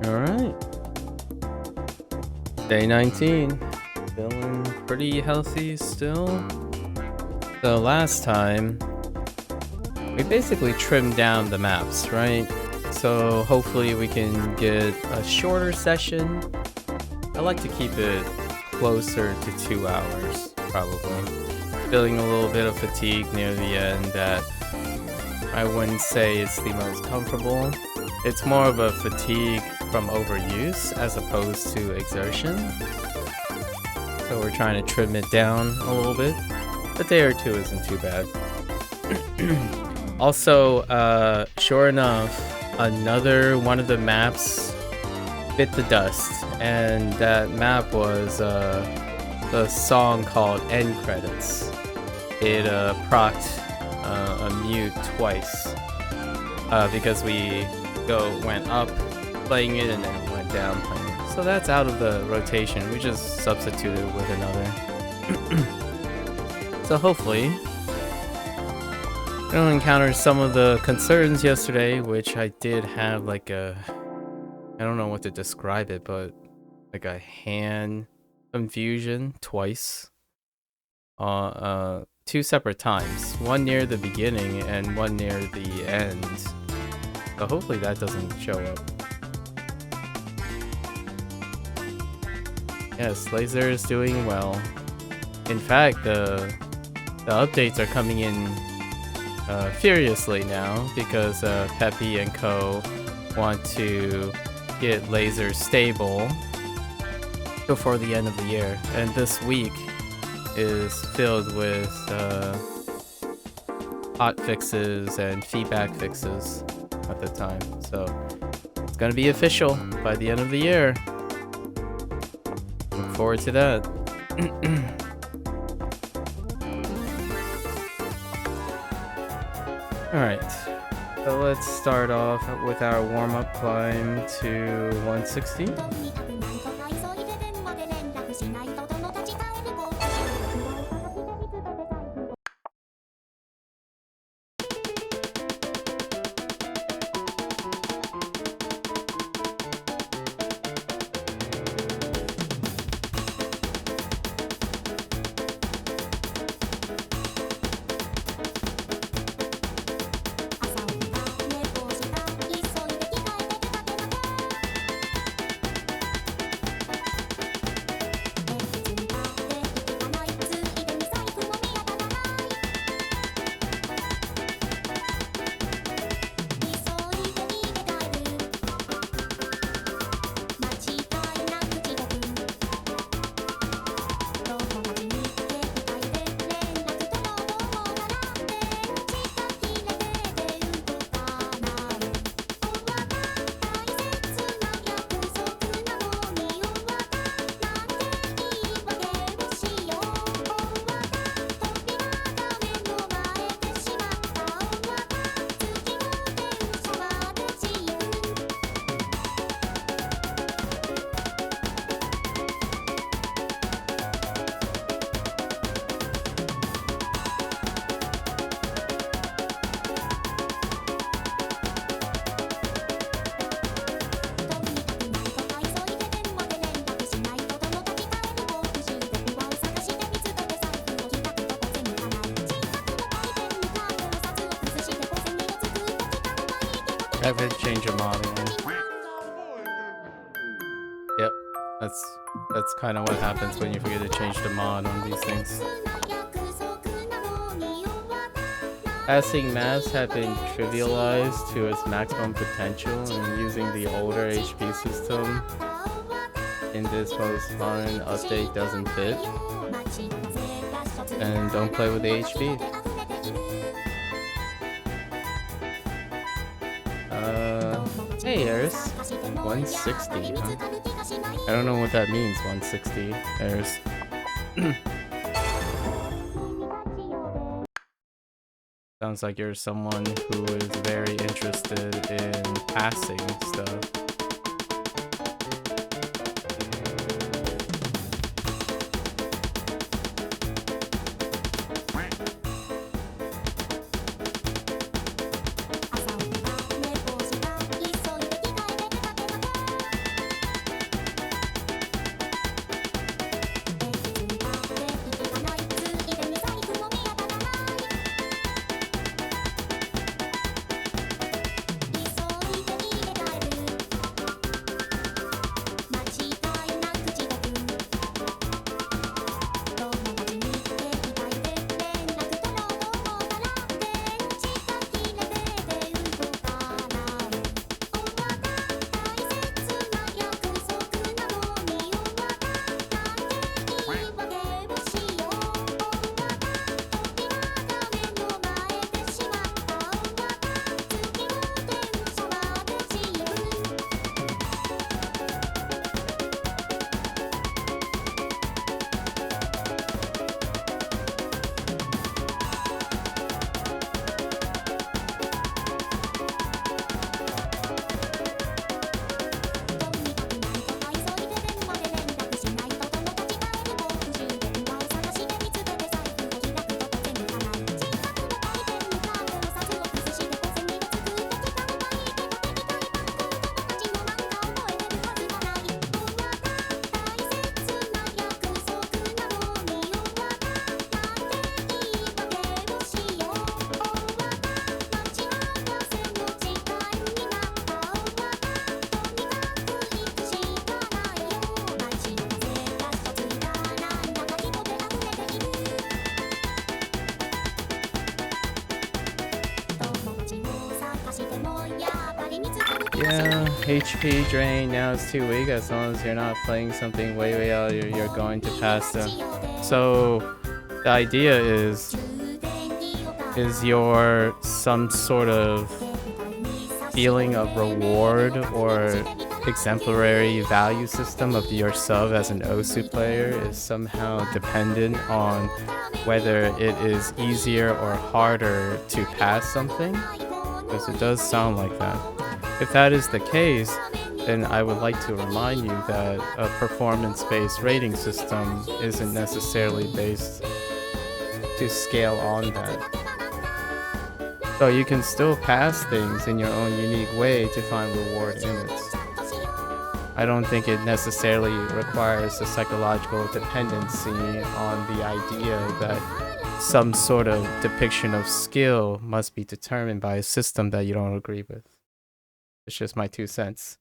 Alright. Day 19. Feeling pretty healthy still. So last time, we basically trimmed down the maps, right? So hopefully we can get a shorter session. I like to keep it closer to 2 hours, probably. Feeling a little bit of fatigue near the end that I wouldn't say it's the most comfortable. It's more of a fatigue from overuse as opposed to exertion. So we're trying to trim it down a little bit. A day or two isn't too bad. Also, sure enough, another one of the maps bit the dust, and that map was the song called End Credits. It procced a mute twice because we went up playing it and then went down playing it. So that's out of the rotation. We just substituted with another. So hopefully I don't encounter some of the concerns yesterday, which I did have like a, I don't know what to describe it, but like a hand confusion twice. 2 separate times. One near the beginning and one near the end. So hopefully that doesn't show up. Yes, Laser is doing well. In fact, the updates are coming in furiously now because Peppy and Co want to get Laser stable before the end of the year, and this week is filled with hot fixes and feedback fixes at the time. So it's gonna be official by the end of the year. Look forward to that. Alright, so let's start off with our warm-up climb to 160. I haven't changed a mod in. Yep, that's kind of what happens when you forget to change the mod on these things. Passing maps have been trivialized to its maximum potential, and using the older HP system in this most modern update doesn't fit. And don't play with the HP. Hey, Eris. 160, huh? I don't know what that means, 160, Eris. Sounds like you're someone who is very interested in passing stuff. Yeah, HP drain now is too weak. As long as you're not playing something way out, you're going to pass them. So the idea is your some sort of feeling of reward or exemplary value system of your sub as an OSU player is somehow dependent on whether it is easier or harder to pass something? Because it does sound like that. If that is the case, then I would like to remind you that a performance-based rating system isn't necessarily based to scale on that. So you can still pass things in your own unique way to find reward in it. I don't think it necessarily requires a psychological dependency on the idea that some sort of depiction of skill must be determined by a system that you don't agree with. It's just my 2 cents.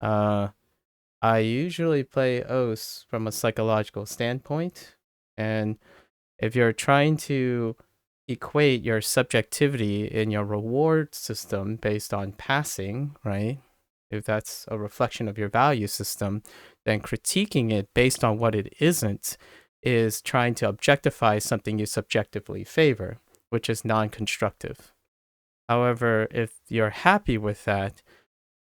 I usually play OS from a psychological standpoint, and if you're trying to equate your subjectivity in your reward system based on passing, right? If that's a reflection of your value system, then critiquing it based on what it isn't is trying to objectify something you subjectively favor, which is non-constructive. However, if you're happy with that,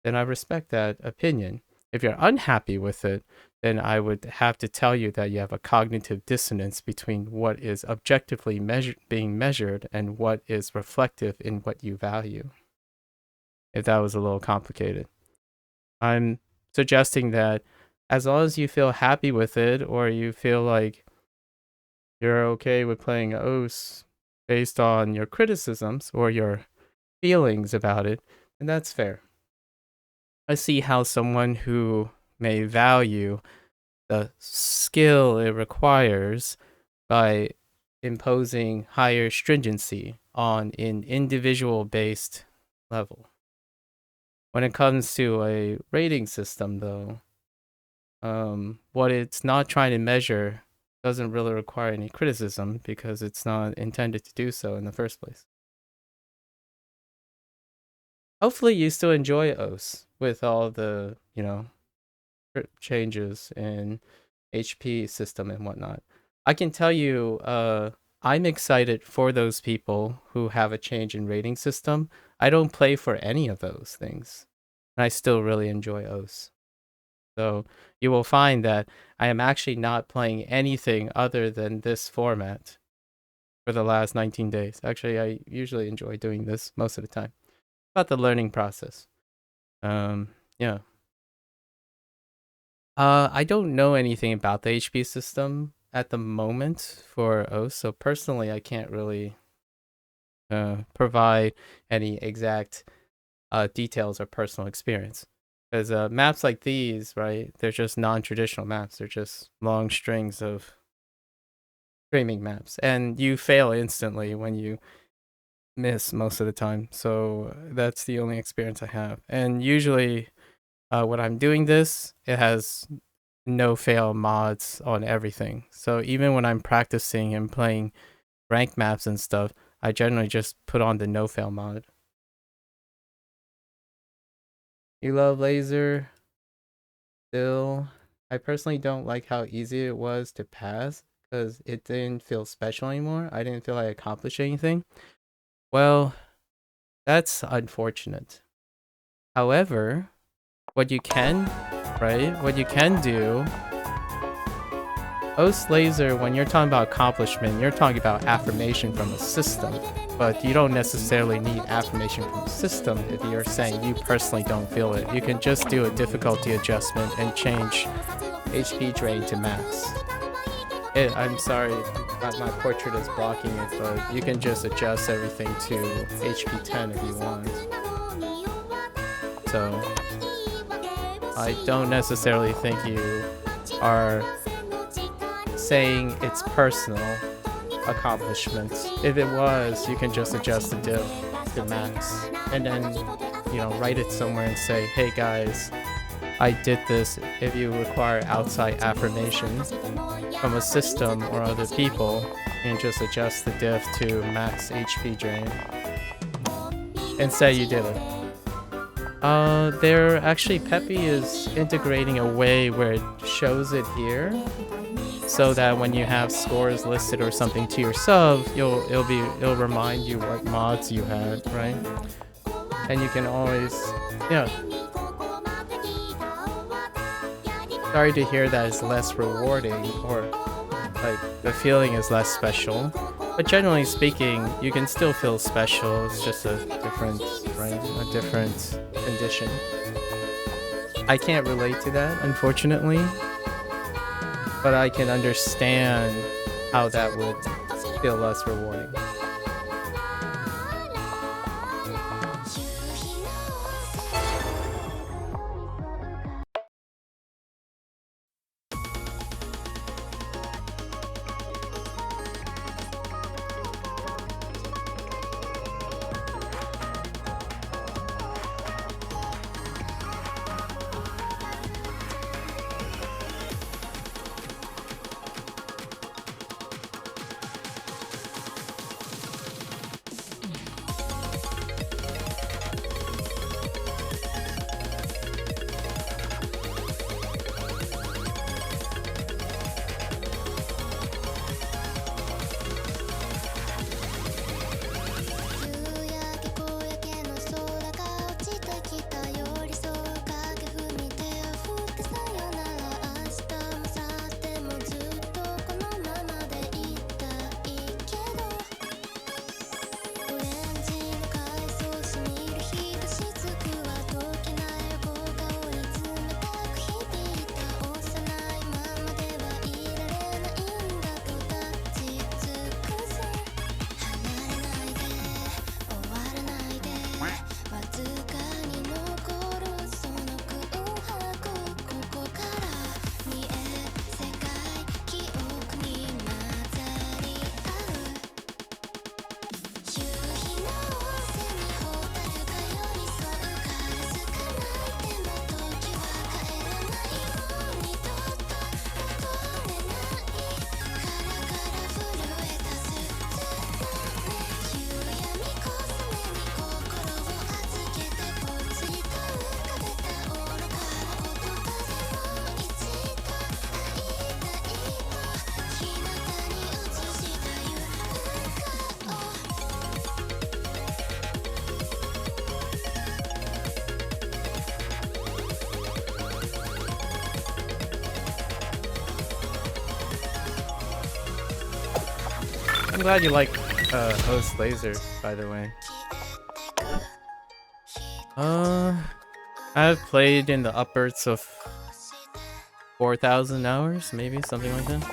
then I respect that opinion. If you're unhappy with it, then I would have to tell you that you have a cognitive dissonance between what is objectively being measured and what is reflective in what you value. If that was a little complicated. I'm suggesting that as long as you feel happy with it, or you feel like you're okay with playing OS based on your criticisms or your feelings about it, then that's fair. I see how someone who may value the skill it requires by imposing higher stringency on an individual-based level. When it comes to a rating system, though, what it's not trying to measure doesn't really require any criticism because it's not intended to do so in the first place. Hopefully you still enjoy OS with all the, changes in HP system and whatnot. I can tell you, I'm excited for those people who have a change in rating system. I don't play for any of those things, and I still really enjoy OS. So you will find that I am actually not playing anything other than this format for the last 19 days. Actually, I usually enjoy doing this most of the time. About the learning process. Yeah. I don't know anything about the HP system at the moment for OS, so personally I can't really provide any exact details or personal experience. Because maps like these, right, they're just non-traditional maps. They're just long strings of streaming maps. And you fail instantly when you miss most of the time. So that's the only experience I have. And usually when I'm doing this, it has no fail mods on everything. So even when I'm practicing and playing ranked maps and stuff, I generally just put on the no fail mod. You love laser still. I personally don't like how easy it was to pass because it didn't feel special anymore. I didn't feel I accomplished anything. Well, that's unfortunate. However, what you can do, OS laser, when you're talking about accomplishment, you're talking about affirmation from a system, but you don't necessarily need affirmation from a system if you're saying you personally don't feel it. You can just do a difficulty adjustment and change HP drain to max. I'm sorry, my portrait is blocking it, but you can just adjust everything to HP 10 if you want. So I don't necessarily think you are saying it's personal accomplishments. If it was, you can just adjust the diff to max and then, write it somewhere and say, hey guys, I did this. If you require outside affirmation from a system or other people, you can just adjust the diff to max HP drain and say you did it. They're actually Peppy is integrating a way where it shows it here, so that when you have scores listed or something to your sub, it'll remind you what mods you had, right? And you can always, yeah. Sorry to hear that it's less rewarding, or like the feeling is less special. But generally speaking, you can still feel special. It's just a different, right? A different condition. I can't relate to that, unfortunately. But I can understand how that would feel less rewarding. I'm glad you like Host Laser, by the way. I've played in the upwards of 4,000 hours, maybe, something like that.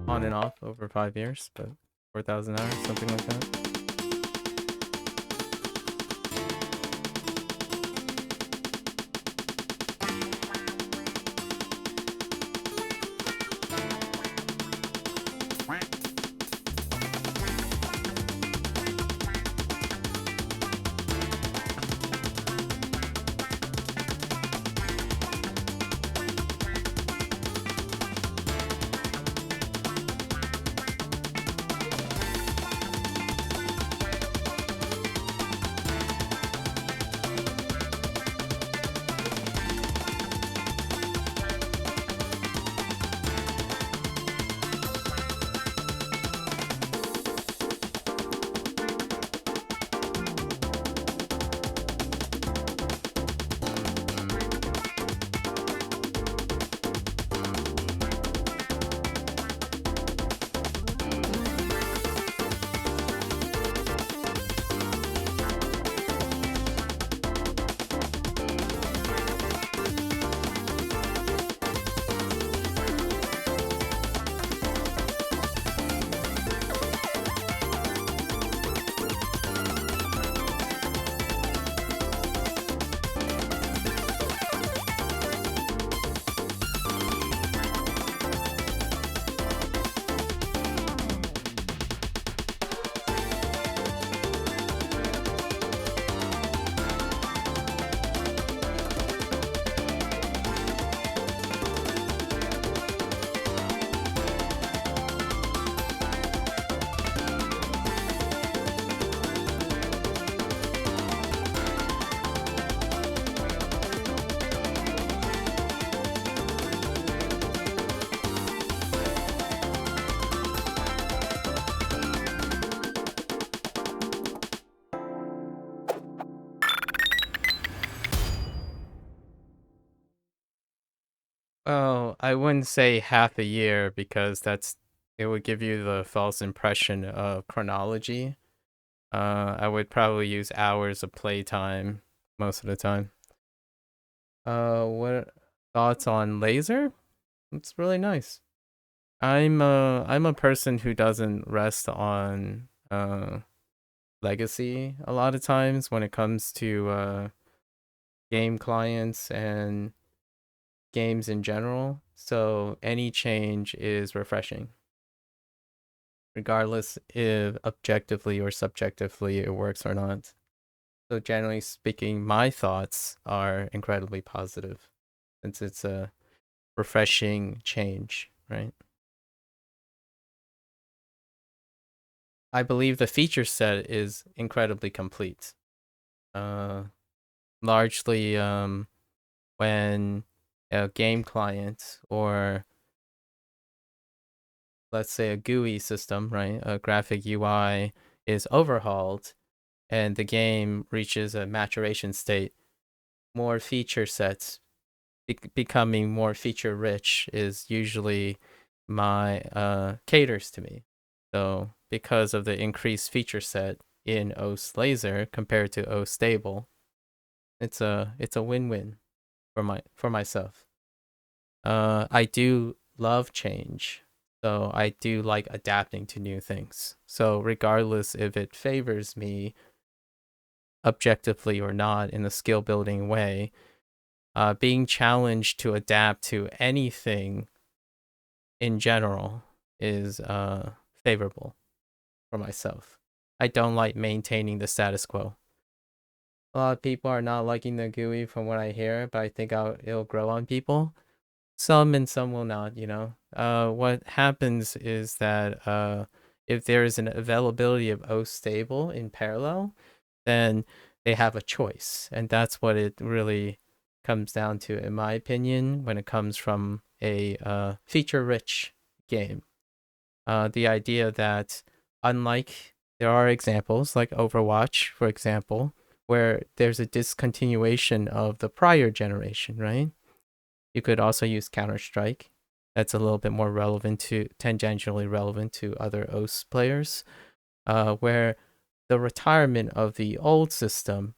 On and off over 5 years, but 4,000 hours, something like that. Well, I wouldn't say half a year because it would give you the false impression of chronology. I would probably use hours of playtime most of the time. What thoughts on laser? It's really nice. I'm a person who doesn't rest on legacy a lot of times when it comes to game clients and games in general. So any change is refreshing, regardless if objectively or subjectively it works or not. So generally speaking, my thoughts are incredibly positive since it's a refreshing change, right? I believe the feature set is incredibly complete. Uh, Largely, when a game client or let's say a GUI system, right, a graphic UI is overhauled and the game reaches a maturation state, more feature sets becoming more feature rich is usually my caters to me. So because of the increased feature set in OS laser compared to OS stable, it's a win-win for myself. I do love change. So I do like adapting to new things. So regardless if it favors me objectively or not in a skill building way, being challenged to adapt to anything in general is favorable for myself. I don't like maintaining the status quo. A lot of people are not liking the GUI from what I hear, but I think it'll grow on people. Some and some will not, you know. What happens is that if there is an availability of O stable in parallel, then they have a choice. And that's what it really comes down to, in my opinion, when it comes from a feature rich game. The idea that, unlike there are examples like Overwatch, for example, where there's a discontinuation of the prior generation, right? You could also use Counter-Strike. That's a little bit more relevant to tangentially relevant to other OS players, where the retirement of the old system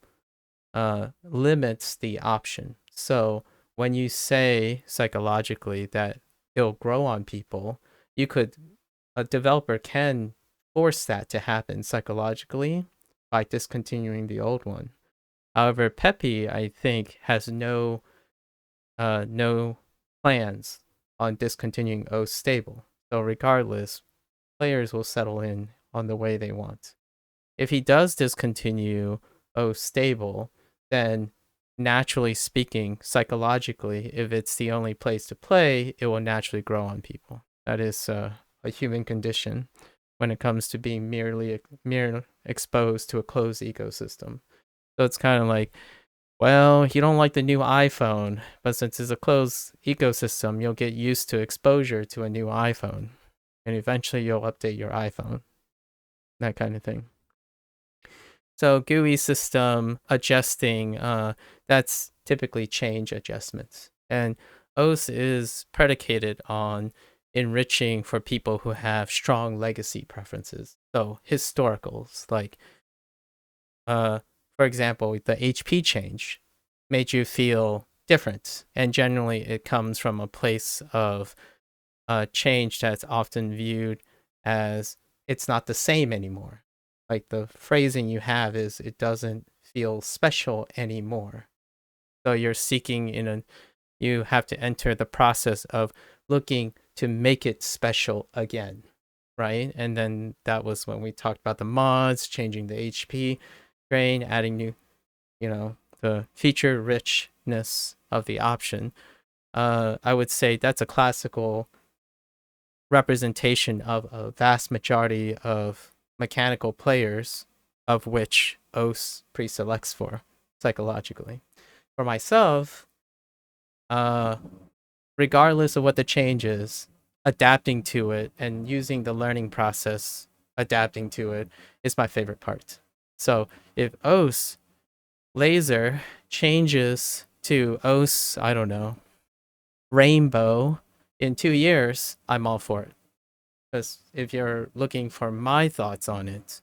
limits the option. So when you say psychologically that it'll grow on people, a developer can force that to happen psychologically by discontinuing the old one. However, Peppy, I think, has no plans on discontinuing O stable. So regardless, players will settle in on the way they want. If he does discontinue O stable, then naturally speaking, psychologically, if it's the only place to play, it will naturally grow on people. That is a human condition when it comes to being merely exposed to a closed ecosystem. So it's kind of like, well, you don't like the new iPhone, but since it's a closed ecosystem, you'll get used to exposure to a new iPhone, and eventually you'll update your iPhone, that kind of thing. So GUI system adjusting, that's typically change adjustments. And OS is predicated on enriching for people who have strong legacy preferences. So historicals, like for example, the HP change made you feel different. And generally it comes from a place of change that's often viewed as it's not the same anymore. Like the phrasing you have is it doesn't feel special anymore. So you're seeking you have to enter the process of looking to make it special again, right? And then that was when we talked about the mods, changing the HP grain, adding new, the feature richness of the option. I would say that's a classical representation of a vast majority of mechanical players, of which OS pre-selects for psychologically. For myself, uh, regardless of what the change is, adapting to it and using the learning process, adapting to it is my favorite part. So if OS laser changes to OS, I don't know, rainbow in 2 years, I'm all for it. Because if you're looking for my thoughts on it,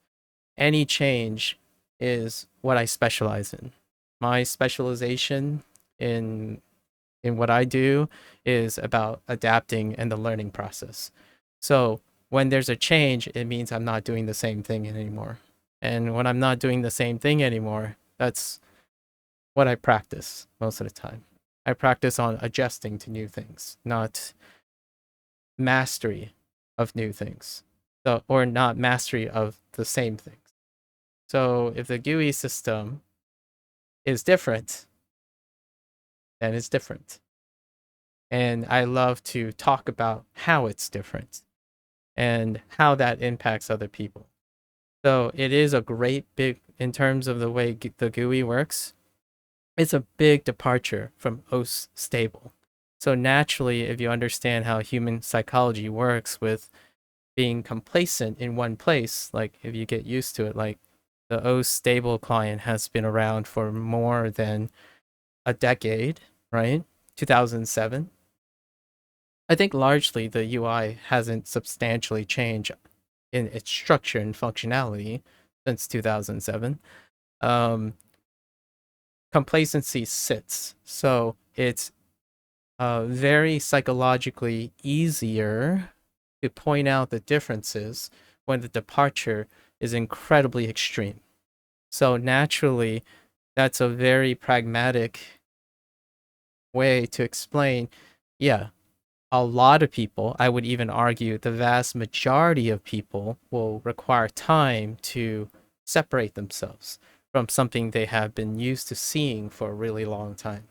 any change is what I specialize in. My specialization in what I do is about adapting and the learning process. So when there's a change, it means I'm not doing the same thing anymore. And when I'm not doing the same thing anymore, that's what I practice most of the time. I practice on adjusting to new things, not mastery of new things. So, or not mastery of the same things. So if the GUI system is different, then it's different. And I love to talk about how it's different and how that impacts other people. So it is a great big, in terms of the way the GUI works, it's a big departure from OS stable. So naturally, if you understand how human psychology works with being complacent in one place, like if you get used to it, like the OS stable client has been around for more than a decade, right? 2007. I think largely the UI hasn't substantially changed in its structure and functionality since 2007. Um, Complacency sits. So it's very psychologically easier to point out the differences when the departure is incredibly extreme. So naturally, that's a very pragmatic way to explain, yeah, a lot of people, I would even argue the vast majority of people, will require time to separate themselves from something they have been used to seeing for a really long time.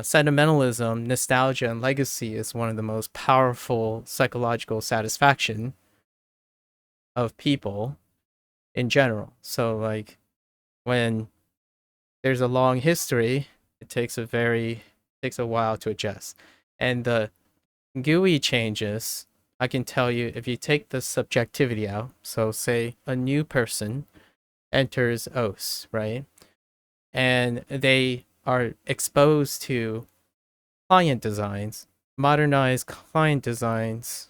Sentimentalism, nostalgia, and legacy is one of the most powerful psychological satisfaction of people in general. So, like, when there's a long history, it takes a while to adjust. And the GUI changes, I can tell you, if you take the subjectivity out, so say a new person enters OS, right? And they are exposed to client designs, modernized client designs,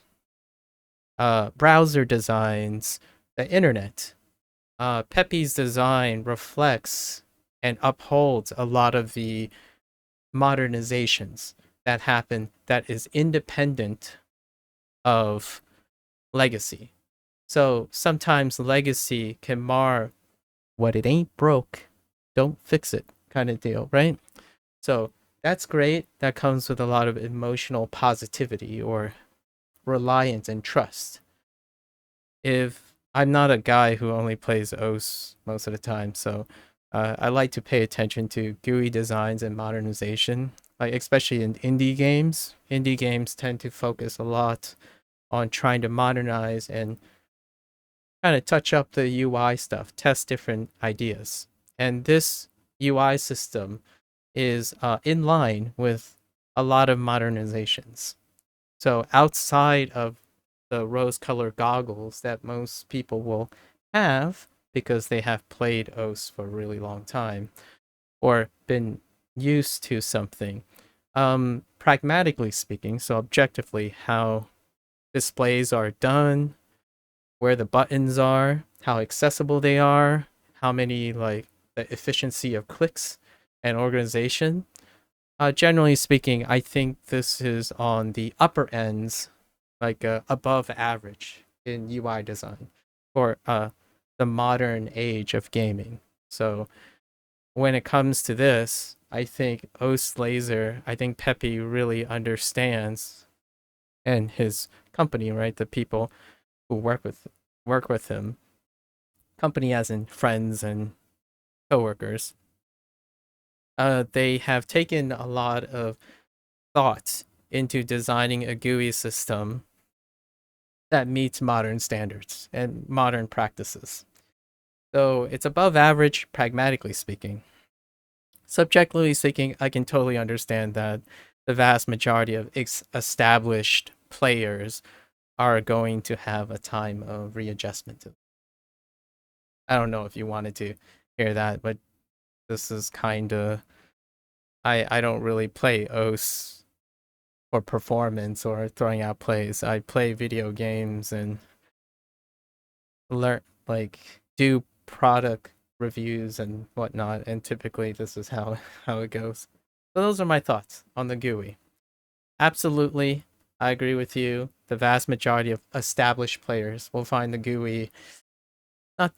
browser designs, the internet. Peppy's design reflects and upholds a lot of the modernizations that happen that is independent of legacy. So sometimes legacy can mar what it ain't broke, don't fix it kind of deal, right? So that's great. That comes with a lot of emotional positivity or reliance and trust. If I'm not a guy who only plays OS most of the time, so I like to pay attention to GUI designs and modernization, like especially in indie games. Indie games tend to focus a lot on trying to modernize and kind of touch up the UI stuff, test different ideas. And this UI system is in line with a lot of modernizations. So outside of the rose-colored goggles that most people will have because they have played OS for a really long time or been used to something, pragmatically speaking, so objectively, how displays are done, where the buttons are, how accessible they are, how many, like, the efficiency of clicks and organization. Generally speaking, I think this is on the upper ends, like above average in UI design for the modern age of gaming. So when it comes to this, I think Ost Laser, I think Peppy really understands, and his company, right? The people who work with him, company as in friends and coworkers. They have taken a lot of thought into designing a GUI system that meets modern standards and modern practices. So it's above average, pragmatically speaking. Subjectively speaking, I can totally understand that the vast majority of established players are going to have a time of readjustment. I don't know if you wanted to hear that, but this is kind of, I don't really play OS for performance or throwing out plays. I play video games and learn do product reviews and whatnot, and typically this is how it goes. So those are my thoughts on the GUI. Absolutely, I agree with you. The vast majority of established players will find the GUI not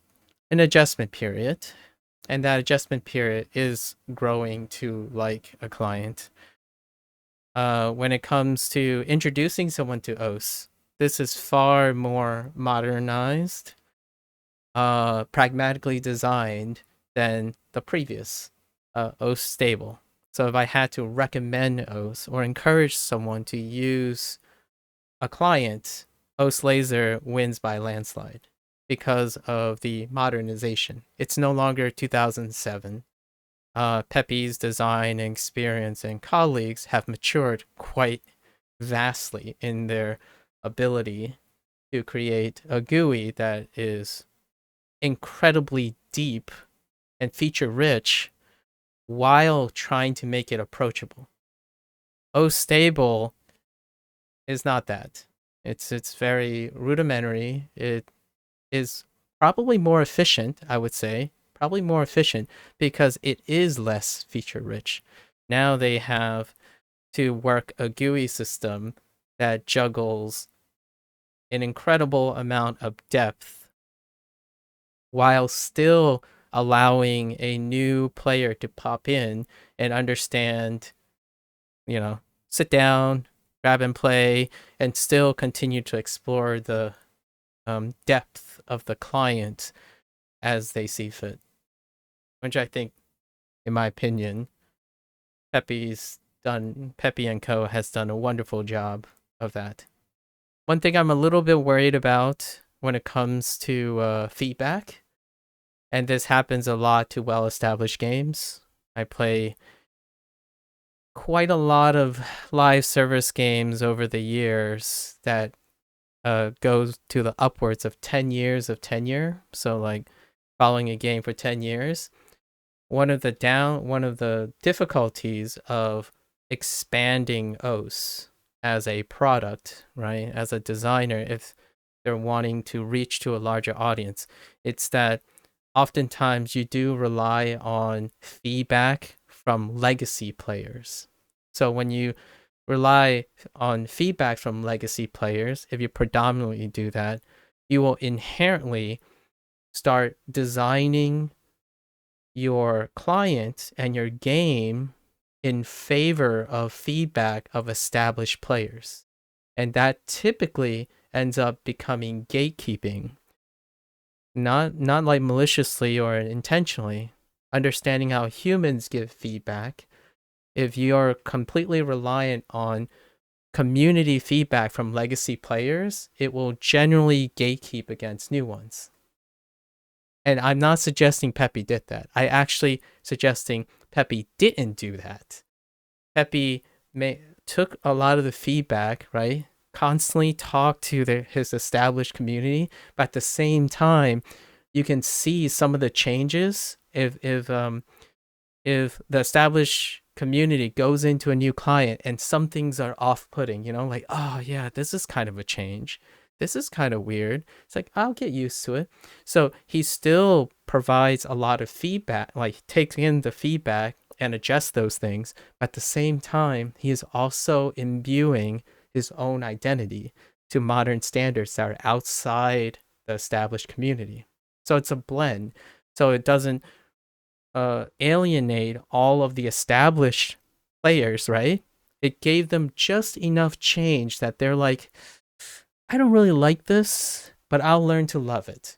an adjustment period, and that adjustment period is growing to like a client. When it comes to introducing someone to OS, this is far more modernized, pragmatically designed than the previous OS stable. So if I had to recommend OS or encourage someone to use a client, OS Laser wins by landslide because of the modernization. It's no longer 2007. Peppy's design and experience and colleagues have matured quite vastly in their ability to create a GUI that is incredibly deep and feature rich while trying to make it approachable. OS Stable is not that. It's very rudimentary. It is probably more efficient, I would say. Probably more efficient because it is less feature rich. Now they have to work a GUI system that juggles an incredible amount of depth while still allowing a new player to pop in and understand, sit down, grab and play, and still continue to explore the depth of the client as they see fit. Which I think, in my opinion, Peppy and Co. has done a wonderful job of that. One thing I'm a little bit worried about when it comes to feedback, and this happens a lot to well-established games. I play quite a lot of live service games over the years that goes to the upwards of 10 years of tenure. So like following a game for 10 years. One of the difficulties of expanding OS as a product, right? As a designer, if they're wanting to reach to a larger audience, it's that oftentimes you do rely on feedback from legacy players. So when you rely on feedback from legacy players, if you predominantly do that, you will inherently start designing your client and your game in favor of feedback of established players. And that typically ends up becoming gatekeeping. Not like maliciously or intentionally, understanding how humans give feedback. If you're completely reliant on community feedback from legacy players, it will generally gatekeep against new ones. And I'm not suggesting Peppy did that. I actually suggesting Peppy didn't do that. Peppy took a lot of the feedback, right? Constantly talked to his established community, but at the same time, you can see some of the changes if the established community goes into a new client and some things are off-putting, like, oh yeah, this is kind of a change. This is kind of weird. It's like, I'll get used to it. So he still provides a lot of feedback, like takes in the feedback and adjusts those things. But at the same time, he is also imbuing his own identity to modern standards that are outside the established community. So it's a blend. So it doesn't alienate all of the established players, right? It gave them just enough change that they're like, I don't really like this, but I'll learn to love it.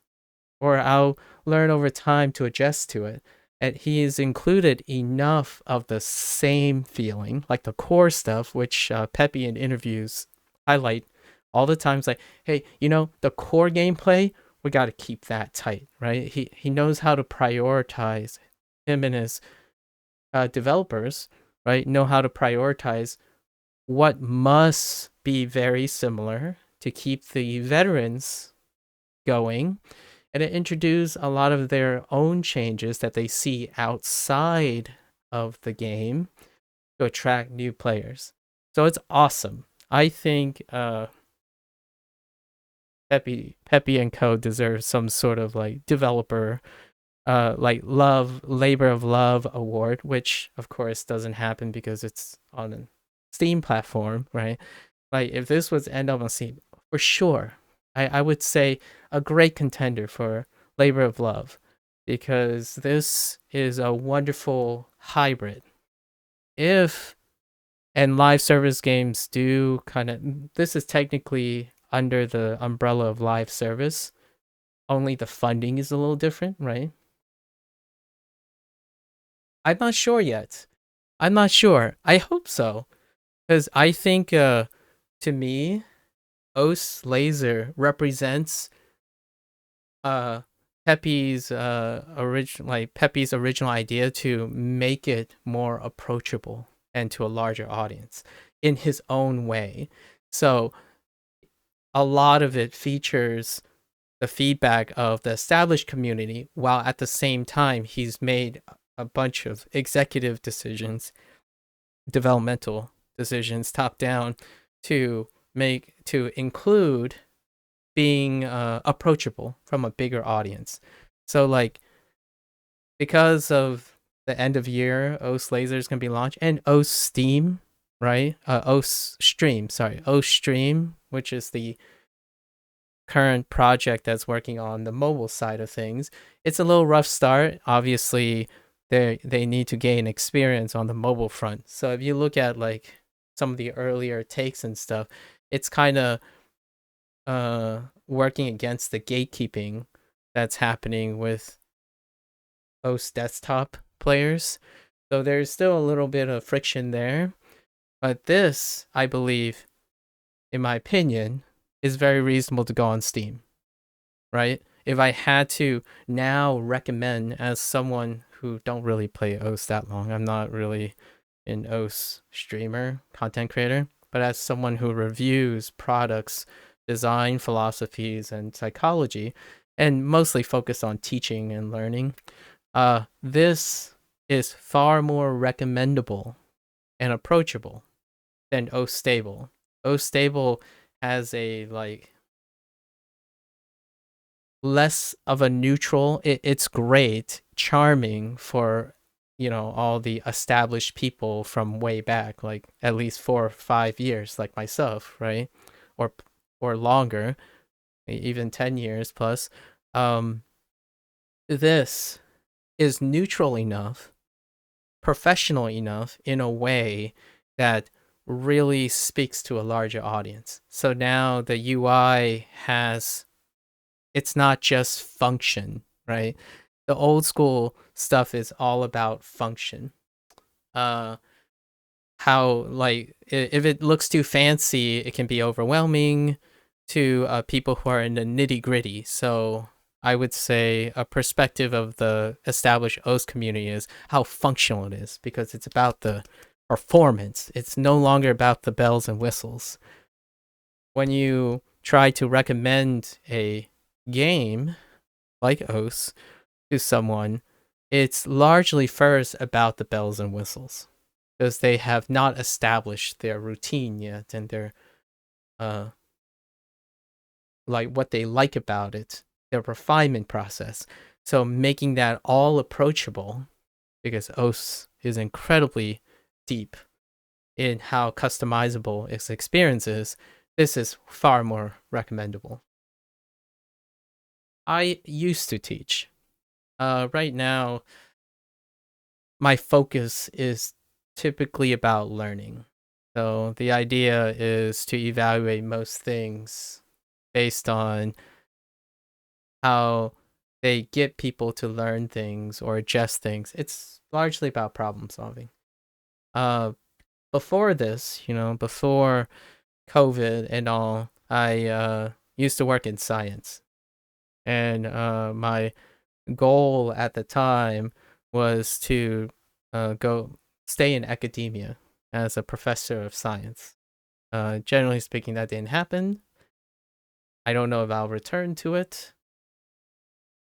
Or I'll learn over time to adjust to it. And he has included enough of the same feeling, like the core stuff, which Peppy in interviews highlight all the times, like, hey, the core gameplay, we got to keep that tight, right? He knows how to prioritize. Him and his developers, right, know how to prioritize what must be very similar to keep the veterans going, and it introduced a lot of their own changes that they see outside of the game to attract new players. So it's awesome. I think Peppy and Co deserve some sort of like developer like love labor of love award, which of course doesn't happen because it's on a Steam platform, right? Like if this was end up on Steam, for sure, I would say a great contender for labor of love, because this is a wonderful hybrid. If and live service games do kind of, this is technically under the umbrella of live service, only the funding is a little different, right? I'm not sure yet. I'm not sure. I hope so, because I think to me, Os Laser represents uh Peppy's original idea to make it more approachable and to a larger audience in his own way. So a lot of it features the feedback of the established community, while at the same time he's made a bunch of executive decisions, developmental decisions, top down, to include being approachable from a bigger audience. So like, because of the end of year, OS Laser is gonna be launched, and OS Steam, right? OS Stream, sorry, OS Stream, which is the current project that's working on the mobile side of things. It's a little rough start. Obviously, they need to gain experience on the mobile front. So if you look at like some of the earlier takes and stuff, it's kind of working against the gatekeeping that's happening with most desktop players. So there's still a little bit of friction there. But this, I believe, in my opinion, is very reasonable to go on Steam, right? If I had to now recommend, as someone who don't really play OS that long, I'm not really an OS streamer, content creator, but as someone who reviews products, design philosophies, and psychology, and mostly focused on teaching and learning, this is far more recommendable and approachable than O Stable. O Stable has a like less of a neutral. It's great, charming for all the established people from way back, like at least 4 or 5 years, like myself, right? Or or longer, even 10 years plus. Um, this is neutral enough, professional enough in a way that really speaks to a larger audience. So now the UI has, it's not just function, right? The old school stuff is all about function. Uh how, like, if it looks too fancy, it can be overwhelming to people who are in the nitty gritty. So I would say a perspective of the established OS community is how functional it is, because it's about the performance. It's no longer about the bells and whistles. When you try to recommend a game like OS to someone, it's largely first about the bells and whistles, because they have not established their routine yet, and their like what they like about it, their refinement process. So making that all approachable, because OS is incredibly deep in how customizable its experience is, this is far more recommendable. I used to teach. Right now, my focus is typically about learning. So the idea is to evaluate most things based on how they get people to learn things or adjust things. It's largely about problem solving. Uh, Before this, before COVID and all, I used to work in science, and my goal at the time was to go stay in academia as a professor of science. Generally speaking, that didn't happen. I don't know if I'll return to it,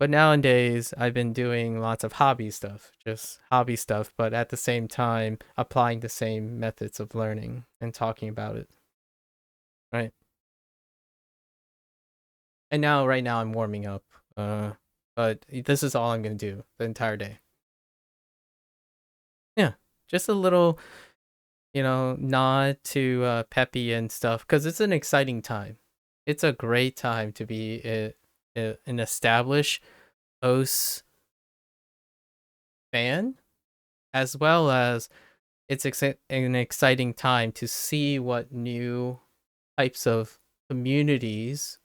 But nowadays, I've been doing lots of hobby stuff, just hobby stuff, but at the same time, applying the same methods of learning and talking about it, right? And now, right now, I'm warming up. But this is all I'm gonna do the entire day. Yeah, just a little, nod to Peppy and stuff, because it's an exciting time. It's a great time to be an established OS fan, as well as it's an exciting time to see what new types of communities,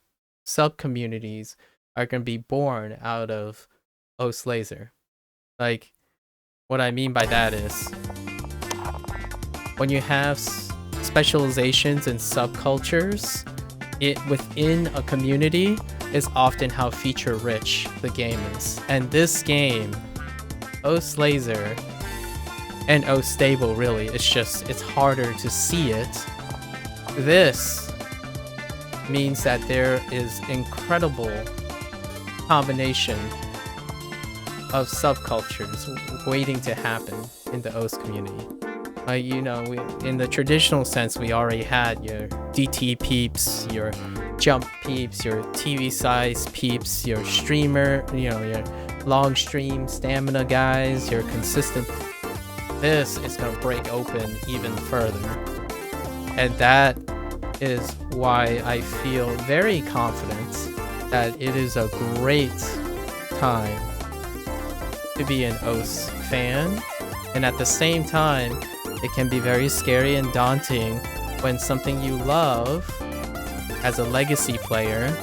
sub-communities are going to be born out of OS Laser. Like, what I mean by that is, when you have specializations and subcultures, it within a community is often how feature-rich the game is. And this game, OS Laser, and OS Stable really, it's harder to see it. This means that there is incredible combination of subcultures waiting to happen in the OS community. Like, in the traditional sense, we already had your DT peeps, your jump peeps, your TV size peeps, your streamer, your long stream stamina guys, your consistent. This is going to break open even further. And that is why I feel very confident that it is a great time to be an OS fan. And at the same time, it can be very scary and daunting when something you love as a legacy player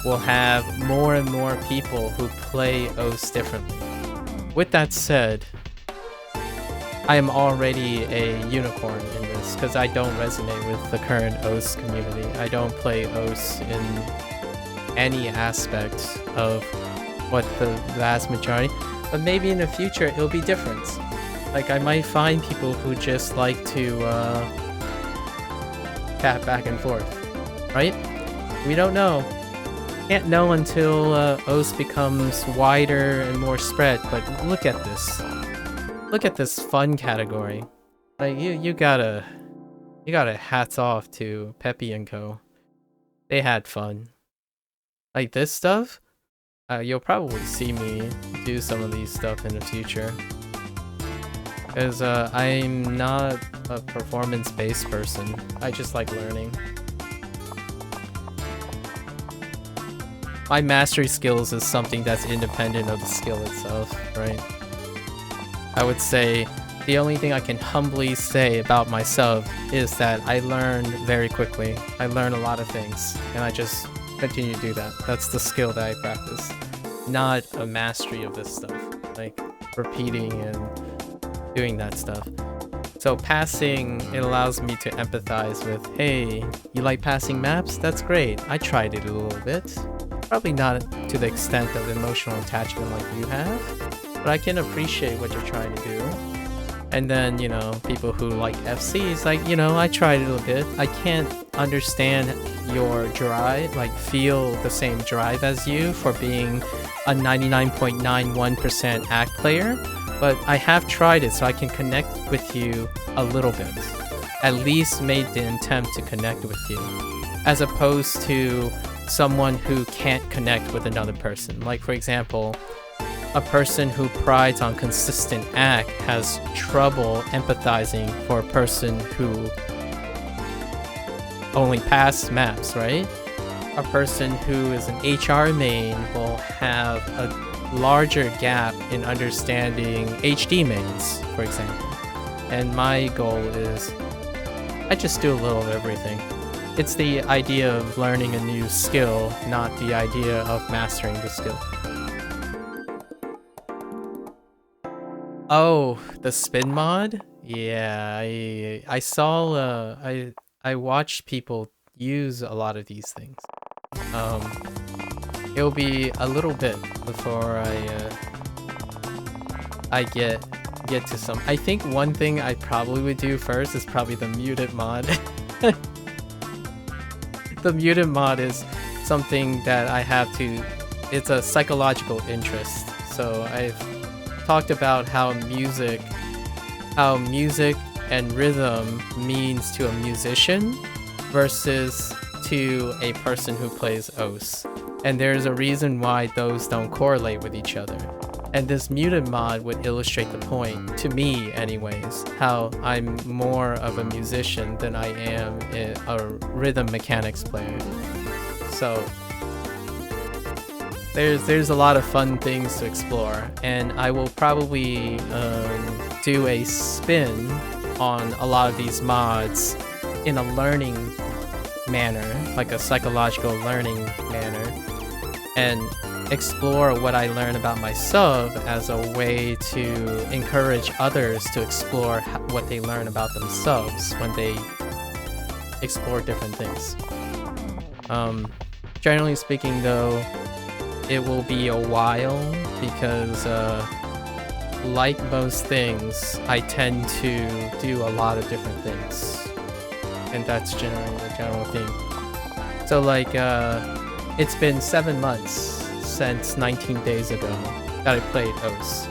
will have more and more people who play OS differently. With that said, I am already a unicorn in this because I don't resonate with the current OS community. I don't play OS in any aspect of what the vast majority, but maybe in the future it'll be different. Like, I might find people who just like to tap back and forth, right? We don't know. Can't know until OS becomes wider and more spread, but look at this. Look at this fun category. Like, you gotta hats off to Peppy and Co. They had fun. Like, this stuff, you'll probably see me do some of these stuff in the future. Because I'm not a performance-based person. I just like learning. My mastery skills is something that's independent of the skill itself, right? I would say the only thing I can humbly say about myself is that I learn very quickly. I learn a lot of things, and I just continue to do that. That's the skill that I practice. Not a mastery of this stuff, like repeating and doing that stuff. So passing, it allows me to empathize with, hey, you like passing maps? That's great. I tried it a little bit. Probably not to the extent of emotional attachment like you have, but I can appreciate what you're trying to do. And then, people who like FCs, like, I tried it a little bit. I can't understand your drive, like feel the same drive as you for being a 99.91% ACT player, but I have tried it, so I can connect with you a little bit. At least made the attempt to connect with you, as opposed to someone who can't connect with another person. Like, for example, a person who prides on consistent ACT has trouble empathizing for a person who only passed maps, right? A person who is an HR main will have a larger gap in understanding HD mains, for example. And my goal is, I just do a little of everything. It's the idea of learning a new skill, not the idea of mastering the skill. Oh, the spin mod? Yeah, I saw, I watched people use a lot of these things. It'll be a little bit before I get to some. I think one thing I probably would do first is probably the muted mod. The muted mod is something that I have to it's a psychological interest. So I've talked about how music and rhythm means to a musician versus to a person who plays os. And there's a reason why those don't correlate with each other. And this muted mod would illustrate the point, to me anyways, how I'm more of a musician than I am a rhythm mechanics player. So there's a lot of fun things to explore, and I will probably do a spin on a lot of these mods in a learning manner, like a psychological learning manner, and explore what I learn about my sub as a way to encourage others to explore what they learn about themselves when they explore different things. Generally speaking though, it will be a while because like most things, I tend to do a lot of different things, and that's generally the general theme. So like it's been 7 months since 19 days ago that I played OS.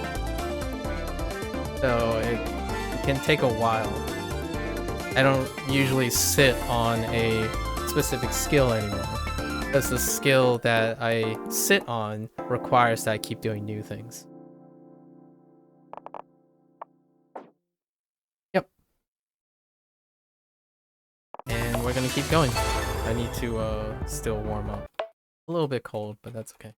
So it can take a while. I don't usually sit on a specific skill anymore, because the skill that I sit on requires that I keep doing new things. Yep. And we're gonna keep going. I need to still warm up. A little bit cold, but that's okay.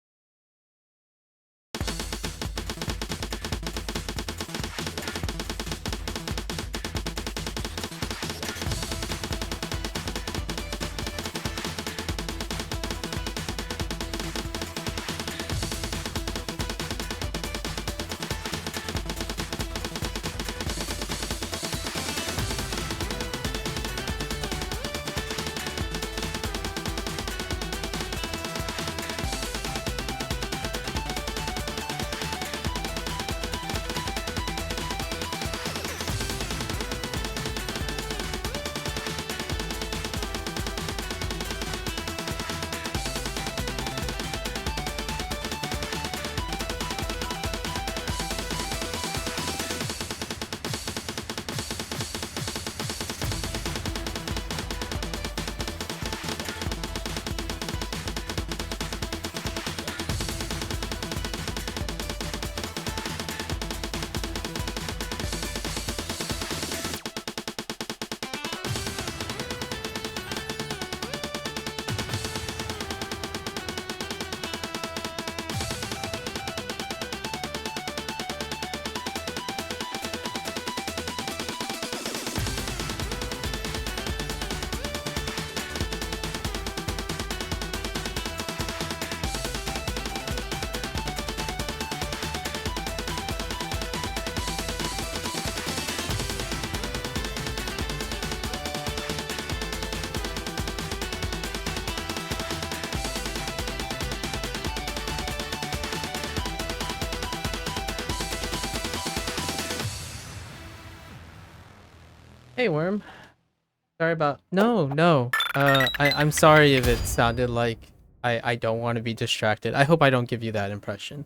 Hey, Worm. Sorry about... No. I'm sorry if it sounded like I don't want to be distracted. I hope I don't give you that impression.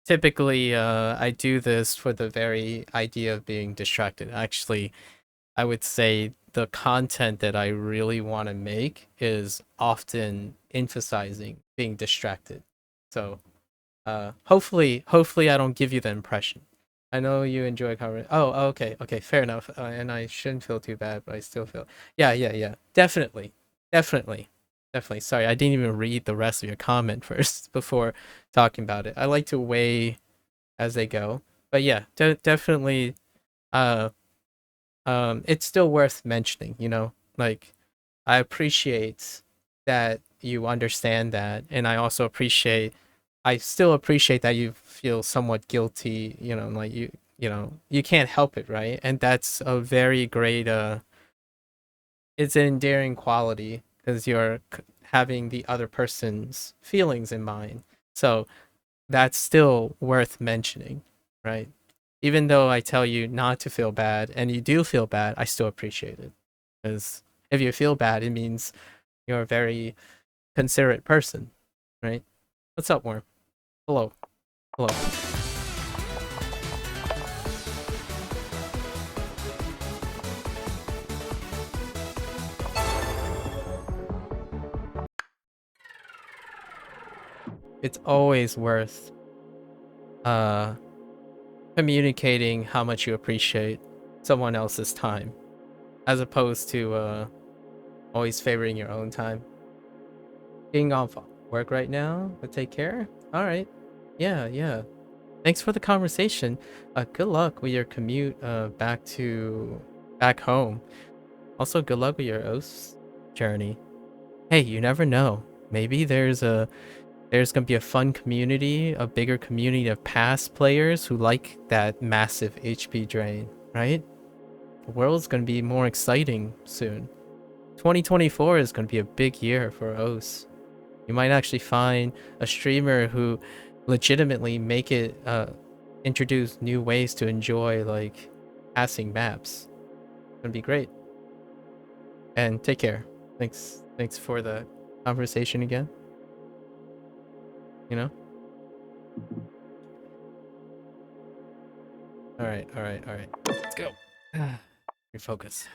Typically, I do this for the very idea of being distracted. Actually, I would say the content that I really want to make is often emphasizing being distracted. So, hopefully I don't give you the impression. I know you enjoy conversation. Oh, okay, fair enough. And I shouldn't feel too bad, but I still feel. Yeah. Definitely. Sorry, I didn't even read the rest of your comment first before talking about it. I like to weigh as they go, but yeah, definitely. It's still worth mentioning. Like I appreciate that you understand that, and I still appreciate that you feel somewhat guilty, like you can't help it, right? And that's a very great it's an endearing quality because you're having the other person's feelings in mind. So that's still worth mentioning, right? Even though I tell you not to feel bad and you do feel bad, I still appreciate it. Because if you feel bad, it means you're a very considerate person. right? What's up, Worm? Hello. Hello. It's always worth communicating how much you appreciate someone else's time, as opposed to always favoring your own time. Being off work right now, but take care. All right. Yeah, yeah. Thanks for the conversation. Good luck with your commute back home. Also, good luck with your OS journey. Hey, you never know. Maybe there's gonna be a fun community, a bigger community of past players who like that massive HP drain, right? The world's gonna be more exciting soon. 2024 is gonna be a big year for OS. You might actually find a streamer who legitimately make it introduce new ways to enjoy like passing maps. It's gonna be great. And take care. Thanks for the conversation again. You know? Alright. Let's go. Refocus.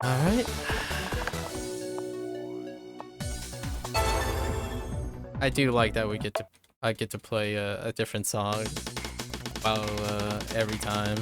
Alright. I do like that I get to play a different song while every time.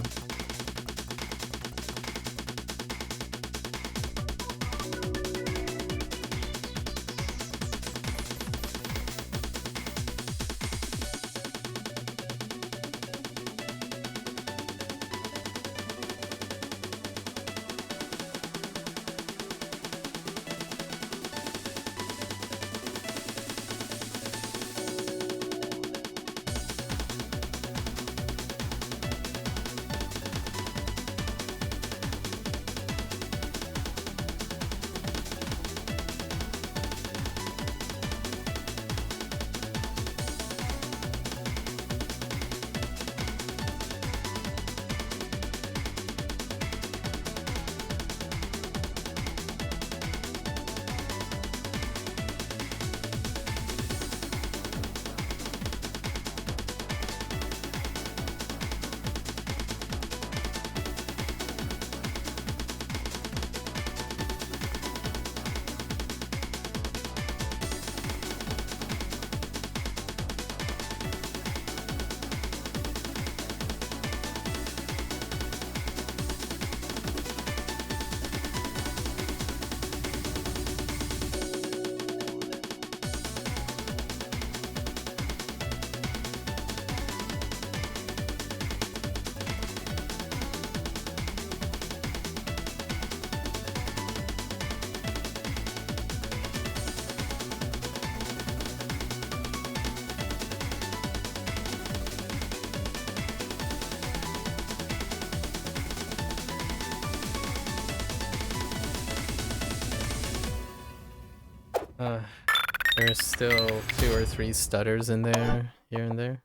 There's still 2 or 3 stutters in there, here and there.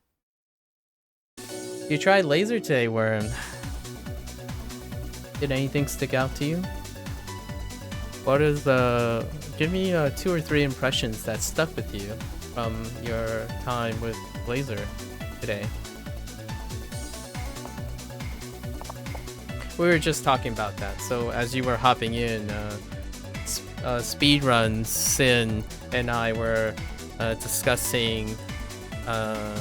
You tried laser today, Worm. Did anything stick out to you? What is the... Give me 2 or 3 impressions that stuck with you from your time with laser today. We were just talking about that. So as you were hopping in, Speedrun, Sin, and I were discussing a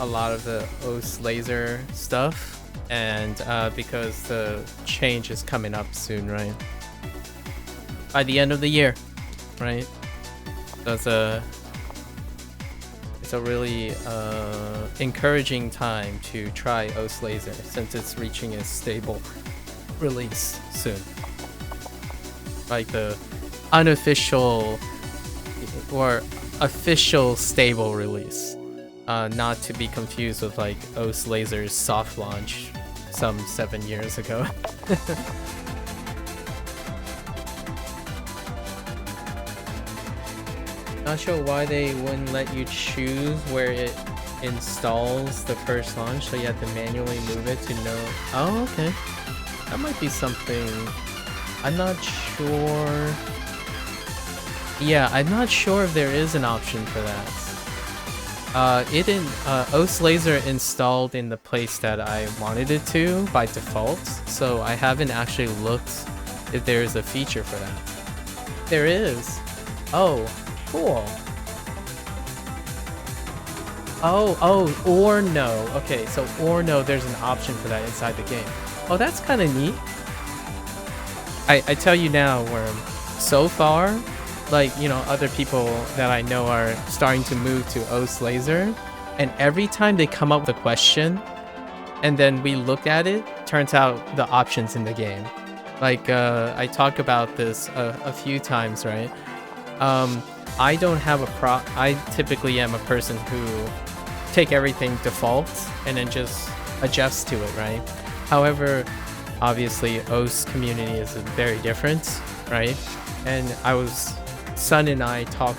lot of the OS laser stuff, and because the change is coming up soon, right? By the end of the year, right? It's a really encouraging time to try OS laser since it's reaching a stable release soon. Like the unofficial or official stable release, not to be confused with like OS Laser's soft launch some 7 years ago. Not sure why they wouldn't let you choose where it installs the first launch, so you have to manually move it to know. Oh, okay. That might be something. I'm not sure. Yeah, I'm not sure if there is an option for that. OS Laser installed in the place that I wanted it to by default, so I haven't actually looked if there is a feature for that. There is. Oh, cool. Oh, or no. Okay, so or no, there's an option for that inside the game. Oh, that's kind of neat. I tell you now, Worm, so far, like, you know, other people that I know are starting to move to OS Laser, and every time they come up with a question, and then we look at it, turns out the options in the game. Like, I talk about this a few times, right? I don't have I typically am a person who take everything default and then just adjust to it, right? However, obviously OS community is very different, right? And Sun and I talk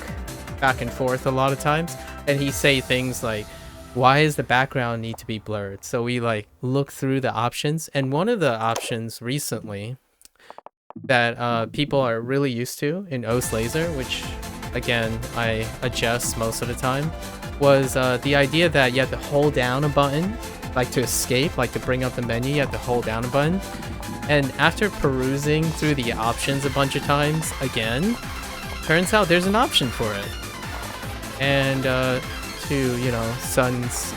back and forth a lot of times, and he say things like, why does the background need to be blurred? So we like look through the options, and one of the options recently that people are really used to in OS Laser, which again I adjust most of the time, was the idea that you have to hold down a button, like to escape, like to bring up the menu, you have to hold down a button. And after perusing through the options a bunch of times again, turns out there's an option for it. And to, you know, Sun's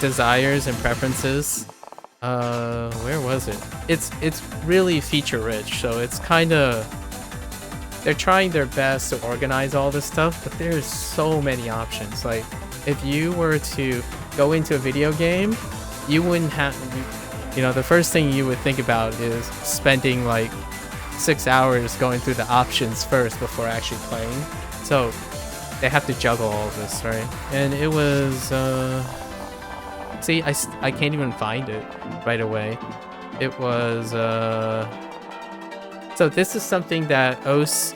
desires and preferences, where was it? It's really feature rich, so it's kind of, they're trying their best to organize all this stuff, but there's so many options. Like, if you were to go into a video game, you wouldn't have, you know, the first thing you would think about is spending like 6 hours going through the options first before actually playing. So they have to juggle all of this, right? And it was, see, I can't even find it right away. It was, so this is something that OS,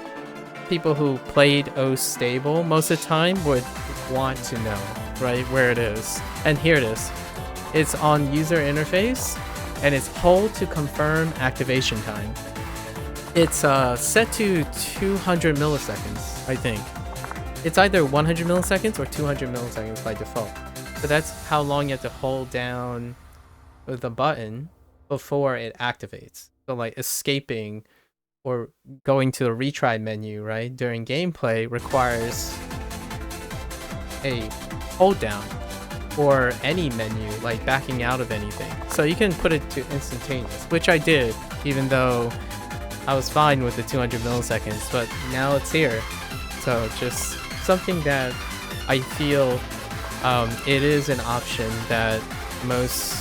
people who played OS stable most of the time would want to know, right, where it is. And here it is. It's on user interface, and it's hold to confirm activation time. It's set to 200 milliseconds, I think. It's either 100 milliseconds or 200 milliseconds by default. So that's how long you have to hold down the button before it activates. So like escaping or going to the retry menu, right, during gameplay requires a hold down, or any menu, like backing out of anything. So you can put it to instantaneous, which I did, even though I was fine with the 200 milliseconds, but now it's here. So just something that I feel it is an option that most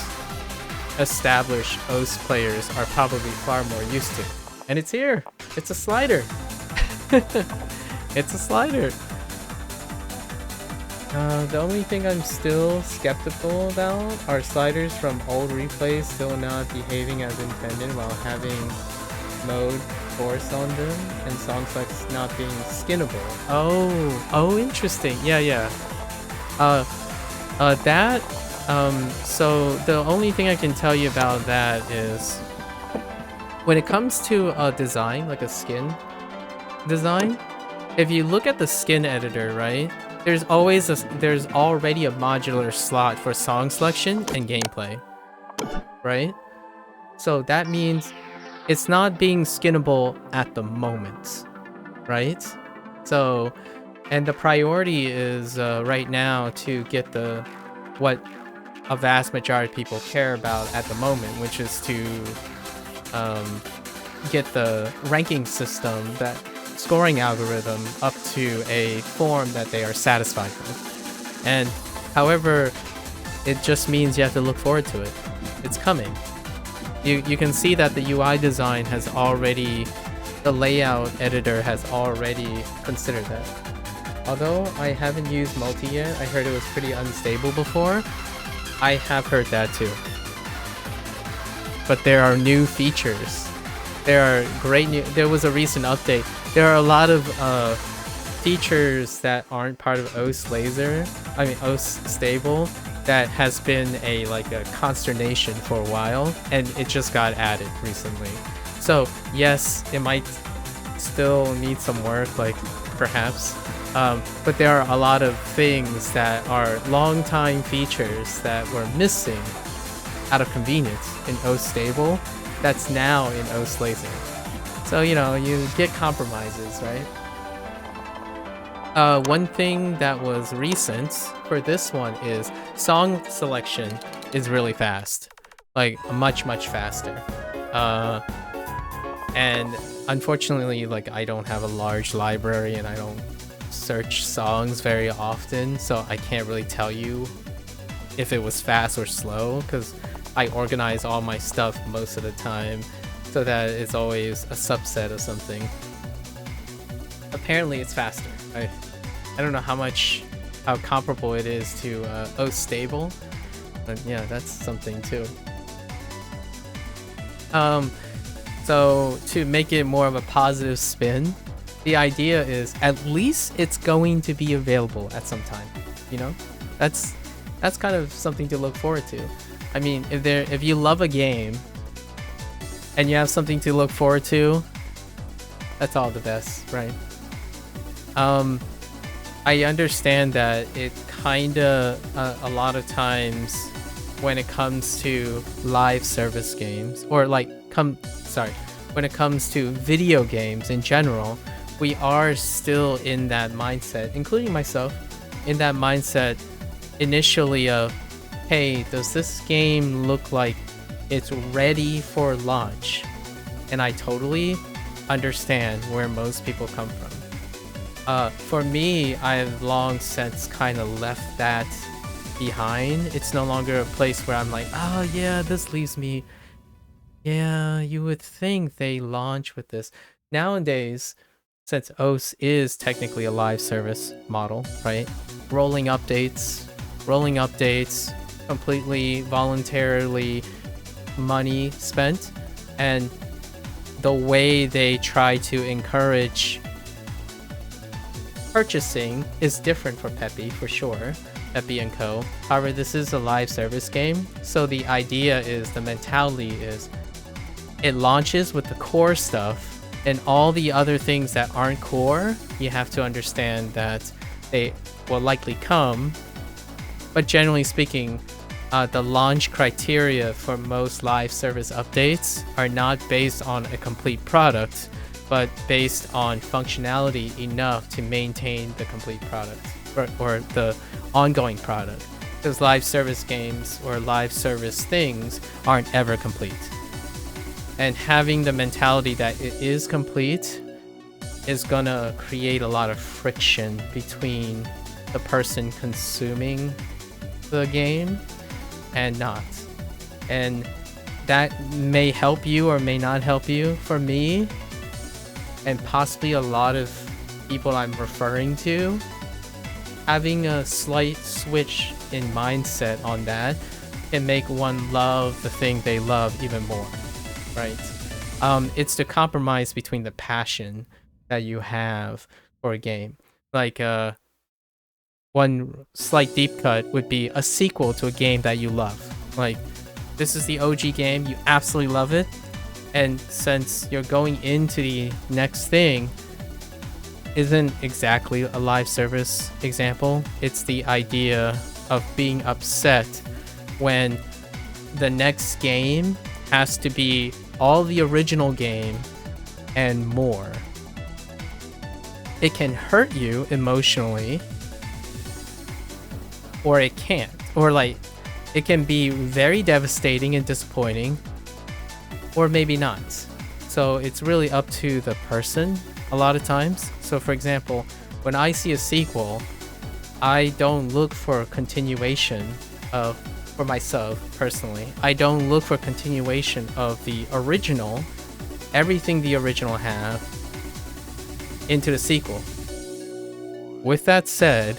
established OS players are probably far more used to. And it's here. It's a slider. It's a slider. The only thing I'm still skeptical about are sliders from old replays still not behaving as intended while having mode force on them, and song selects not being skinnable. Oh, interesting. Yeah. That, so the only thing I can tell you about that is when it comes to a design, like a skin design, if you look at the skin editor, right, there's already a modular slot for song selection and gameplay, right? So that means it's not being skinnable at the moment, right? So, and the priority is right now to get what a vast majority of people care about at the moment, which is to get the ranking system, that scoring algorithm, up to a form that they are satisfied with. And however, it just means you have to look forward to it. It's coming. You can see that the UI design has already, the layout editor has already considered that. Although I haven't used multi yet, I heard it was pretty unstable before. I have heard that too. But there are new features. There are great new, there was a recent update. There are a lot of features that aren't part of OS stable, that has been a consternation for a while, and it just got added recently. So yes, it might still need some work, perhaps, but there are a lot of things that are long-time features that were missing out of convenience in OS stable that's now in OS lazy. So you get compromises, right? One thing that was recent for this one is song selection is really fast, much faster. And unfortunately, I don't have a large library and I don't search songs very often, so I can't really tell you if it was fast or slow, because I organize all my stuff most of the time so that it's always a subset of something. Apparently it's faster. I don't know how comparable it is to OS stable, but yeah, that's something too. So to make it more of a positive spin, the idea is at least it's going to be available at some time. That's kind of something to look forward to. I mean, if you love a game and you have something to look forward to, that's all the best, right? I understand that it kinda a lot of times when it comes to live service games, or when it comes to video games in general, we are still in that mindset, including myself, in that mindset initially of, hey, does this game look like it's ready for launch? And I totally understand where most people come from. For me, I've long since kind of left that behind. It's no longer a place where I'm like, oh yeah, this leaves me, yeah, you would think they launch with this. Nowadays, since OS is technically a live service model, right? Rolling updates, completely voluntarily money spent, and the way they try to encourage purchasing is different for Peppy, for sure. Peppy and Co. However, this is a live service game, so the idea is, the mentality is, it launches with the core stuff, and all the other things that aren't core, you have to understand that they will likely come. But generally speaking, the launch criteria for most live service updates are not based on a complete product, but based on functionality enough to maintain the complete product, or the ongoing product. Because live service games or live service things aren't ever complete. And having the mentality that it is complete is gonna create a lot of friction between the person consuming the game and not. And that may help you or may not help you. For me, and possibly a lot of people I'm referring to, having a slight switch in mindset on that can make one love the thing they love even more, right? It's the compromise between the passion that you have for a game. Like, one slight deep cut would be a sequel to a game that you love. Like, this is the OG game, you absolutely love it, and since you're going into the next thing, isn't exactly a live service example. It's the idea of being upset when the next game has to be all the original game and more. It can hurt you emotionally, or it can't. Or like, it can be very devastating and disappointing, or maybe not. So it's really up to the person a lot of times. So for example, when I see a sequel, I don't look for a continuation of, for myself personally, I don't look for continuation of the original, everything the original have, into the sequel. With that said,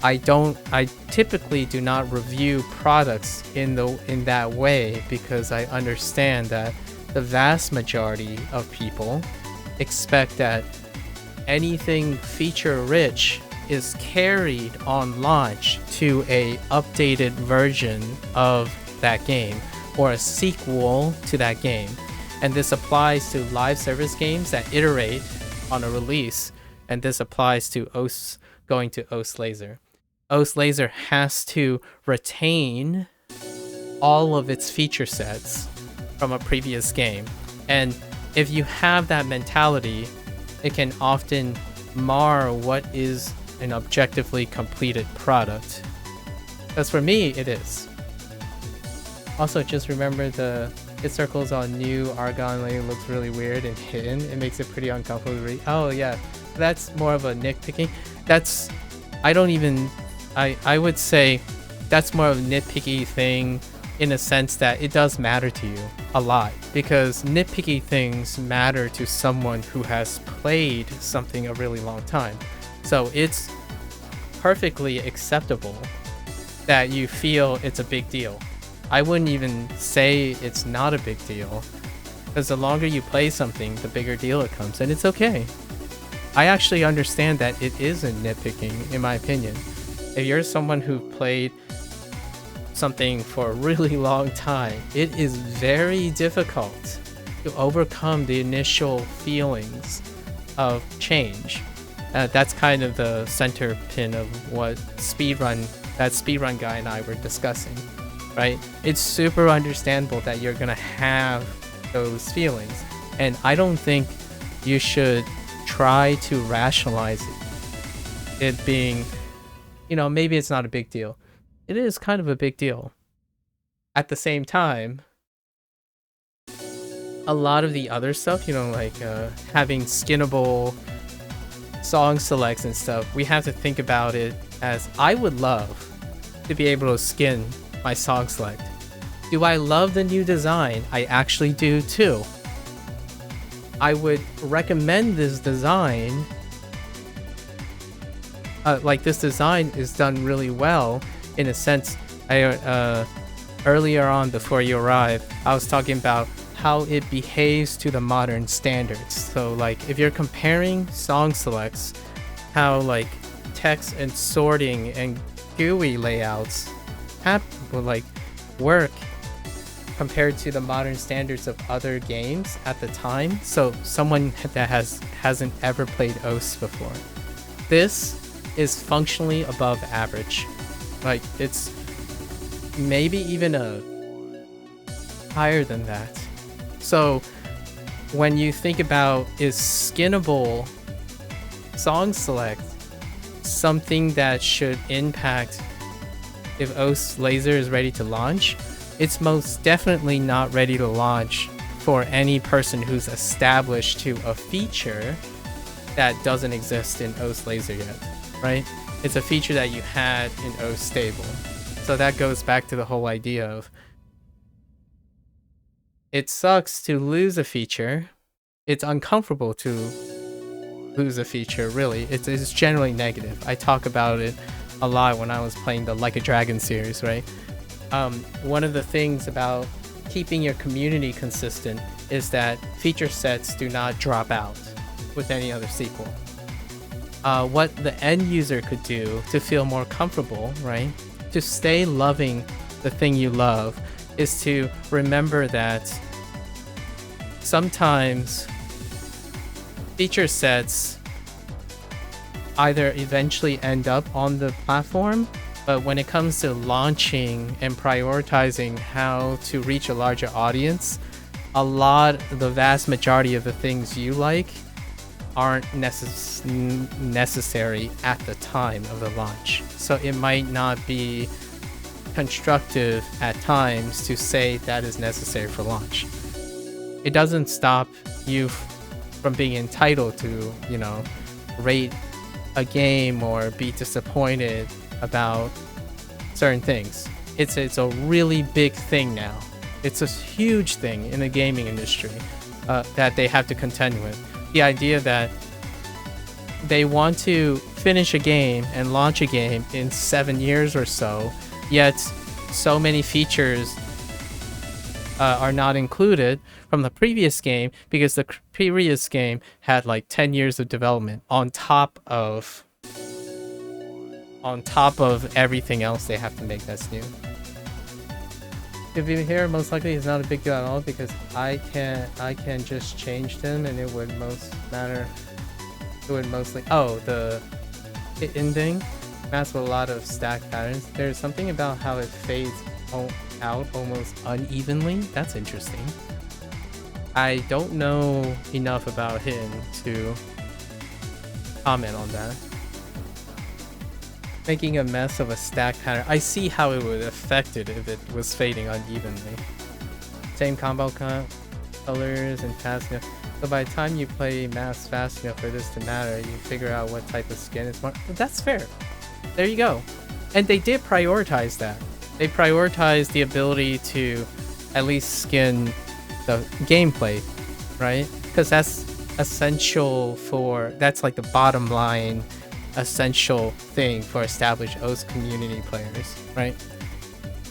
I typically do not review products in that way, because I understand that the vast majority of people expect that anything feature rich is carried on launch to a updated version of that game or a sequel to that game. And this applies to live service games that iterate on a release, and this applies to going to OS Laser. OS Laser has to retain all of its feature sets from a previous game. And if you have that mentality, it can often mar what is an objectively completed product. Because for me, it is. Also, just remember the hit circles on new Argon Lane looks really weird and hidden. It makes it pretty uncomfortable to read. Oh yeah, that's more of a nitpicking. I would say that's more of a nitpicky thing, in a sense that it does matter to you a lot, because nitpicky things matter to someone who has played something a really long time. So it's perfectly acceptable that you feel it's a big deal. I wouldn't even say it's not a big deal, because the longer you play something, the bigger deal it comes, and it's okay. I actually understand that it isn't nitpicking, in my opinion. If you're someone who played something for a really long time, it is very difficult to overcome the initial feelings of change. That's kind of the center pin of what that speedrun guy and I were discussing, right? It's super understandable that you're gonna have those feelings, and I don't think you should try to rationalize it being, maybe it's not a big deal. It is kind of a big deal. At the same time, a lot of the other stuff, like having skinnable song selects and stuff, we have to think about it as, I would love to be able to skin my song select. Do I love the new design? I actually do too. I would recommend this design. This design is done really well, in a sense. Earlier on, before you arrived, I was talking about how it behaves to the modern standards. So like, if you're comparing song selects, how like text and sorting and GUI layouts work compared to the modern standards of other games at the time. So someone that hasn't ever played OS before, this is functionally above average. Like, it's maybe even higher than that. So when you think about, is skinnable song select something that should impact if OS Laser is ready to launch, it's most definitely not ready to launch for any person who's established to a feature that doesn't exist in OS Laser yet, right? It's a feature that you had in OS Stable. So that goes back to the whole idea of, it sucks to lose a feature. It's uncomfortable to lose a feature, really. It's generally negative. I talk about it a lot when I was playing the Like a Dragon series, right? One of the things about keeping your community consistent is that feature sets do not drop out with any other sequel. What the end user could do to feel more comfortable, right? To stay loving the thing you love is to remember that sometimes feature sets either eventually end up on the platform, but when it comes to launching and prioritizing how to reach a larger audience, the vast majority of the things you like aren't necessary at the time of the launch. So it might not be constructive at times to say that is necessary for launch. It doesn't stop you from being entitled to, rate a game or be disappointed about certain things. It's a really big thing now. It's a huge thing in the gaming industry that they have to contend with. The idea that they want to finish a game and launch a game in 7 years or so, yet so many features are not included from the previous game because the previous game had like 10 years of development on top of everything else they have to make that's new. If you hear, most likely it's not a big deal at all because I can just change them and it would mostly the hidden thing mask with a lot of stack patterns. There's something about how it fades out almost unevenly. That's interesting. I don't know enough about hidden to comment on that. Making a mess of a stack pattern. I see how it would affect it if it was fading unevenly. Same combo colors and fast enough. So by the time you play maps fast enough for this to matter, you figure out what type of skin is more. That's fair. There you go. And they did prioritize that. They prioritized the ability to at least skin the gameplay, right? Because that's essential that's like the bottom line essential thing for established OS community players, right?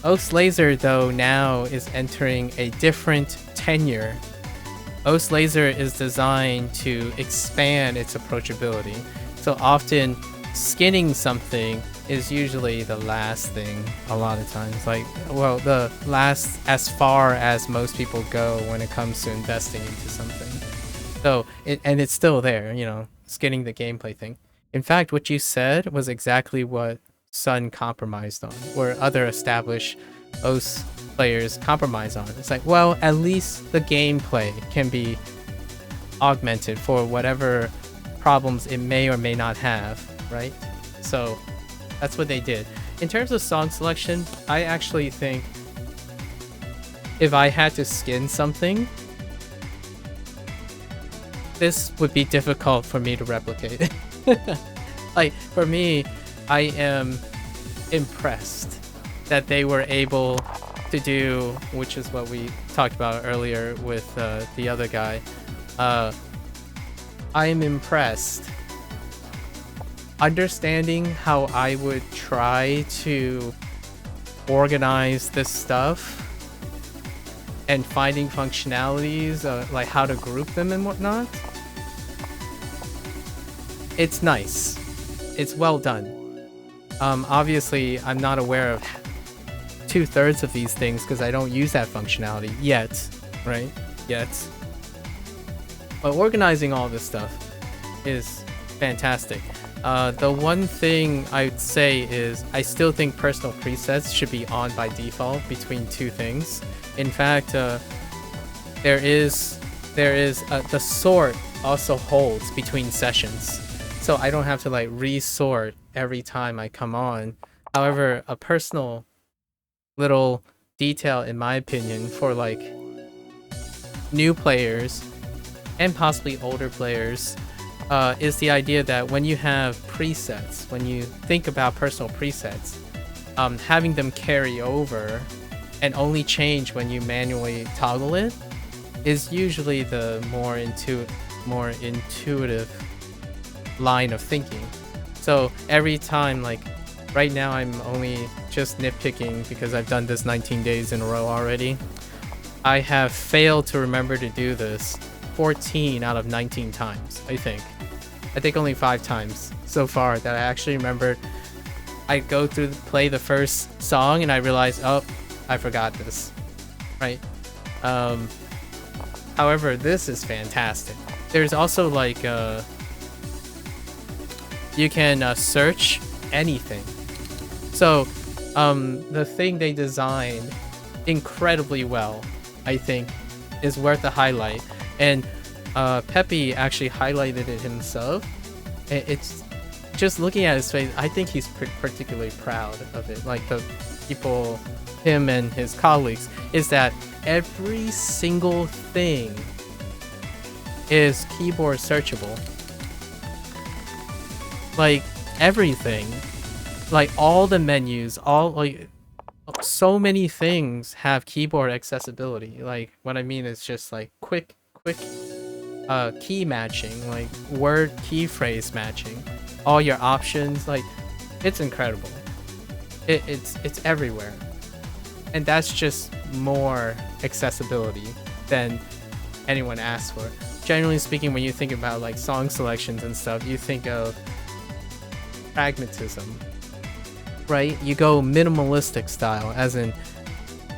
OS Laser, though, now is entering a different tenure. OS Laser is designed to expand its approachability. So often, skinning something is usually the last thing a lot of times. The last as far as most people go when it comes to investing into something. So, it's still there, skinning the gameplay thing. In fact, what you said was exactly what Sun compromised on, or other established OS players compromise on. It's like, well, at least the gameplay can be augmented for whatever problems it may or may not have, right? So that's what they did. In terms of song selection, I actually think if I had to skin something, this would be difficult for me to replicate. Like, for me, I am impressed that they were able to do, which is what we talked about earlier with the other guy. I am impressed understanding how I would try to organize this stuff and finding functionalities, like how to group them and whatnot. It's nice. It's well done. Obviously, I'm not aware of 2/3 of these things because I don't use that functionality yet, right? Yet. But organizing all this stuff is fantastic. The one thing I'd say is I still think personal presets should be on by default between two things. In fact, there is the sort also holds between sessions. So I don't have to like resort every time I come on. However, a personal little detail in my opinion for like new players and possibly older players is the idea that when you have presets, when you think about personal presets, having them carry over and only change when you manually toggle it is usually the more intuitive line of thinking. So every time, like right now I'm only just nitpicking because I've done this 19 days in a row already. I have failed to remember to do this 14 out of 19 times, I think. I think only 5 times so far that I actually remembered. I go through, play the first song, and I realize, oh, I forgot this, right? However, this is fantastic. There's also like, you can search anything. So, the thing they designed incredibly well, I think, is worth a highlight. And Peppy actually highlighted it himself. It's just looking at his face, I think he's particularly proud of it. Like the people, him and his colleagues, is that every single thing is keyboard searchable. Like everything, like all the menus, all like so many things have keyboard accessibility. Like what I mean is just like quick key matching, like word key phrase matching, all your options. Like it's incredible. It's everywhere, and that's just more accessibility than anyone asked for. Generally speaking, when you think about like song selections and stuff, you think of pragmatism, right? You go minimalistic style, as in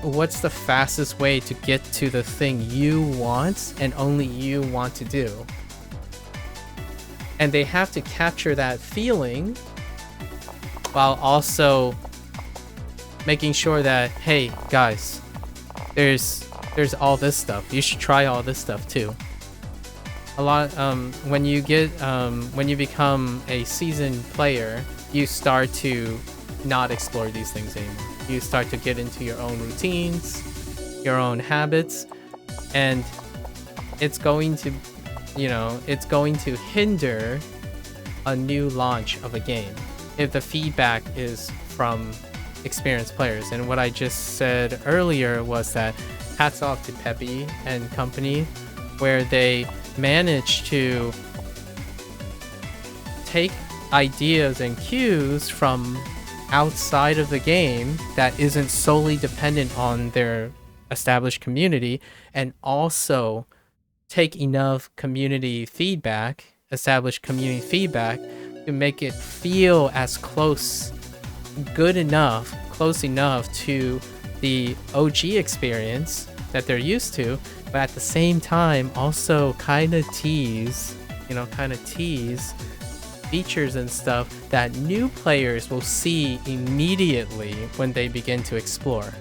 what's the fastest way to get to the thing you want and only you want to do. And they have to capture that feeling while also making sure that, hey guys, there's all this stuff. You should try all this stuff too. A lot when you become a seasoned player, you start to not explore these things anymore. You start to get into your own routines, your own habits, and it's going to, it's going to hinder a new launch of a game if the feedback is from experienced players. And what I just said earlier was that hats off to Peppy and company, where they managed to take ideas and cues from outside of the game that isn't solely dependent on their established community, and also take enough community feedback, established community feedback, to make it feel as close enough to the OG experience that they're used to, but at the same time also kind of tease features and stuff that new players will see immediately when they begin to explore.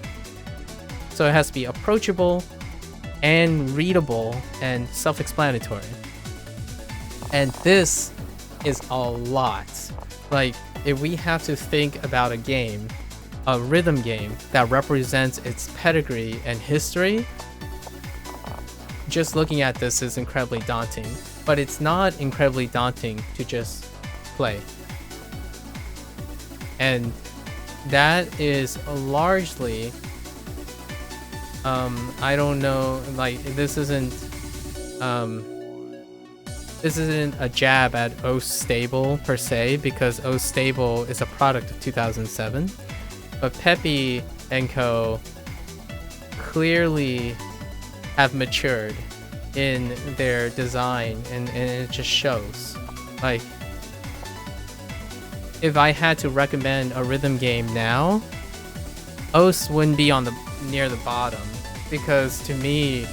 So it has to be approachable and readable and self-explanatory. And this is a lot. Like, if we have to think about a game, a rhythm game that represents its pedigree and history, just looking at this is incredibly daunting. But it's not incredibly daunting to just play. And that is largely, I don't know, like this isn't a jab at OS Stable per se, because OS Stable is a product of 2007, but Peppy and Co clearly have matured in their design, and it just shows. Like, if I had to recommend a rhythm game now, OS wouldn't be on near the bottom, because to me,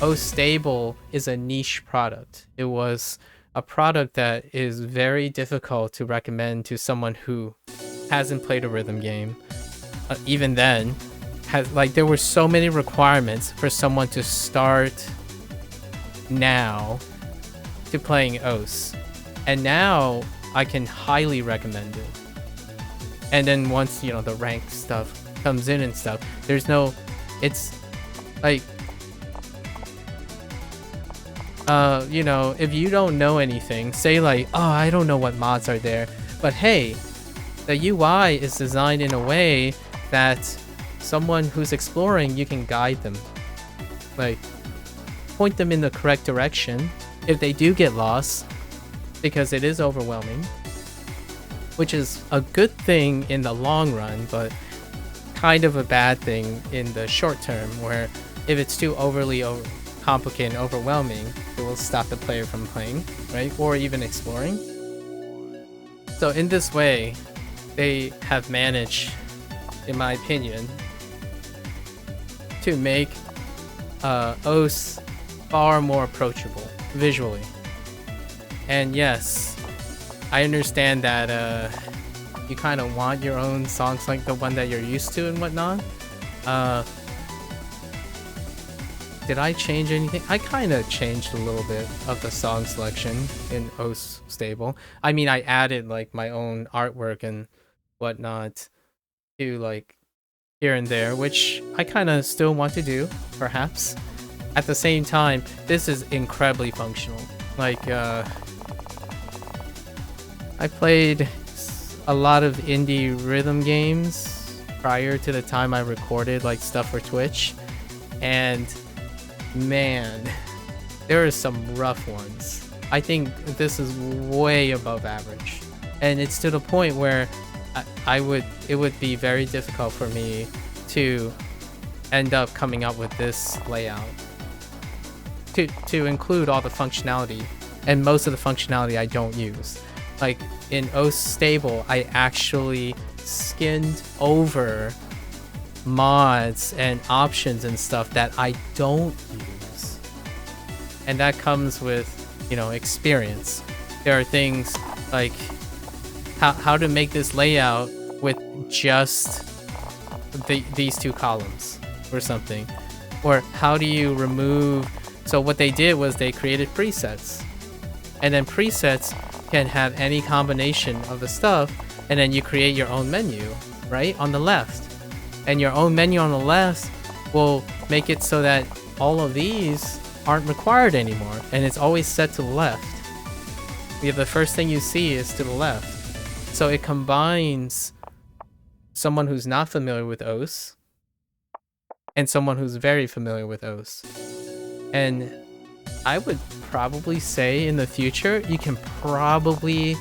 OS Stable is a niche product. It was a product that is very difficult to recommend to someone who hasn't played a rhythm game. Even then, there were so many requirements for someone to start now to playing OS, and now I can highly recommend it. And then once the ranked stuff comes in and stuff, it's like, if you don't know anything, say like, oh, I don't know what mods are there, but hey, the UI is designed in a way that someone who's exploring, you can guide them, like point them in the correct direction if they do get lost, because it is overwhelming, which is a good thing in the long run, but kind of a bad thing in the short term, where if it's too overly complicated and overwhelming, it will stop the player from playing, right? Or even exploring. So in this way, they have managed, in my opinion, to make OS far more approachable visually. And yes, I understand that you kind of want your own songs like the one that you're used to and whatnot. Did I change anything? I kind of changed a little bit of the song selection in OS stable. I mean, I added like my own artwork and whatnot to like here and there, which I kind of still want to do, perhaps. At the same time, this is incredibly functional. Like, I played a lot of indie rhythm games prior to the time I recorded like stuff for Twitch, and man, there are some rough ones. I think this is way above average, and it's to the point where it would be very difficult for me to end up coming up with this layout to include all the functionality, and most of the functionality I don't use. Like in OS stable, I actually skinned over mods and options and stuff that I don't use, and that comes with, you know, experience. There are things like how to make this layout with just these two columns or something, or how do you remove. So what they did was they created presets, and then presets can have any combination of the stuff, and then you create your own menu right on the left, and your own menu on the left will make it so that all of these aren't required anymore, and it's always set to the left. The first thing you see is to the left. So it combines someone who's not familiar with OS and someone who's very familiar with OS. And I would probably say in the future, you can probably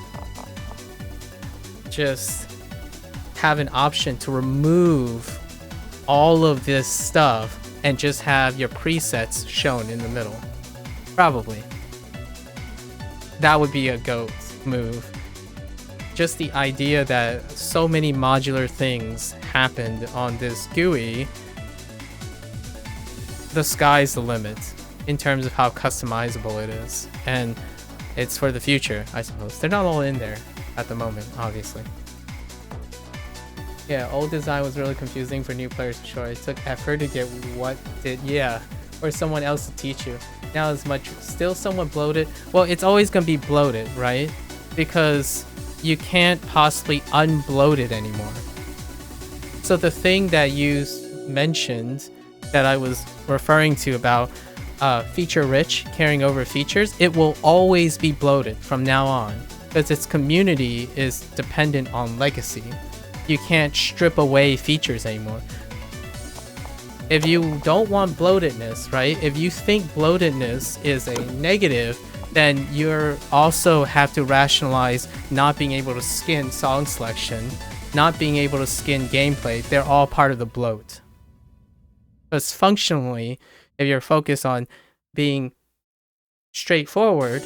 just have an option to remove all of this stuff and just have your presets shown in the middle. Probably. That would be a GOAT move. Just the idea that so many modular things happened on this GUI, the sky's the limit in terms of how customizable it is. And it's for the future, I suppose. They're not all in there at the moment, obviously. Yeah, old design was really confusing for new players for sure. It took effort to get or someone else to teach you. Now it's still somewhat bloated. Well, it's always gonna be bloated, right? Because you can't possibly unbloat it anymore. So the thing that you mentioned that I was referring to about feature rich, carrying over features, it will always be bloated from now on because its community is dependent on legacy. You can't strip away features anymore. If you don't want bloatedness, right? If you think bloatedness is a negative, then you also have to rationalize not being able to skin song selection, not being able to skin gameplay. They're all part of the bloat. Because functionally, if you're focused on being straightforward,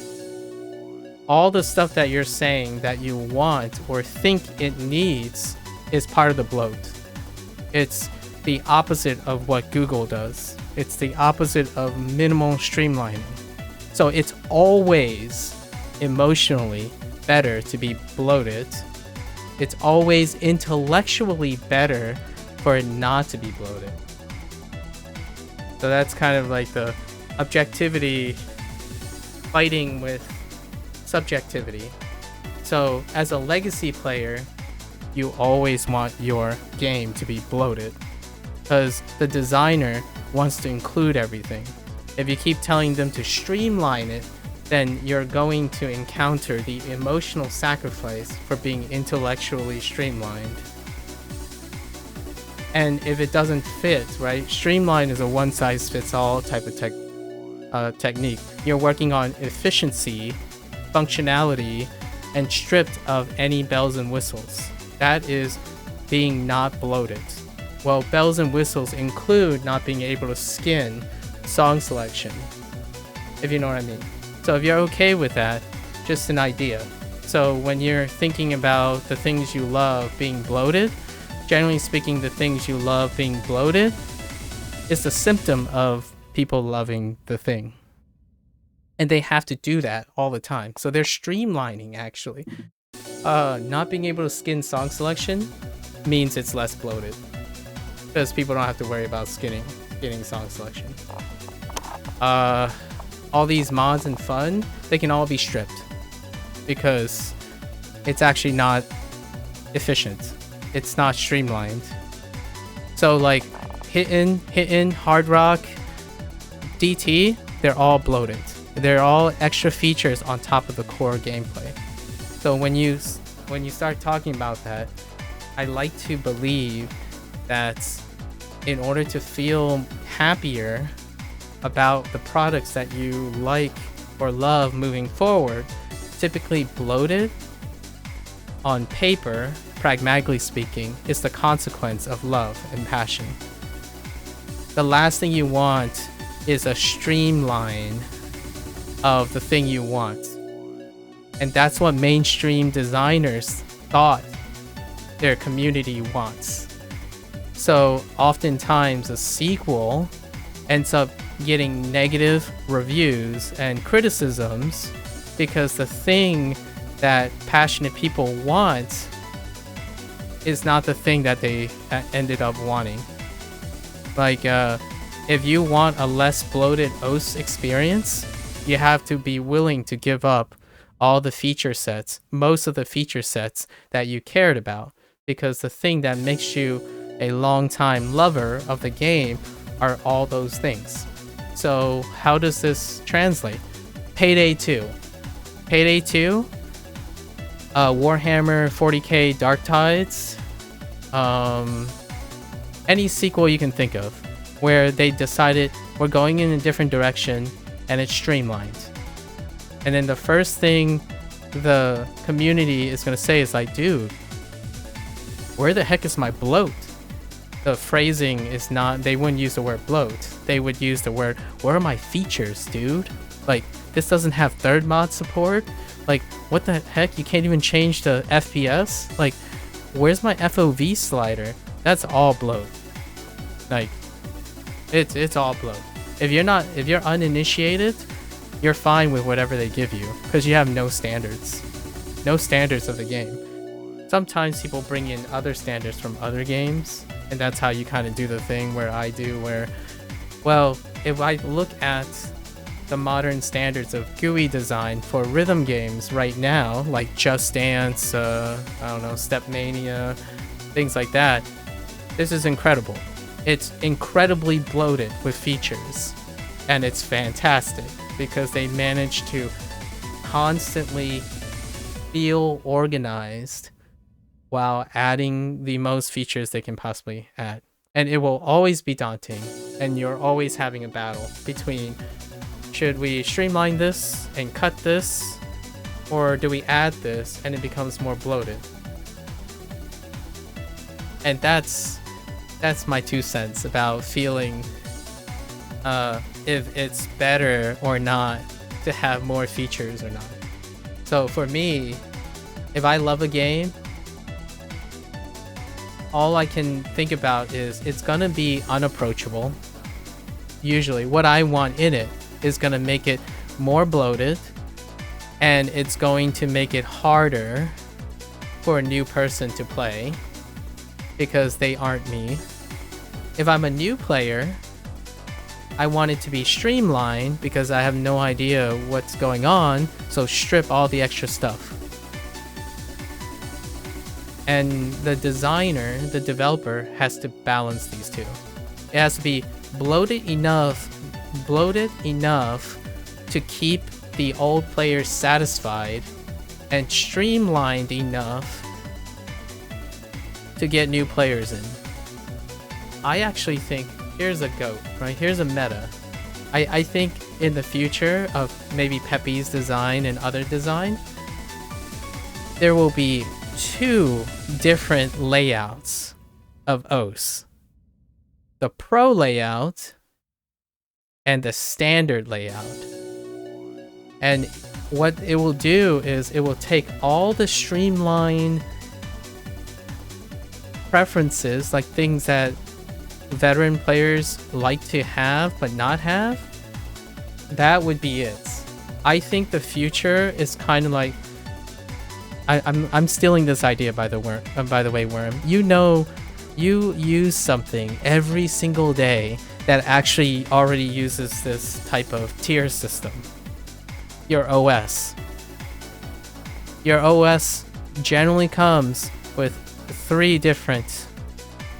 all the stuff that you're saying that you want or think it needs is part of the bloat. It's the opposite of what Google does. It's the opposite of minimal streamlining. So it's always emotionally better to be bloated. It's always intellectually better for it not to be bloated. So that's kind of like the objectivity fighting with subjectivity. So as a legacy player, you always want your game to be bloated because the designer wants to include everything. If you keep telling them to streamline it, then you're going to encounter the emotional sacrifice for being intellectually streamlined. And if it doesn't fit, right? Streamline is a one-size-fits-all type of technique. You're working on efficiency, functionality, and stripped of any bells and whistles. That is being not bloated. Well, bells and whistles include not being able to skin song selection, if you know what I mean. So if you're okay with that, just an idea. So when you're thinking about the things you love being bloated, generally speaking, the things you love being bloated is a symptom of people loving the thing. And they have to do that all the time. So they're streamlining, actually. Not being able to skin song selection means it's less bloated, because people don't have to worry about skinning song selection. All these mods and fun, they can all be stripped, because it's actually not efficient. It's not streamlined. So like Hittin', Hard Rock, DT, they're all bloated. They're all extra features on top of the core gameplay. So when you start talking about that, I like to believe that in order to feel happier about the products that you like or love moving forward, typically bloated on paper, pragmatically speaking, is the consequence of love and passion. The last thing you want is a streamline of the thing you want. And that's what mainstream designers thought their community wants. So oftentimes a sequel ends up getting negative reviews and criticisms because the thing that passionate people want is not the thing that they ended up wanting. Like, if you want a less bloated OS experience, you have to be willing to give up all the feature sets, most of the feature sets that you cared about, because the thing that makes you a long-time lover of the game are all those things. So how does this translate? Payday 2. Payday 2, Warhammer 40k Dark Tides, any sequel you can think of where they decided we're going in a different direction and it's streamlined. And then the first thing the community is going to say is like, dude, where the heck is my bloat? The phrasing is not, they wouldn't use the word bloat. They would use the word, where are my features, dude? Like, this doesn't have third mod support? Like, what the heck? You can't even change the FPS? Like, where's my FOV slider? That's all bloat. Like, it's all bloat. If you're uninitiated, you're fine with whatever they give you, because you have no standards. No standards of the game. Sometimes people bring in other standards from other games, and that's how you kind of do the thing where I do, where, well, if I look at the modern standards of GUI design for rhythm games right now, like Just Dance, I don't know, Stepmania, things like that, this is incredible. It's incredibly bloated with features, and it's fantastic because they manage to constantly feel organized while adding the most features they can possibly add. And it will always be daunting, and you're always having a battle between, should we streamline this and cut this, or do we add this and it becomes more bloated? And that's my 2 cents about feeling if it's better or not to have more features or not. So for me, if I love a game, all I can think about is it's gonna be unapproachable. Usually what I want in it is gonna make it more bloated, and it's going to make it harder for a new person to play because they aren't me. If I'm a new player, I want it to be streamlined because I have no idea what's going on, so strip all the extra stuff. And the designer, the developer, has to balance these two. It has to be bloated enough to keep the old players satisfied, and streamlined enough to get new players in. I actually think, here's a GOAT, right? Here's a meta. I think in the future of maybe Peppy's design and other design, there will be 2 different layouts of OS. the Pro layout and the standard layout. And what it will do is it will take all the streamlined preferences, like things that veteran players like to have but not have. That would be it. I think the future is kind of like, I'm stealing this idea by the way, Worm. You know, you use something every single day that actually already uses this type of tier system. Your OS. Your OS generally comes with 3 different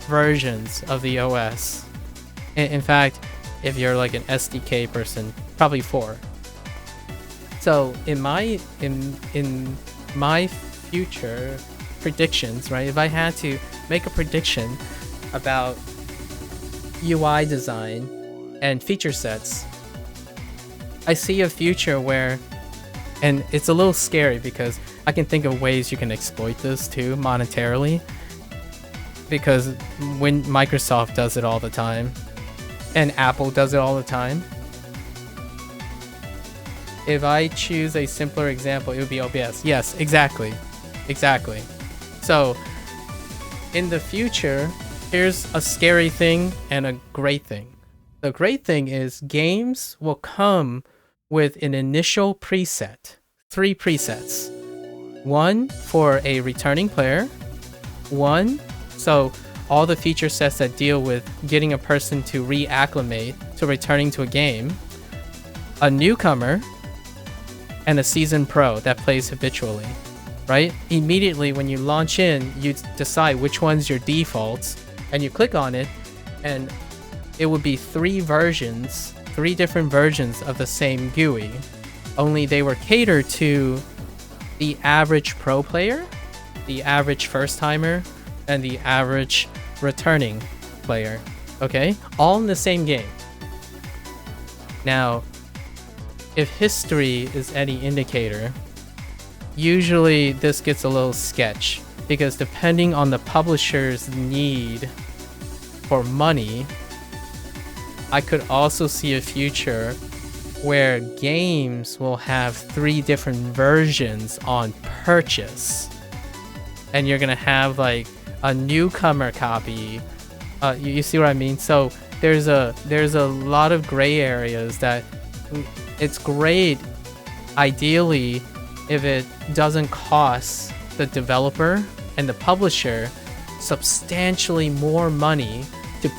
versions of the OS. In fact, if you're like an SDK person, probably 4. So in my future predictions, right? If I had to make a prediction about UI design and feature sets, I see a future where, and it's a little scary because I can think of ways you can exploit this too monetarily, because when Microsoft does it all the time and Apple does it all the time. If I choose a simpler example, it would be OBS. Yes, exactly. So in the future, here's a scary thing and a great thing. The great thing is games will come with an initial preset, 3 presets. 1 for a returning player, 1, so all the feature sets that deal with getting a person to reacclimate to returning to a game, a newcomer, and a seasoned pro that plays habitually, right? Immediately when you launch in, you decide which one's your defaults, and you click on it, and it would be 3 different versions of the same GUI, only they were catered to the average pro player, the average first timer, and the average returning player. Okay, all in the same game. Now, if history is any indicator, usually this gets a little sketch, because depending on the publisher's need for money, I could also see a future where games will have 3 different versions on purchase, and you're gonna have like a newcomer copy. You see what I mean? So there's a lot of gray areas that it's great ideally if it doesn't cost the developer and the publisher substantially more money to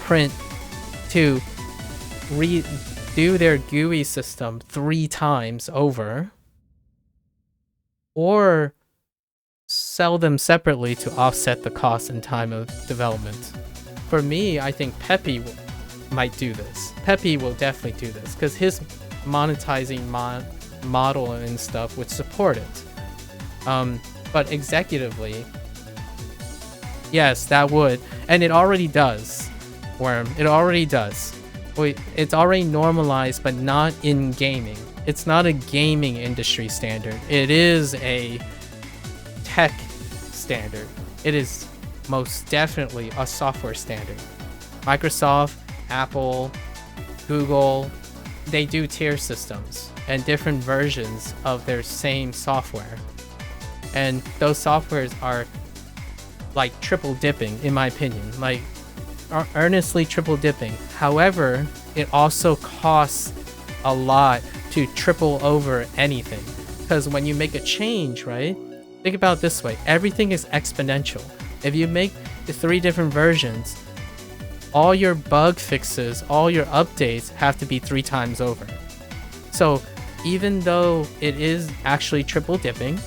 redo their GUI system 3 times over, or sell them separately to offset the cost and time of development. For me, I think Peppy might do this. Peppy will definitely do this because his monetizing model and stuff would support it. But executively, yes, that would, and it already does. Worm, it already does. It's already normalized, but not in gaming. It's not a gaming industry standard. It is a tech standard. It is most definitely a software standard. Microsoft, Apple, Google, they do tier systems and different versions of their same software. And those softwares are like triple dipping, in my opinion, like earnestly triple dipping. However, it also costs a lot to triple over anything, because when you make a change, right? Think about it this way, everything is exponential. If you make the 3 different versions, all your bug fixes, all your updates have to be 3 times over. So even though it is actually triple dipping,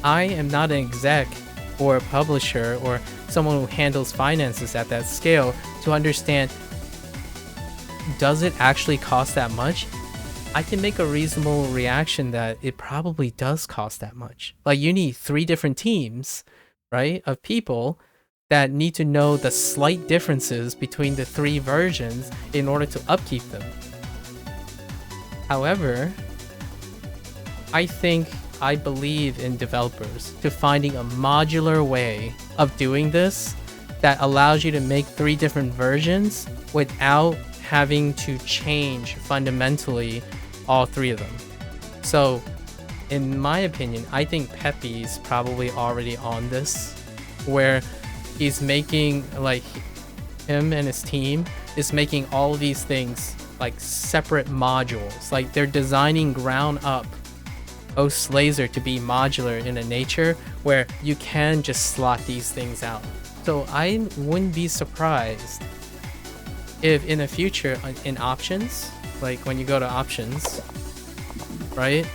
I am not an exec or a publisher or someone who handles finances at that scale to understand, does it actually cost that much? I can make a reasonable reaction that it probably does cost that much. Like, you need 3 different teams, right, of people that need to know the slight differences between the 3 versions in order to upkeep them. However, I believe in developers to finding a modular way of doing this that allows you to make 3 different versions without having to change fundamentally all 3 of them. So in my opinion, I think Peppy's probably already on this, where he's making, like, him and his team is making all of these things like separate modules. Like, they're designing ground up Ghost Laser to be modular in a nature where you can just slot these things out. So I wouldn't be surprised if in the future in options, like when you go to options, right,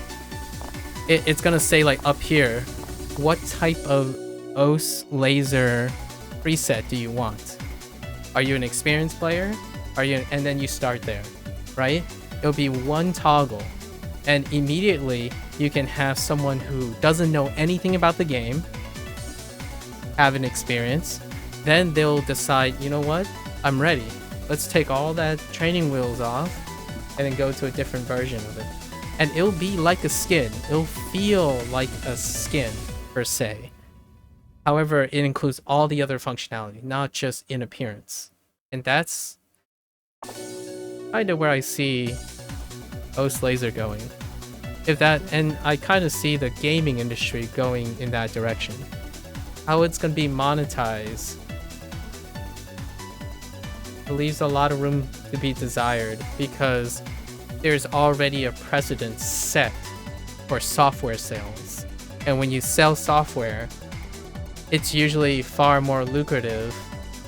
it's gonna say, like, up here, what type of Ghost Laser preset do you want? Are you an experienced player? And then you start there, right? It'll be one toggle, and immediately you can have someone who doesn't know anything about the game have an experience. Then they'll decide, you know what, I'm ready. Let's take all that training wheels off and then go to a different version of it. And it'll be like a skin. It'll feel like a skin per se. However, it includes all the other functionality, not just in appearance. And that's kind of where I see Ghost Laser going. And I kind of see the gaming industry going in that direction. How it's going to be monetized, it leaves a lot of room to be desired, because there's already a precedent set for software sales. And when you sell software, it's usually far more lucrative,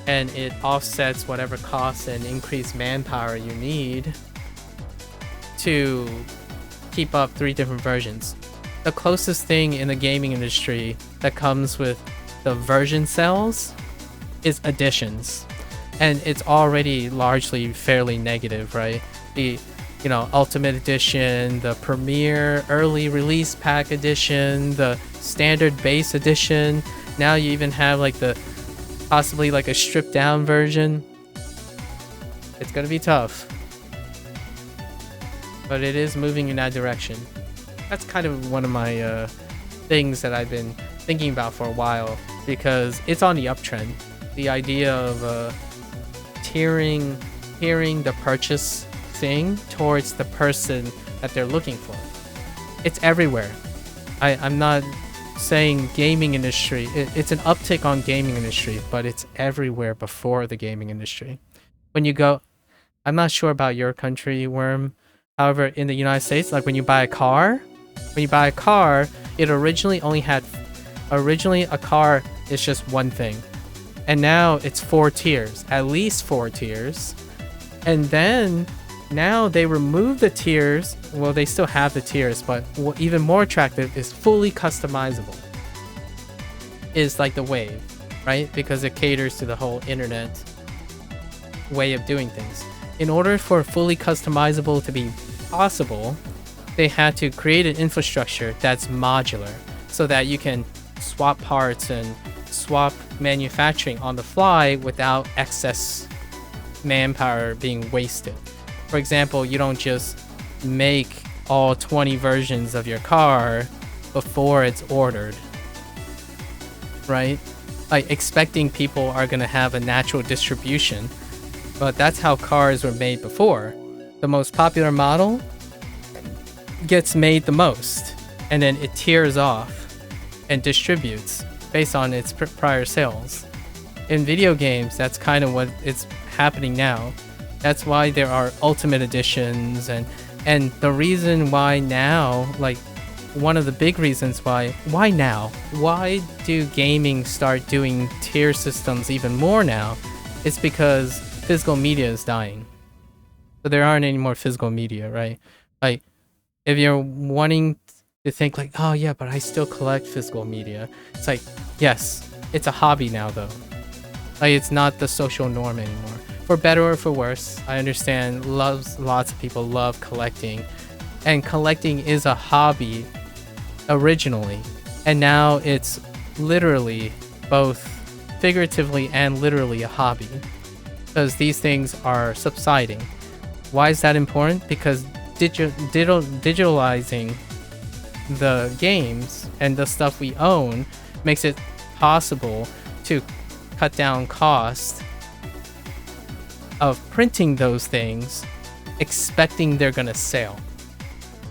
and it offsets whatever costs and increased manpower you need to keep up 3 different versions. The closest thing in the gaming industry that comes with the version sales is editions. And it's already largely fairly negative, right? The, you know, Ultimate Edition, the Premier Early Release Pack Edition, the Standard Base Edition. Now you even have like the possibly like a stripped down version. It's gonna be tough, but it is moving in that direction. That's kind of one of my things that I've been thinking about for a while, because it's on the uptrend. The idea of tiering the purchase thing towards the person that they're looking for. It's everywhere. I'm not saying gaming industry, it's an uptick on gaming industry, but it's everywhere before the gaming industry. When you go, I'm not sure about your country, Worm, however, in the United States, like when you buy a car, it originally a car is just one thing, and now it's 4 tiers, at least 4 tiers. And then now they remove the tiers. Well, they still have the tiers, but what even more attractive is fully customizable. Is like the Wave, right? Because it caters to the whole internet way of doing things. In order for fully customizable to be possible, they had to create an infrastructure that's modular, so that you can swap parts and swap manufacturing on the fly without excess manpower being wasted. For example, you don't just make all 20 versions of your car before it's ordered, right? Like, expecting people are going to have a natural distribution, but that's how cars were made before. The most popular model gets made the most, and then it tiers off and distributes based on its prior sales. In video games, that's kind of what it's happening now. That's why there are Ultimate Editions, and the reason why now, like, one of the big reasons why now? Why do gaming start doing tier systems even more now? It's because physical media is dying. So there aren't any more physical media, right? Like, if you're wanting to think like, oh yeah, but I still collect physical media. It's like, yes, it's a hobby now though. Like, it's not the social norm anymore. For better or for worse, I understand lots of people love collecting. And collecting is a hobby originally. And now it's literally, both figuratively and literally, a hobby. Because these things are subsiding. Why is that important? Because digitalizing the games and the stuff we own makes it possible to cut down cost of printing those things, expecting they're gonna sell.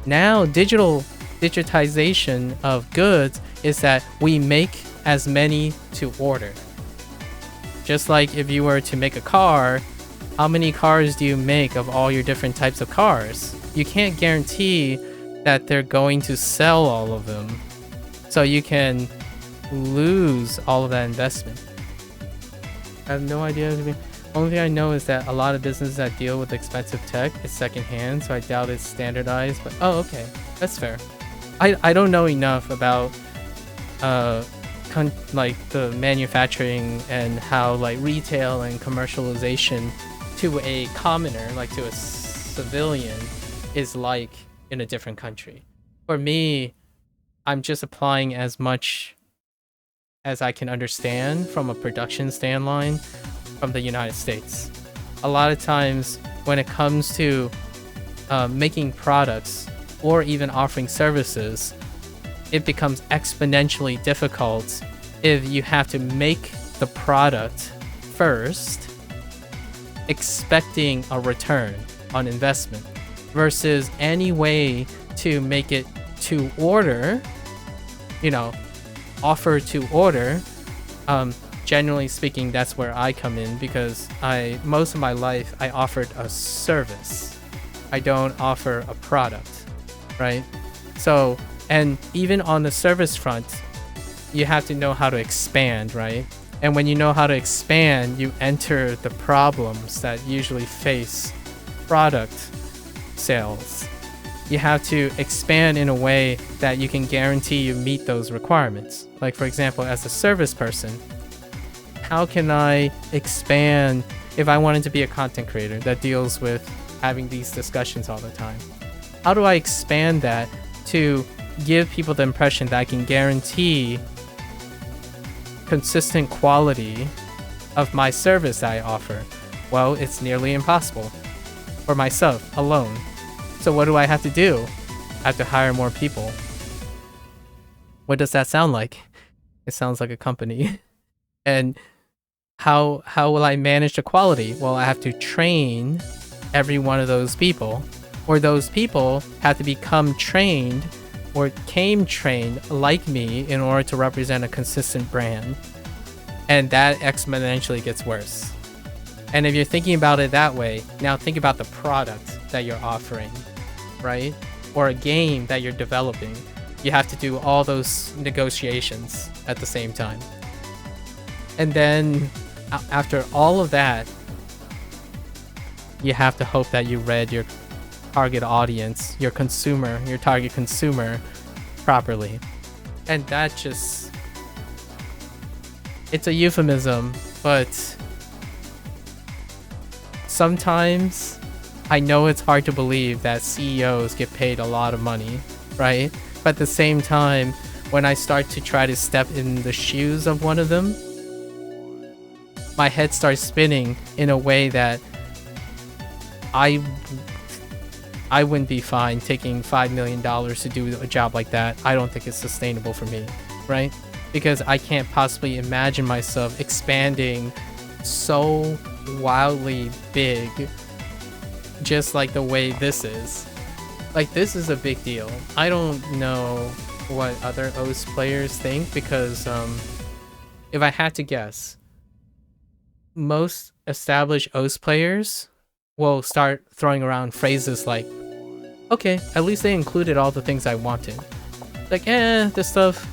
Now, digitization of goods is that we make as many to order. Just like if you were to make a car, how many cars do you make of all your different types of cars? You can't guarantee that they're going to sell all of them. So you can lose all of that investment. I have no idea. Only thing I know is that a lot of businesses that deal with expensive tech is secondhand, so I doubt it's standardized. But oh, okay, that's fair. I don't know enough about like the manufacturing and how like retail and commercialization to a commoner, like to a civilian, is like in a different country. For me, I'm just applying as much as I can understand from a production standpoint from the United States. A lot of times when it comes to making products or even offering services, it becomes exponentially difficult if you have to make the product first, expecting a return on investment, versus any way to make it to order, offer to order. Generally speaking, that's where I come in, because most of my life I offered a service. I don't offer a product, right? So, and even on the service front, you have to know how to expand, right? And when you know how to expand, you enter the problems that usually face product sales. You have to expand in a way that you can guarantee you meet those requirements. Like, for example, as a service person, how can I expand if I wanted to be a content creator that deals with having these discussions all the time? How do I expand that to give people the impression that I can guarantee consistent quality of my service that I offer? Well, it's nearly impossible for myself alone. So what do I have to do? I have to hire more people. What does that sound like? It sounds like a company. And how will I manage the quality? Well, I have to train every one of those people, or those people have to become trained or came trained like me in order to represent a consistent brand. And that exponentially gets worse. And if you're thinking about it that way, now think about the product that you're offering, right? Or a game that you're developing. You have to do all those negotiations at the same time. And then after all of that, you have to hope that you read your target audience, your target consumer properly. And that just, it's a euphemism, but sometimes I know it's hard to believe that CEOs get paid a lot of money, right? But at the same time, when I start to try to step in the shoes of one of them, my head starts spinning in a way that I wouldn't be fine taking $5 million to do a job like that. I don't think it's sustainable for me, right? Because I can't possibly imagine myself expanding so wildly big, just like the way this is. Like, this is a big deal. I don't know what other OS players think, because if I had to guess, most established OS players will start throwing around phrases like, okay, at least they included all the things I wanted. Like, this stuff,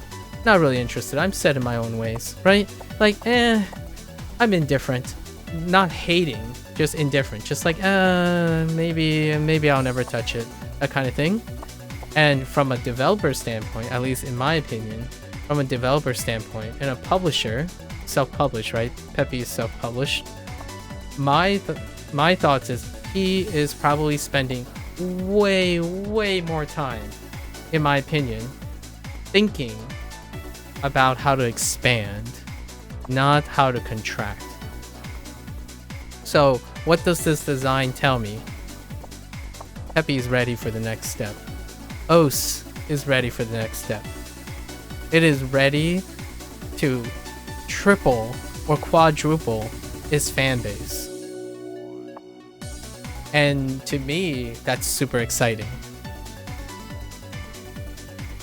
not really interested. I'm set in my own ways, right? Like, I'm indifferent. Not hating, just indifferent. Just like, maybe I'll never touch it. That kind of thing. And from a developer standpoint, at least in my opinion, from a developer standpoint, and a publisher, self-published, right? Peppy is self-published. My thoughts is he is probably spending way more time, in my opinion, thinking about how to expand, not how to contract. So what does this design tell me? Peppy is ready for the next step. OS is ready for the next step. It is ready to triple or quadruple its fan base. And to me, that's super exciting.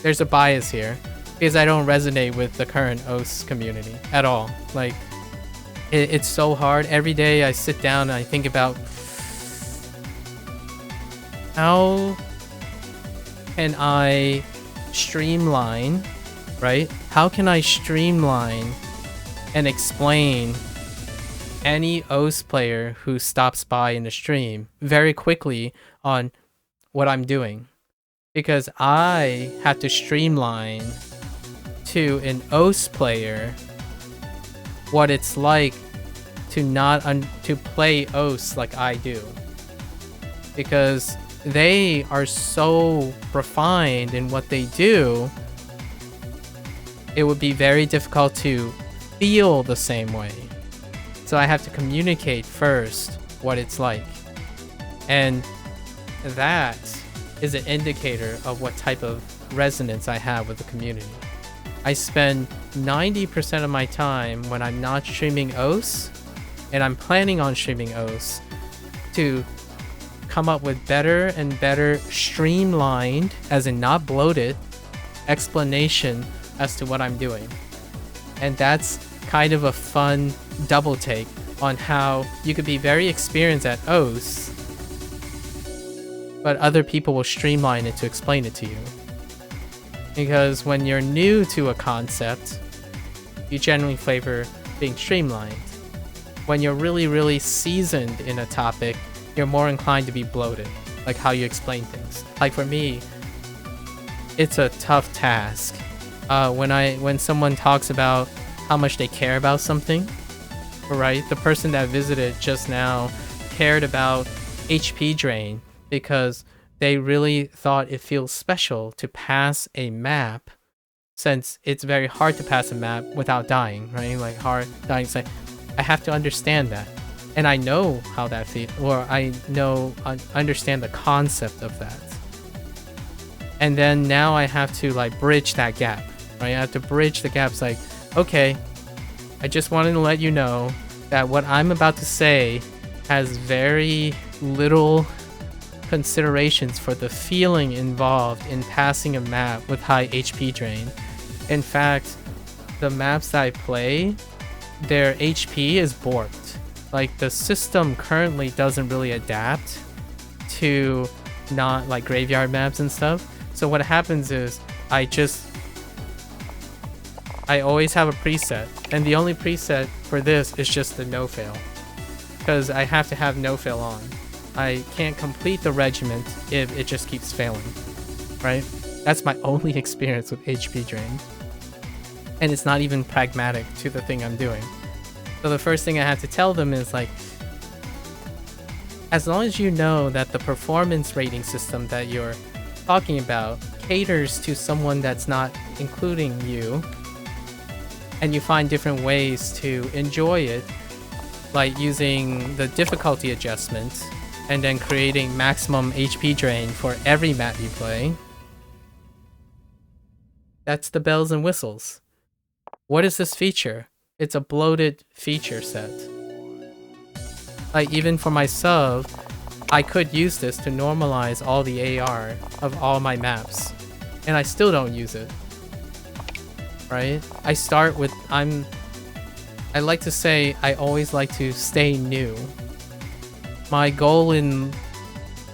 There's a bias here because I don't resonate with the current OS community at all. Like, it's so hard. Every day I sit down and I think about how can I streamline, right? How can I streamline and explain any OS player who stops by in the stream very quickly on what I'm doing? Because I have to streamline to an OS player what it's like to to play OS like I do. Because they are so refined in what they do, it would be very difficult to feel the same way. So I have to communicate first what it's like. And that is an indicator of what type of resonance I have with the community. I spend 90% of my time when I'm not streaming OS, and I'm planning on streaming OS, to come up with better and better streamlined, as in not bloated, explanation as to what I'm doing. And that's kind of a fun double take on how you could be very experienced at OS, but other people will streamline it to explain it to you. Because when you're new to a concept, you generally favor being streamlined. When you're really, really seasoned in a topic, you're more inclined to be bloated, like how you explain things. Like for me, it's a tough task. When someone talks about how much they care about something, right? The person that visited just now cared about HP drain because they really thought it feels special to pass a map, since it's very hard to pass a map without dying, right? Like hard dying. It's like, I have to understand that. And I know how that feels, or I understand the concept of that. And then now I have to like bridge that gap, right? I have to bridge the gaps like, okay, I just wanted to let you know that what I'm about to say has very little considerations for the feeling involved in passing a map with high HP drain. In fact, the maps that I play, their HP is borked. Like the system currently doesn't really adapt to not like graveyard maps and stuff. So what happens is I always have a preset, and the only preset for this is just the no fail, because I have to have no fail on. I can't complete the regiment if it just keeps failing, right? That's my only experience with HP drain, and it's not even pragmatic to the thing I'm doing. So the first thing I have to tell them is like, as long as you know that the performance rating system that you're talking about caters to someone that's not including you, and you find different ways to enjoy it, like using the difficulty adjustments and then creating maximum HP drain for every map you play, that's the bells and whistles. What is this feature? It's a bloated feature set. Like even for my sub, I could use this to normalize all the AR of all my maps, and I still don't use it. Right? I start with, I like to say I always like to stay new. My goal in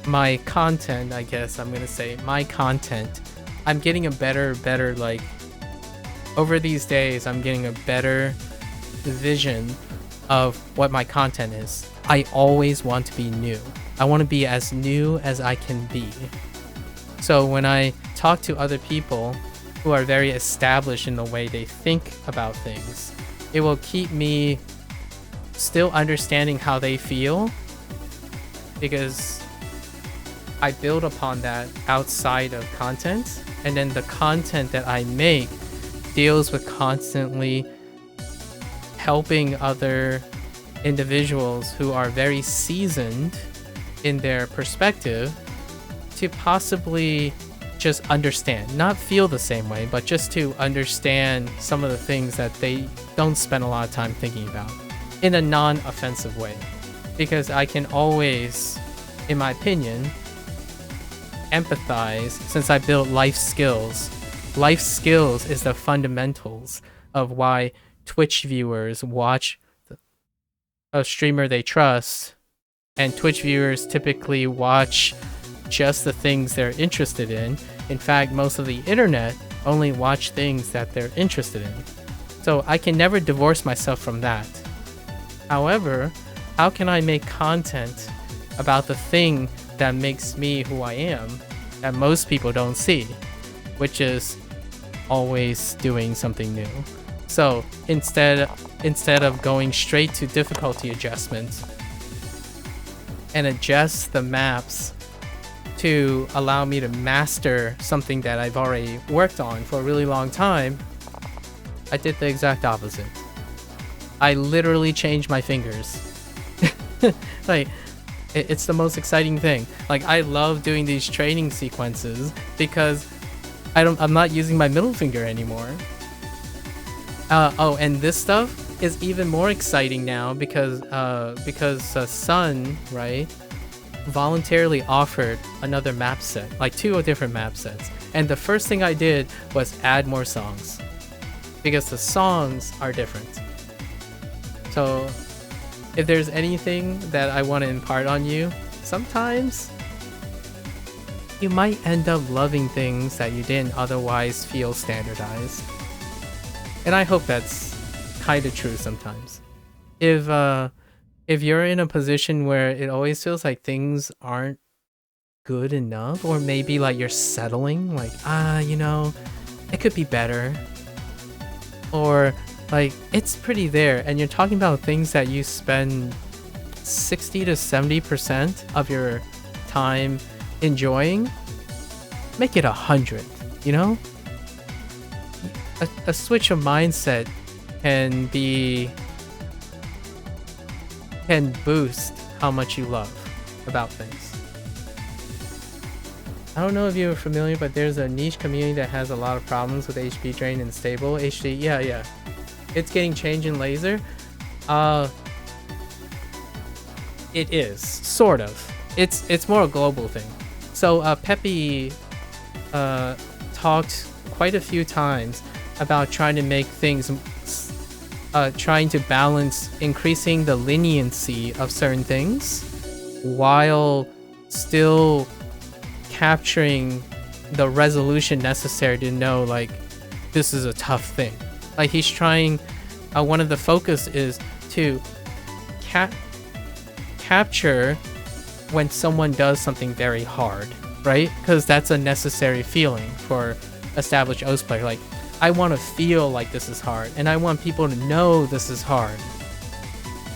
my content, I guess I'm gonna say my content, I'm getting a better like, over these days I'm getting a better vision of what my content is. I always want to be new. I want to be as new as I can be. So when I talk to other people who are very established in the way they think about things, it will keep me still understanding how they feel, because I build upon that outside of content, and then the content that I make deals with constantly helping other individuals who are very seasoned in their perspective to possibly just understand, not feel the same way, but just to understand some of the things that they don't spend a lot of time thinking about in a non-offensive way. Because I can always, in my opinion, empathize since I built life skills. Life skills is the fundamentals of why Twitch viewers watch a streamer they trust, and Twitch viewers typically watch just the things they're interested in. In fact, most of the internet only watch things that they're interested in. So I can never divorce myself from that. However, how can I make content about the thing that makes me who I am that most people don't see, which is always doing something new? So instead of going straight to difficulty adjustments and adjust the maps to allow me to master something that I've already worked on for a really long time, I did the exact opposite. I literally changed my fingers. Like, it's the most exciting thing. Like, I love doing these training sequences because I'm not using my middle finger anymore. Oh, and this stuff is even more exciting now because Sun, right, voluntarily offered another map set, like 2 different map sets. And the first thing I did was add more songs because the songs are different. So if there's anything that I want to impart on you, sometimes you might end up loving things that you didn't otherwise feel standardized. And I hope that's kind of true sometimes. If you're in a position where it always feels like things aren't good enough, or maybe like you're settling, like, you know, it could be better, or like it's pretty there, and you're talking about things that you spend 60 to 70% of your time enjoying, make it 100, you know? A switch of mindset can boost how much you love about things. I don't know if you're familiar, but there's a niche community that has a lot of problems with HP drain and stable HD. Yeah. It's getting changed in laser. It is sort of. It's more a global thing. So Peppy talked quite a few times about trying to make things, trying to balance increasing the leniency of certain things while still capturing the resolution necessary to know, like, this is a tough thing. Like, he's trying, one of the focus is to capture when someone does something very hard, right? Because that's a necessary feeling for established OS player. Like, I want to feel like this is hard, and I want people to know this is hard.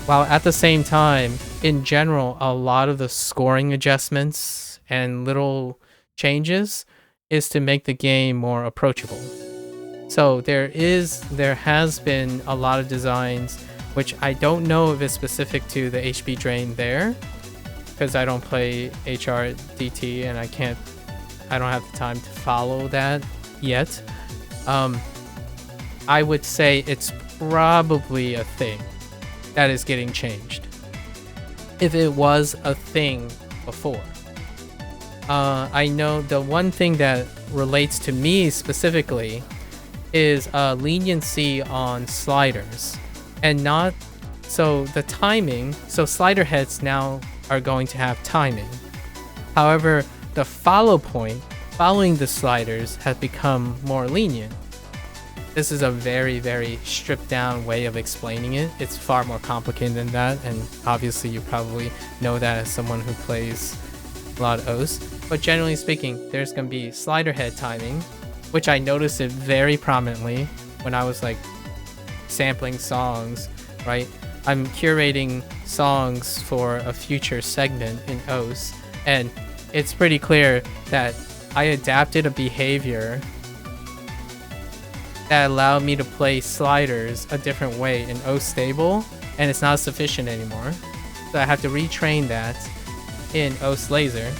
While at the same time, in general, a lot of the scoring adjustments and little changes is to make the game more approachable. So there has been a lot of designs, which I don't know if it's specific to the HP drain there, because I don't play HRDT and I don't have the time to follow that yet. I would say it's probably a thing that is getting changed, if it was a thing before. I know the one thing that relates to me specifically is leniency on sliders, and not so the timing. So slider heads now are going to have timing. However, the follow point following the sliders has become more lenient. This is a very, very stripped down way of explaining it. It's far more complicated than that, and obviously you probably know that as someone who plays a lot of OS. But generally speaking, there's going to be slider head timing, which I noticed it very prominently when I was like sampling songs, right? I'm curating songs for a future segment in OS, and it's pretty clear that I adapted a behavior that allowed me to play sliders a different way in OS stable, and it's not sufficient anymore. So I have to retrain that in OS laser.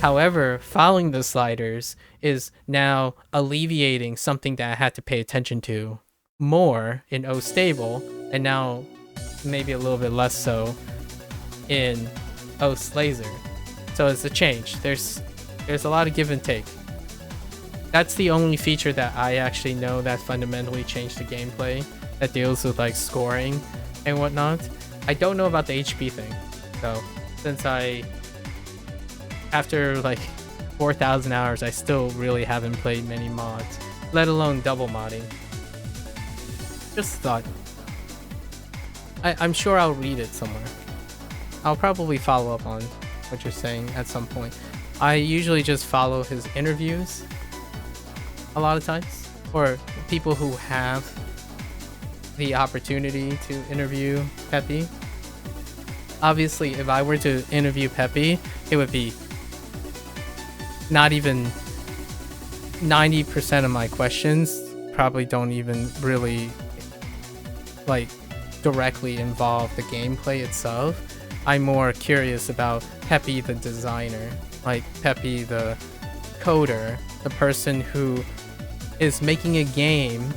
However, following the sliders is now alleviating something that I had to pay attention to more in O stable, and now maybe a little bit less so in O laser. So it's a change. There's a lot of give and take. That's the only feature that I actually know that fundamentally changed the gameplay, that deals with like scoring and whatnot. I don't know about the HP thing, though, since after like 4,000 hours, I still really haven't played many mods, let alone double modding. Just thought. I'm sure I'll read it somewhere. I'll probably follow up on what you're saying at some point. I usually just follow his interviews a lot of times, or people who have the opportunity to interview Peppy. Obviously, if I were to interview Peppy, it would be not even 90% of my questions probably don't even really like directly involve the gameplay itself. I'm more curious about Peppy the designer, like Peppy the coder, the person who is making a game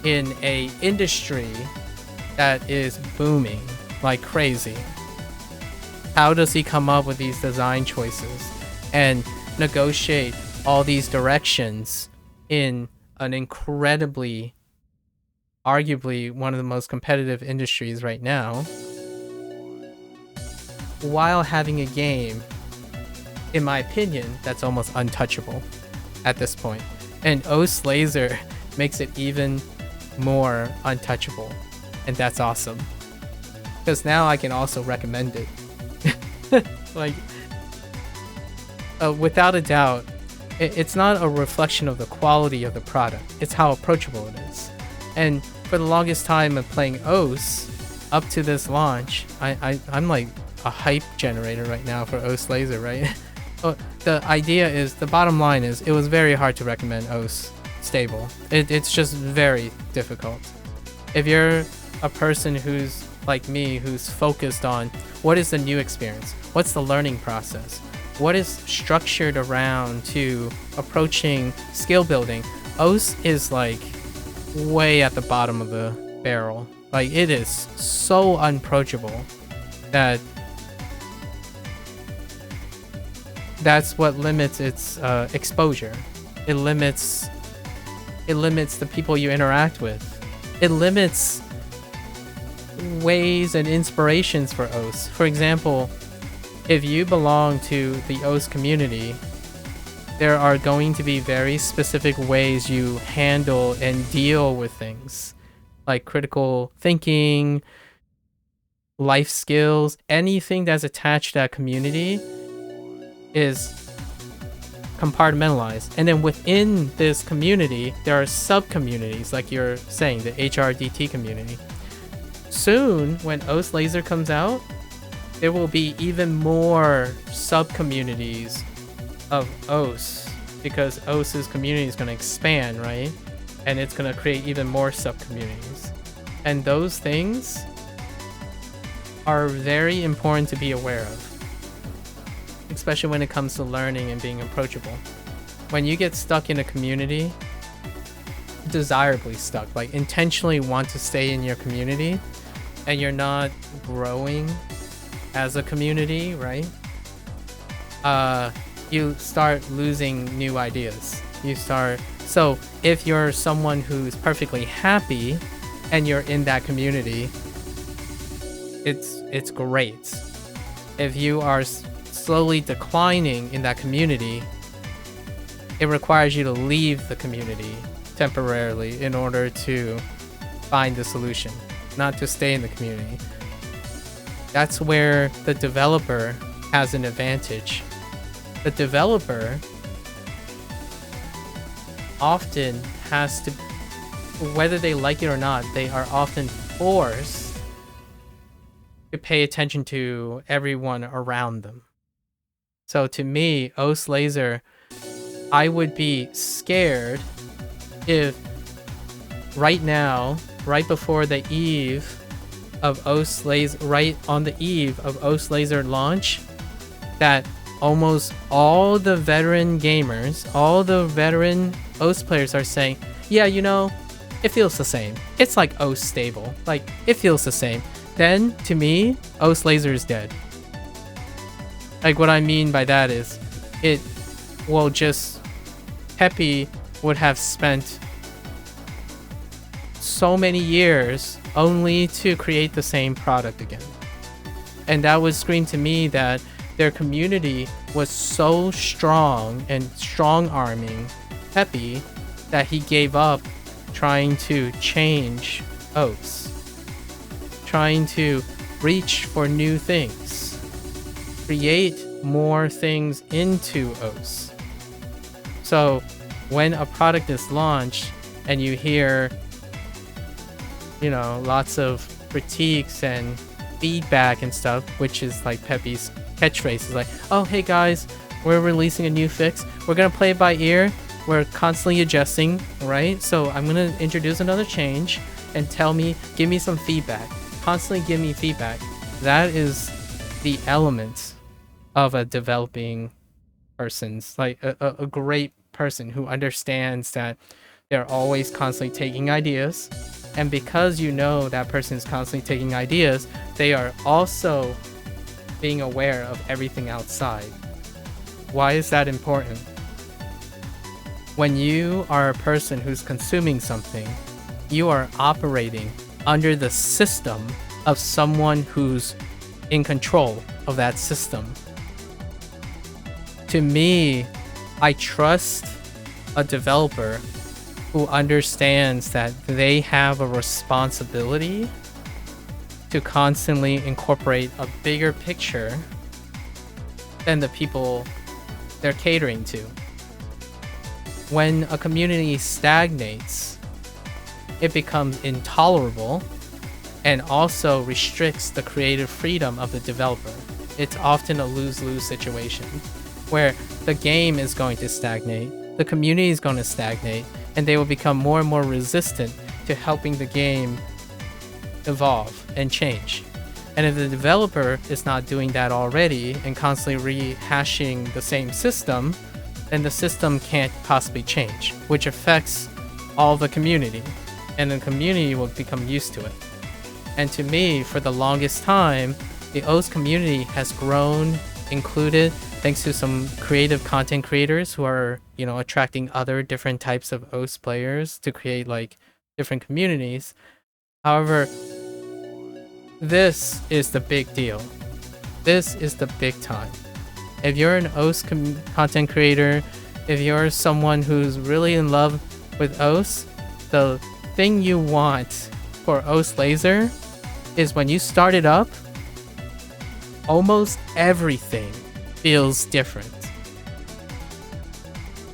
in a industry that is booming like crazy. How does he come up with these design choices and negotiate all these directions in an incredibly, arguably one of the most competitive industries right now, while having a game, in my opinion, that's almost untouchable at this point. And Os Laser makes it even more untouchable, and that's awesome, because now I can also recommend it. Like, without a doubt, it's not a reflection of the quality of the product, it's how approachable it is. And for the longest time of playing Os up to this launch, I'm like a hype generator right now for Os Laser, right? The idea is, the bottom line is, it was very hard to recommend Os stable. It's just very difficult. If you're a person who's like me, who's focused on what is the new experience, what's the learning process, what is structured around to approaching skill building, Os is like way at the bottom of the barrel. Like, it is so unapproachable that that's what limits its exposure. It limits the people you interact with. It limits ways and inspirations for Os. For example, if you belong to the Os community, there are going to be very specific ways you handle and deal with things, like critical thinking, life skills. Anything that's attached to that community is compartmentalized. And then within this community, there are sub-communities, like you're saying, the HRDT community. Soon, when Os Laser comes out, there will be even more sub-communities of Os, because Os's community is going to expand, right? And it's going to create even more sub-communities. And those things are very important to be aware of, especially when it comes to learning and being approachable. When you get stuck in a community, desirably stuck, like intentionally want to stay in your community, and you're not growing as a community, right? You start losing new ideas. So if you're someone who's perfectly happy and you're in that community, it's great. If you are slowly declining in that community, it requires you to leave the community temporarily in order to find the solution, not to stay in the community. That's where the developer has an advantage. The developer often has to, whether they like it or not, they are often forced to pay attention to everyone around them. So to me, Os Laser, I would be scared if right now, right before the eve of Os Laser, right on the eve of Os Laser launch, that almost all the veteran gamers, all the veteran OS players are saying, yeah, you know, it feels the same. It's like OS stable. Like, it feels the same. Then, to me, OS laser is dead. Like, what I mean by that is, it will just... Peppy would have spent so many years only to create the same product again. And that would scream to me that their community was so strong and strong-arming Peppy that he gave up trying to change OS, trying to reach for new things, create more things into OS. So when a product is launched and you hear, you know, lots of critiques and feedback and stuff, which is like Peppy's catchphrase, is like, oh, hey guys, we're releasing a new fix. We're gonna play it by ear. We're constantly adjusting, right? So I'm gonna introduce another change and give me some feedback. Constantly give me feedback. That is the element of a developing person's, like a great person who understands that they're always constantly taking ideas. And because you know that person is constantly taking ideas, they are also being aware of everything outside. Why is that important? When you are a person who's consuming something, you are operating under the system of someone who's in control of that system. To me, I trust a developer who understands that they have a responsibility to constantly incorporate a bigger picture than the people they're catering to. When a community stagnates, it becomes intolerable and also restricts the creative freedom of the developer. It's often a lose-lose situation where the game is going to stagnate, the community is going to stagnate, and they will become more and more resistant to helping the game evolve and change. And if the developer is not doing that already and constantly rehashing the same system, then the system can't possibly change, which affects all the community, and the community will become used to it. And to me, for the longest time, the OS community has grown, included thanks to some creative content creators who are, you know, attracting other different types of OS players to create like different communities. However, this is the big deal. This is the big time. If you're an OS content creator, if you're someone who's really in love with OS, the thing you want for OS Laser is when you start it up, almost everything feels different.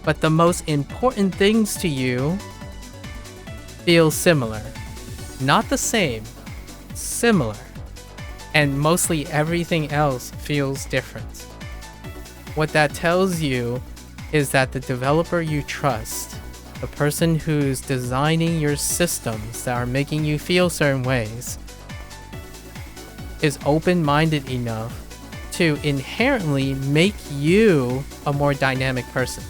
But the most important things to you feel similar. Not the same, similar. And mostly everything else feels different. What that tells you is that the developer you trust, the person who's designing your systems that are making you feel certain ways, is open-minded enough to inherently make you a more dynamic person.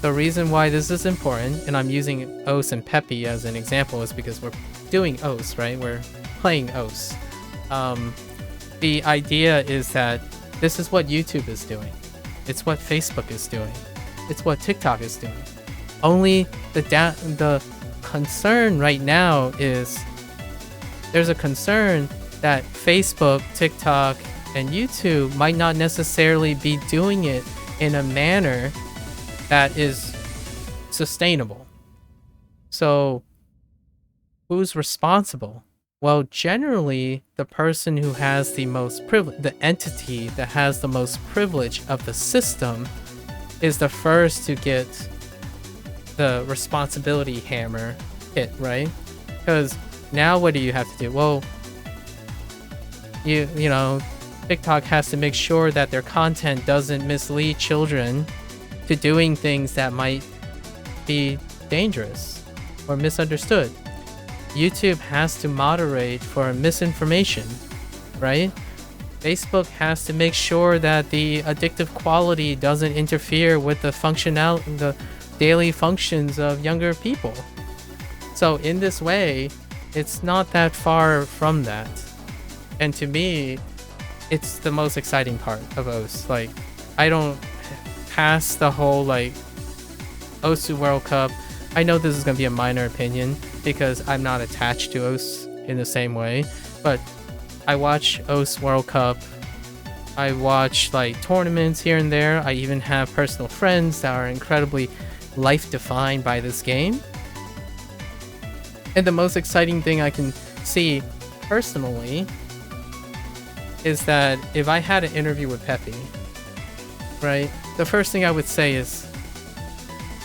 The reason why this is important, and I'm using OS and Peppy as an example, is because we're doing OS, right? We're playing OS. The idea is that this is what YouTube is doing. It's what Facebook is doing. It's what TikTok is doing. Only the concern right now is there's a concern that Facebook, TikTok, and YouTube might not necessarily be doing it in a manner that is sustainable. So who's responsible? Well, generally, the person who has the most privilege, the entity that has the most privilege of the system, is the first to get the responsibility hammer hit, right? Because now what do you have to do? Well, you know, TikTok has to make sure that their content doesn't mislead children to doing things that might be dangerous or misunderstood. YouTube has to moderate for misinformation, right? Facebook has to make sure that the addictive quality doesn't interfere with the daily functions of younger people. So in this way, it's not that far from that. And to me, it's the most exciting part of OS. Like, I don't pass the whole like OSU World Cup. I know this is gonna be a minor opinion because I'm not attached to OS in the same way, but I watch OS World Cup. I watch like tournaments here and there. I even have personal friends that are incredibly life-defined by this game. And the most exciting thing I can see personally is that if I had an interview with Peppy, right, the first thing I would say is,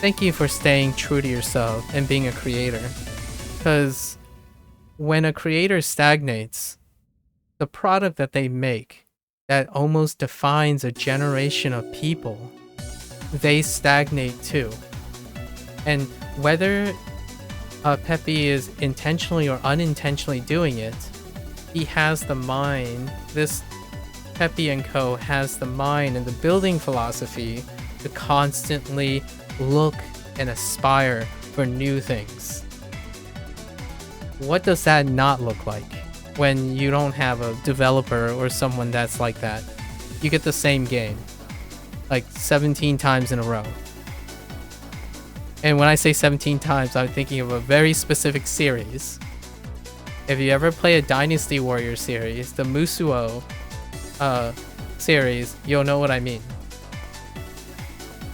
thank you for staying true to yourself and being a creator. Because when a creator stagnates, the product that they make that almost defines a generation of people, they stagnate too. And whether Peppy is intentionally or unintentionally doing it, he has the mind, this Peppy & Co. has the mind and the building philosophy to constantly look and aspire for new things. What does that not look like when you don't have a developer or someone that's like that? You get the same game like 17 times in a row. And when I say 17 times, I'm thinking of a very specific series. If you ever play a Dynasty Warrior series, the Musuo series, you'll know what I mean.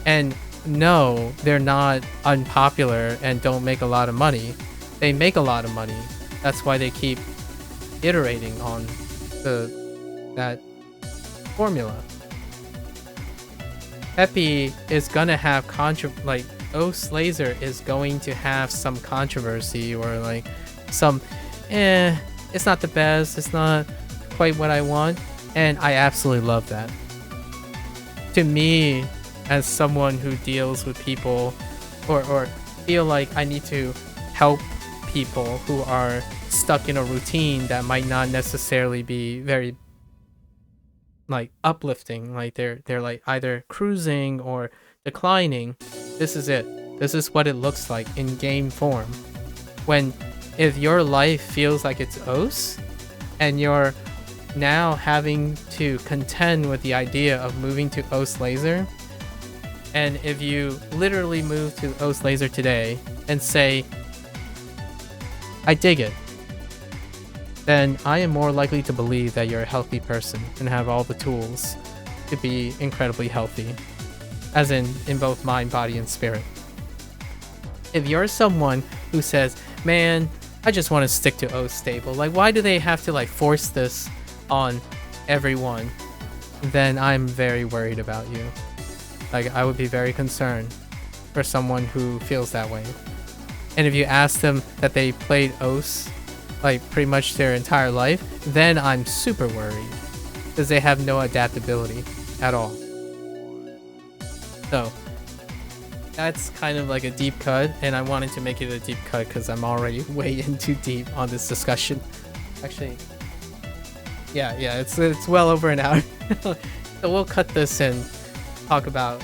And no, they're not unpopular and don't make a lot of money. They make a lot of money. That's why they keep iterating on that formula. Peppy is gonna have OS Laser is going to have some controversy or like some it's not the best, it's not quite what I want, and I absolutely love that. To me, as someone who deals with people or feel like I need to help people who are stuck in a routine that might not necessarily be very like uplifting, like they're like either cruising or declining, this is it. This is what it looks like in game form. If your life feels like it's OS and you're now having to contend with the idea of moving to OS Laser, and if you literally move to OS Laser today and say, I dig it, then I am more likely to believe that you're a healthy person and have all the tools to be incredibly healthy, as in both mind, body, and spirit. If you're someone who says, man, I just want to stick to OS stable, like why do they have to like force this on everyone, then I'm very worried about you. Like I would be very concerned for someone who feels that way. And if you ask them that they played OS like pretty much their entire life, then I'm super worried because they have no adaptability at all. So that's kind of like a deep cut, and I wanted to make it a deep cut because I'm already way in too deep on this discussion. Actually, yeah, it's well over an hour. So we'll cut this and talk about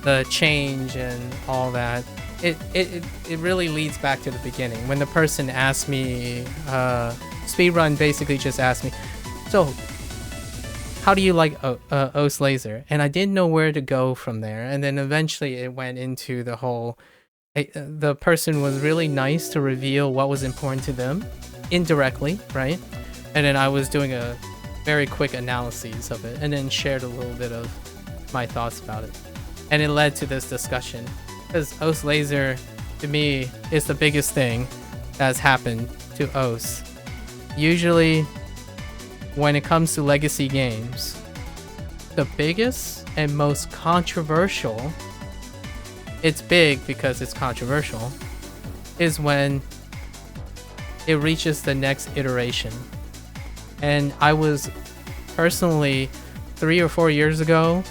the change and all that. It really leads back to the beginning when the person asked me, Speedrun basically just asked me, so how do you like OS Laser? And I didn't know where to go from there. And then eventually it went into the whole, the person was really nice to reveal what was important to them indirectly, right? And then I was doing a very quick analysis of it and then shared a little bit of my thoughts about it. And it led to this discussion. Because OS Laser, to me, is the biggest thing that's happened to OS. Usually, when it comes to legacy games, the biggest and most controversial, it's big because it's controversial, is when it reaches the next iteration. And I was personally, 3 or 4 years ago,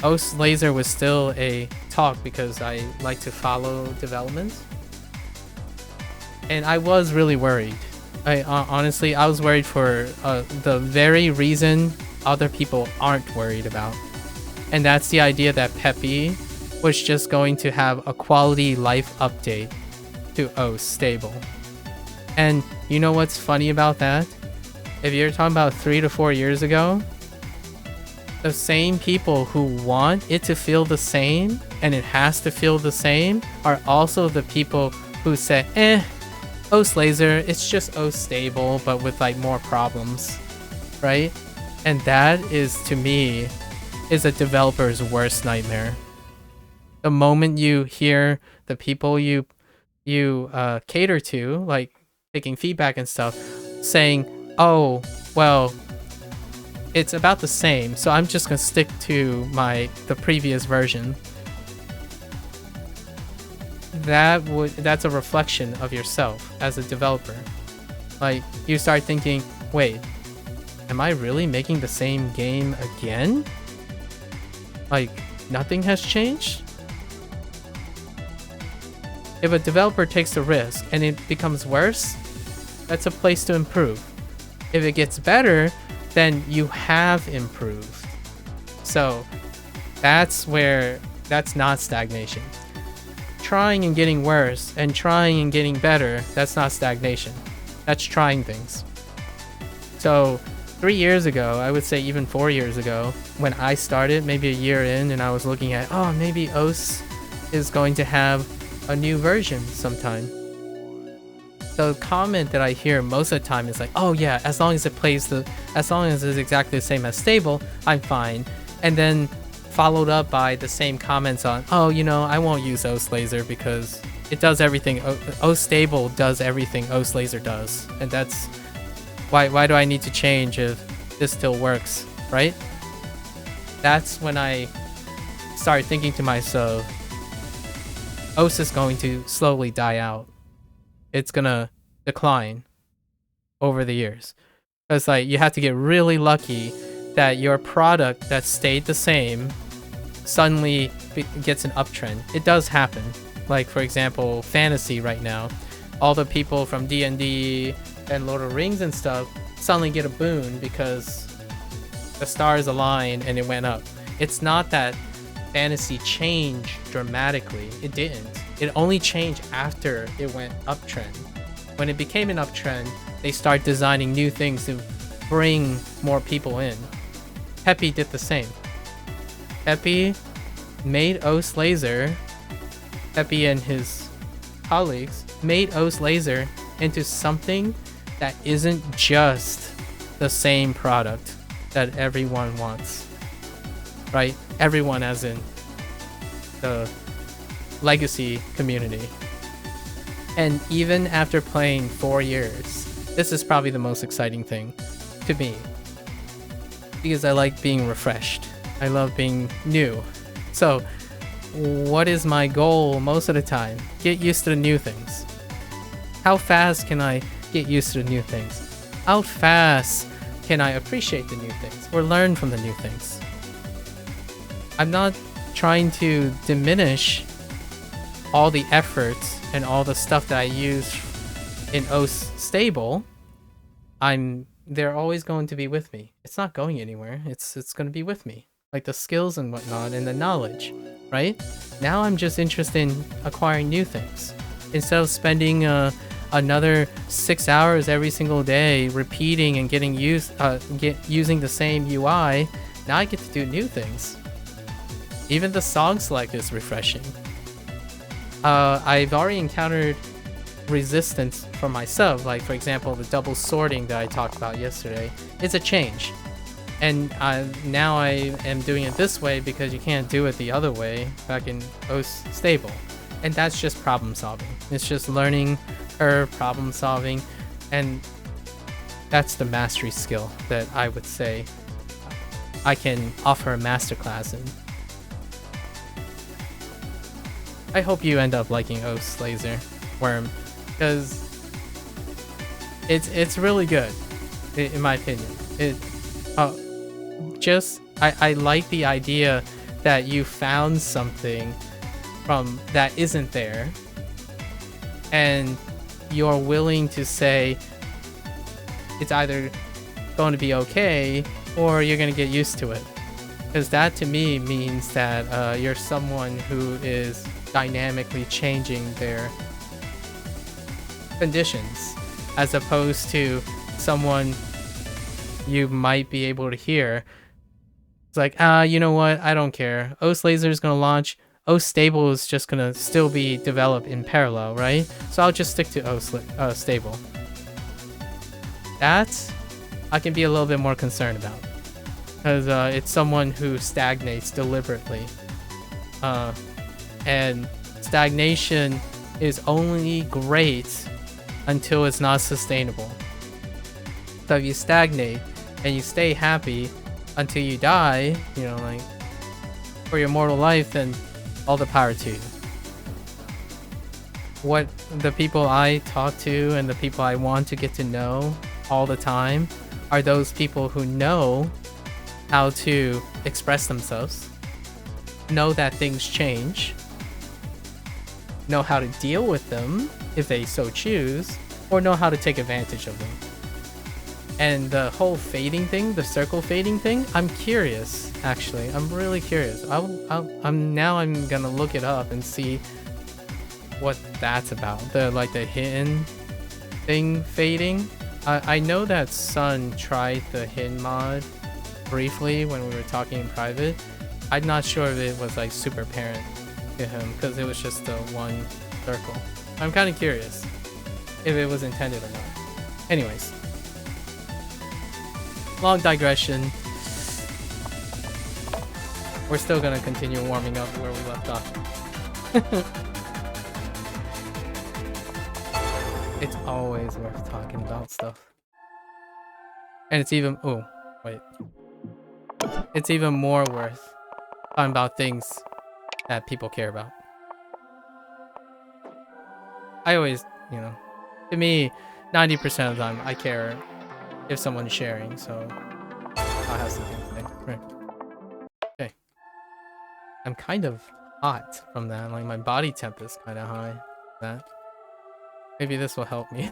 OS Laser was still a talk because I like to follow development. And I was really worried Honestly, I was worried for the very reason other people aren't worried about. And that's the idea that Peppy was just going to have a quality life update to OS stable. And you know what's funny about that? If you're talking about 3 to 4 years ago, the same people who want it to feel the same and it has to feel the same are also the people who say, OS laser, it's just OS stable, but with like more problems, right? And that is, to me, is a developer's worst nightmare. The moment you hear the people you cater to, like taking feedback and stuff, saying, oh, well, it's about the same, so I'm just gonna stick to the previous version. That's a reflection of yourself as a developer. Like, you start thinking, wait, am I really making the same game again? Like, nothing has changed? If a developer takes the risk and it becomes worse, that's a place to improve. If it gets better, then you have improved. So that's not stagnation. Trying and getting worse and trying and getting better, that's not stagnation. That's trying things. So 3 years ago, I would say even 4 years ago, when I started, maybe a year in, and I was looking at, oh, maybe OS is going to have a new version sometime. The comment that I hear most of the time is like, oh yeah, as long as it's exactly the same as stable, I'm fine. And then followed up by the same comments on, oh, I won't use OS laser because it does everything. OS stable does everything OS laser does. And that's why do I need to change if this still works, right? That's when I started thinking to myself, OS is going to slowly die out. It's gonna decline over the years. It's like you have to get really lucky that your product that stayed the same suddenly gets an uptrend. It does happen. Like, for example, fantasy right now, all the people from D&D and Lord of the Rings and stuff suddenly get a boon because the stars aligned and it went up. It's not that fantasy changed dramatically. It didn't. It only changed after it went uptrend. When it became an uptrend, they start designing new things to bring more people in. Peppy did the same. Peppy made OS laser. Peppy and his colleagues made OS laser into something that isn't just the same product that everyone wants. Right? Everyone as in the legacy community. And even after playing 4 years, this is probably the most exciting thing to me. Because I like being refreshed. I love being new. So, what is my goal most of the time? Get used to the new things. How fast can I get used to the new things? How fast can I appreciate the new things or learn from the new things? I'm not trying to diminish all the efforts and all the stuff that I use in OS stable. They're always going to be with me. It's not going anywhere. It's going to be with me. Like the skills and whatnot and the knowledge, right? Now I'm just interested in acquiring new things. Instead of spending another 6 hours every single day repeating and getting using the same UI, now I get to do new things. Even the song select is refreshing. I've already encountered resistance for myself, like for example the double sorting that I talked about yesterday. It's a change, and now I am doing it this way because you can't do it the other way back in OS stable, and that's just problem solving. It's just learning problem solving, and that's the mastery skill that I would say I can offer a masterclass in. I hope you end up liking OS Laser Worm, because it's really good, in my opinion. I like the idea that you found something from that isn't there, and you're willing to say, it's either going to be okay or you're going to get used to it. Because that to me means that you're someone who is dynamically changing their conditions, as opposed to someone you might be able to hear. It's like, you know what? I don't care. OS Laser is going to launch. OS Stable is just going to still be developed in parallel, right? So I'll just stick to OS Stable. That I can be a little bit more concerned about. Because it's someone who stagnates deliberately. And stagnation is only great until it's not sustainable. So if you stagnate and you stay happy until you die, you know, like, for your mortal life, then all the power to you. What the people I talk to and the people I want to get to know all the time are those people who know how to express themselves, know that things change, know how to deal with them if they so choose, or know how to take advantage of them. And the whole fading thing, the circle fading thing, I'm curious, actually. I'm really curious. I'm gonna look it up and see what that's about. The hidden thing fading. I know that Sun tried the hidden mod briefly when we were talking in private. I'm not sure if it was like super apparent to him because it was just the one circle. I'm kind of curious if it was intended or not. Anyways, long digression. We're still gonna continue warming up where we left off. It's always worth talking about stuff. And it's even... Oh, wait. It's even more worth talking about things that people care about. I always, you know, to me, 90% of the time, I care if someone's sharing, so I'll have something to say. Right. Okay. I'm kind of hot from that. Like, my body temp is kind of high. That. Maybe this will help me.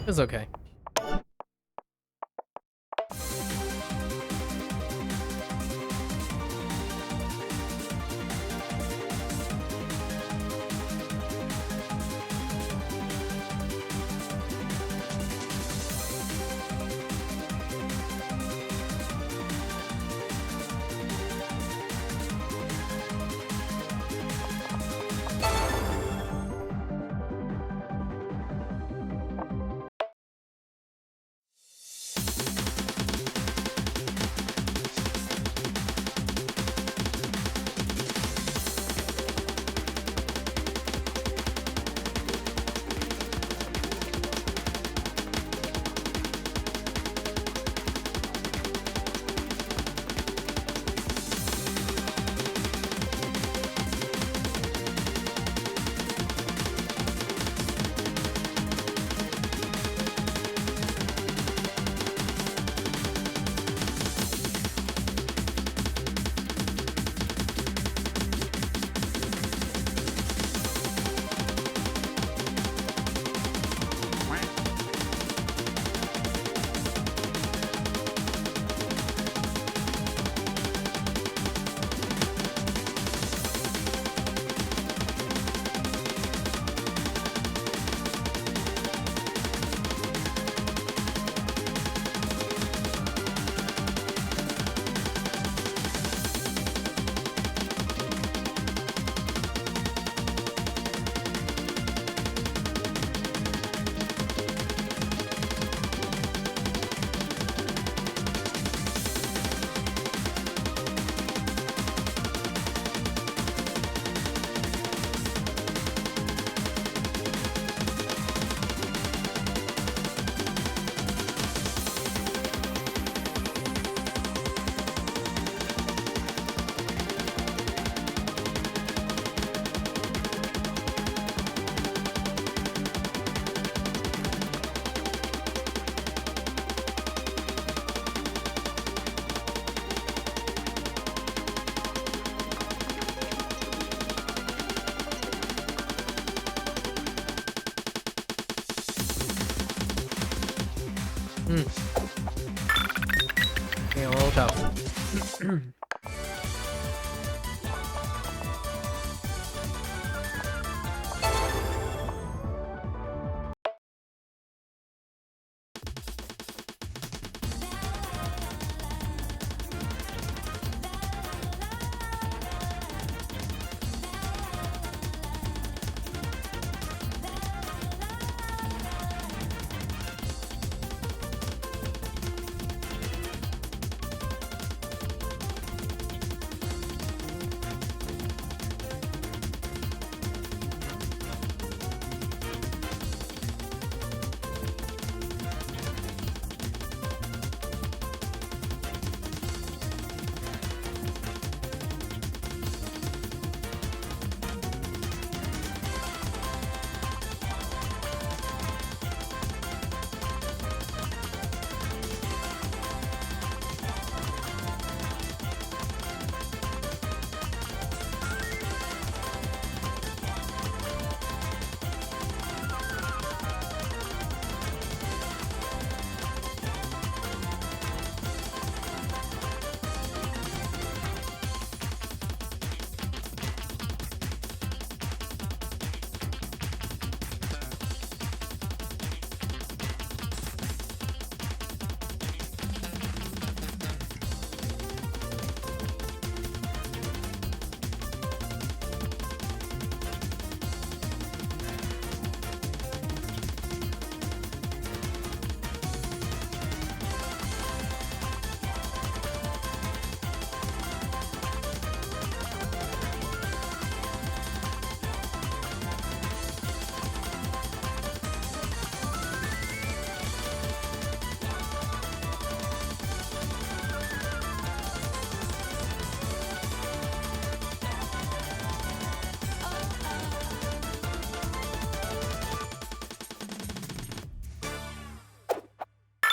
It's okay. Hmm. Getting a little doubtful.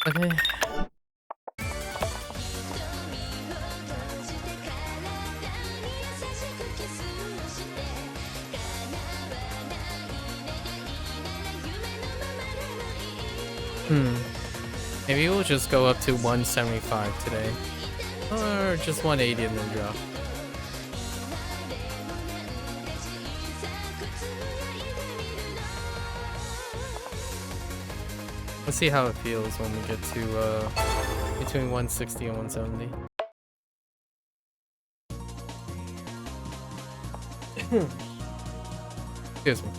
Okay. Maybe we'll just go up to 175 today. Or just 180 and then drop. Let's see how it feels when we get to between 160 and 170. Excuse me.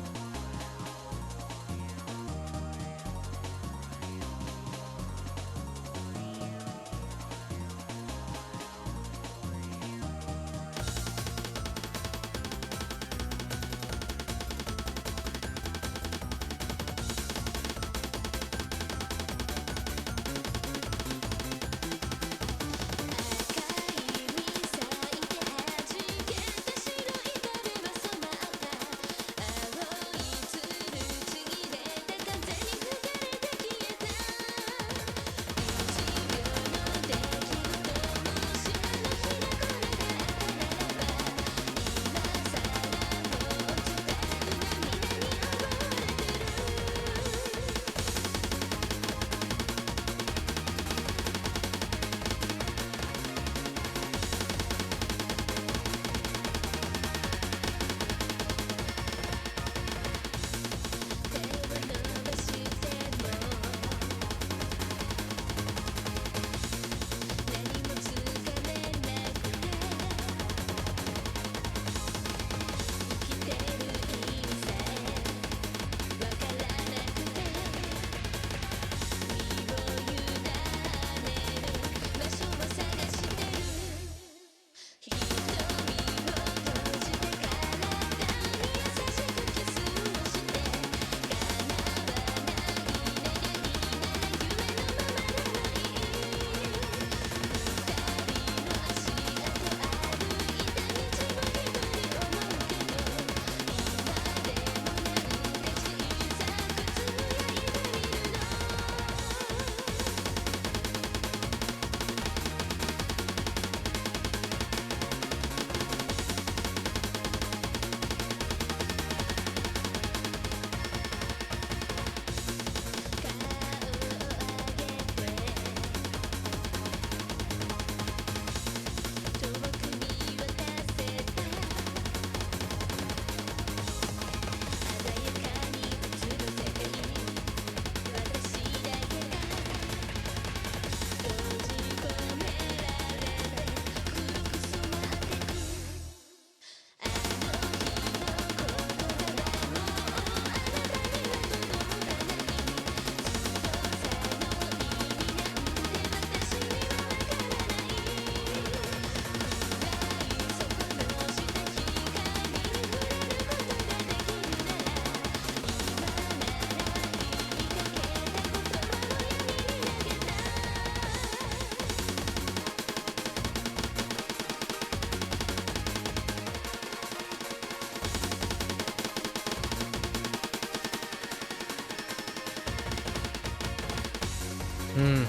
Hmm.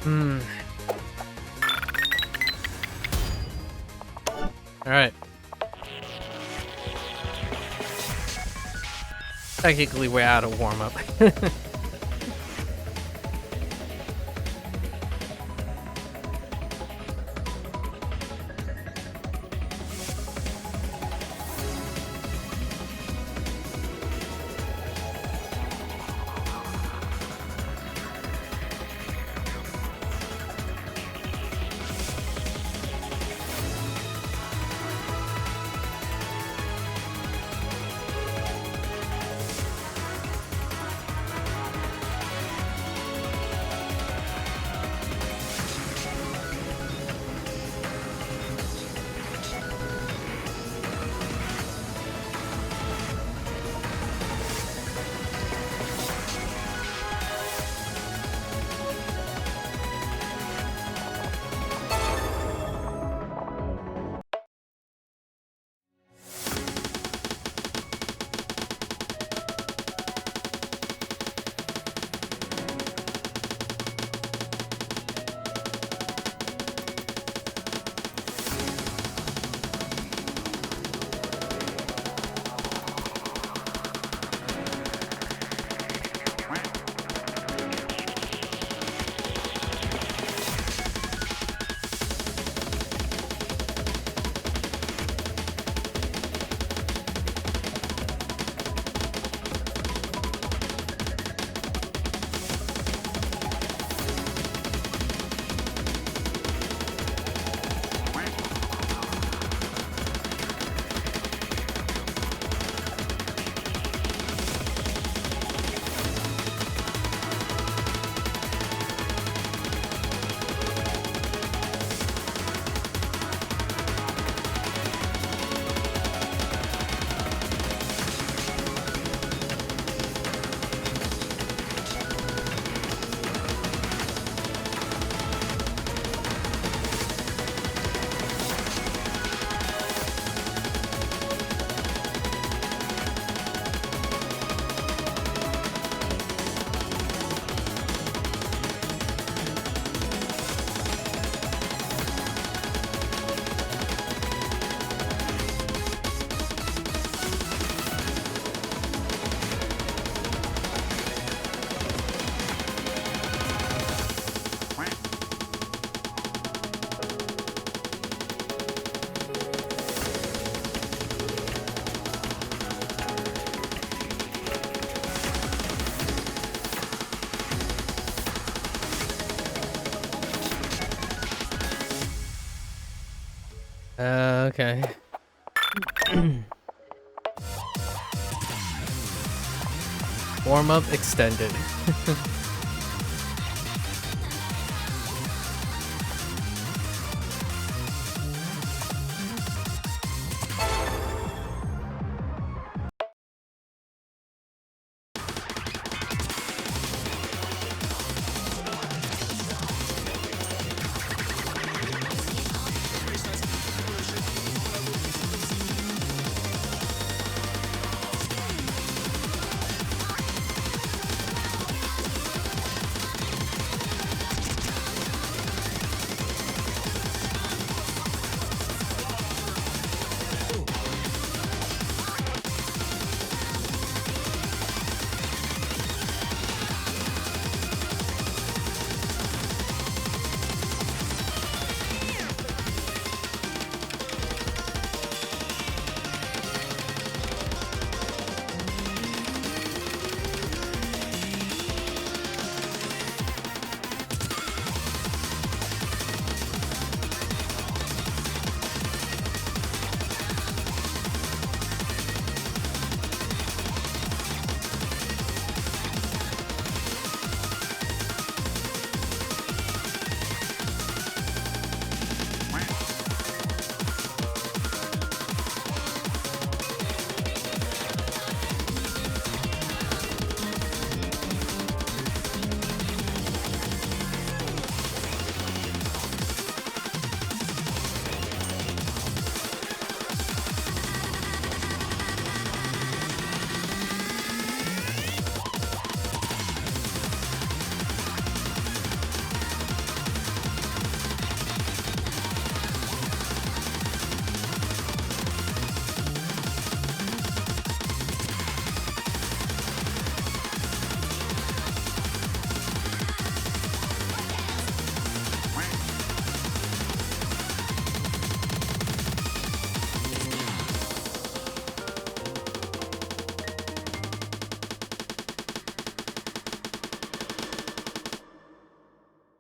Hmm. Alright. Technically, we're out of warm-up. Okay. Warm-up extended.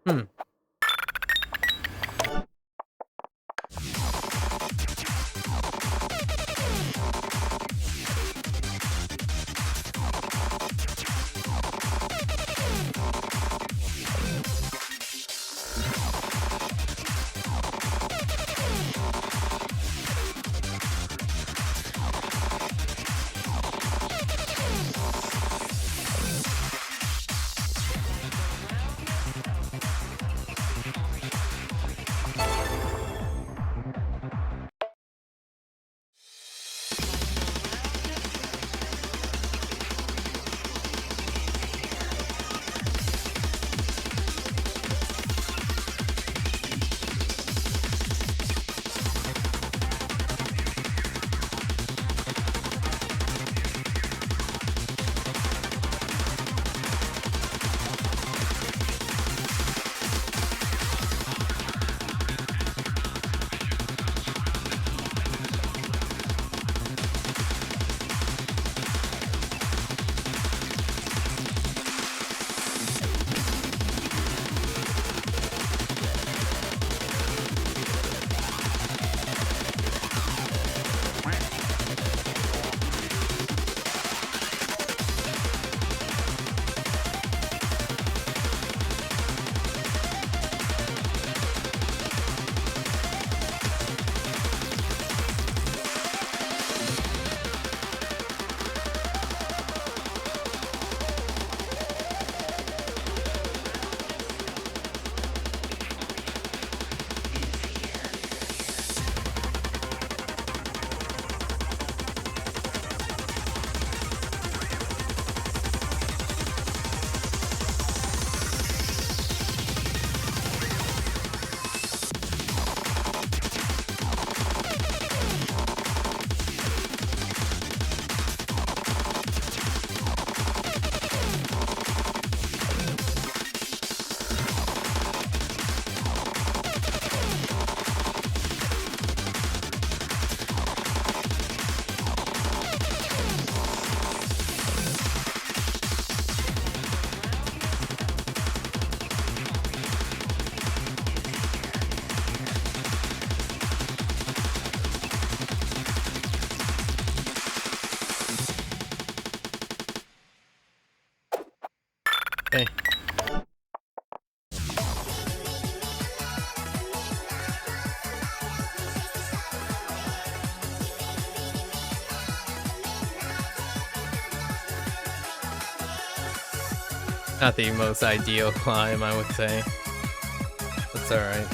Hmm. Okay. Not the most ideal climb, I would say. That's alright.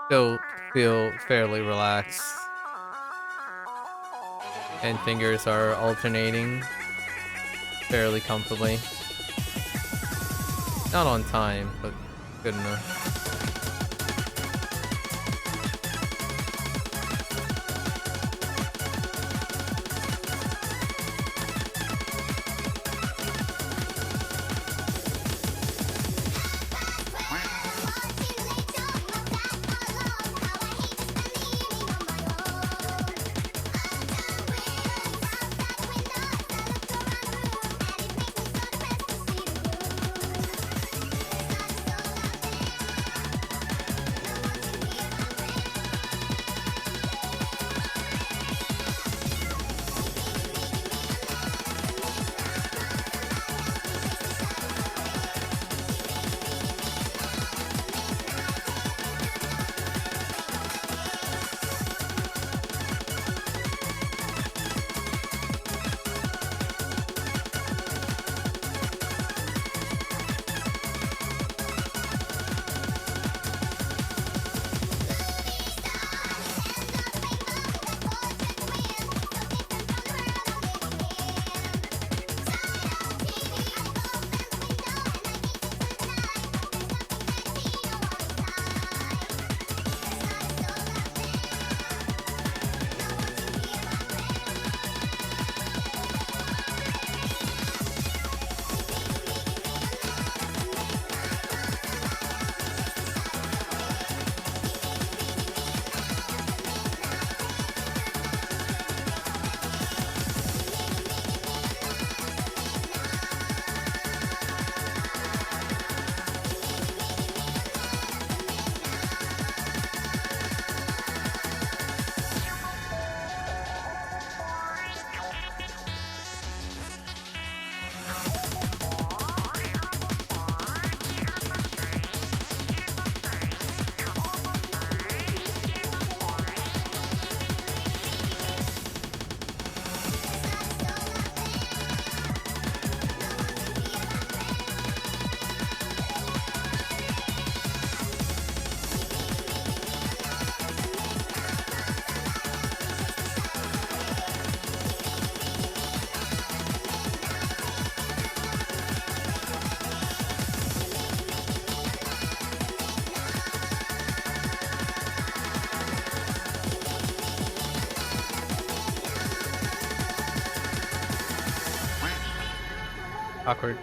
Still feel fairly relaxed. And fingers are alternating fairly comfortably. Not on time, but good enough. Awkward.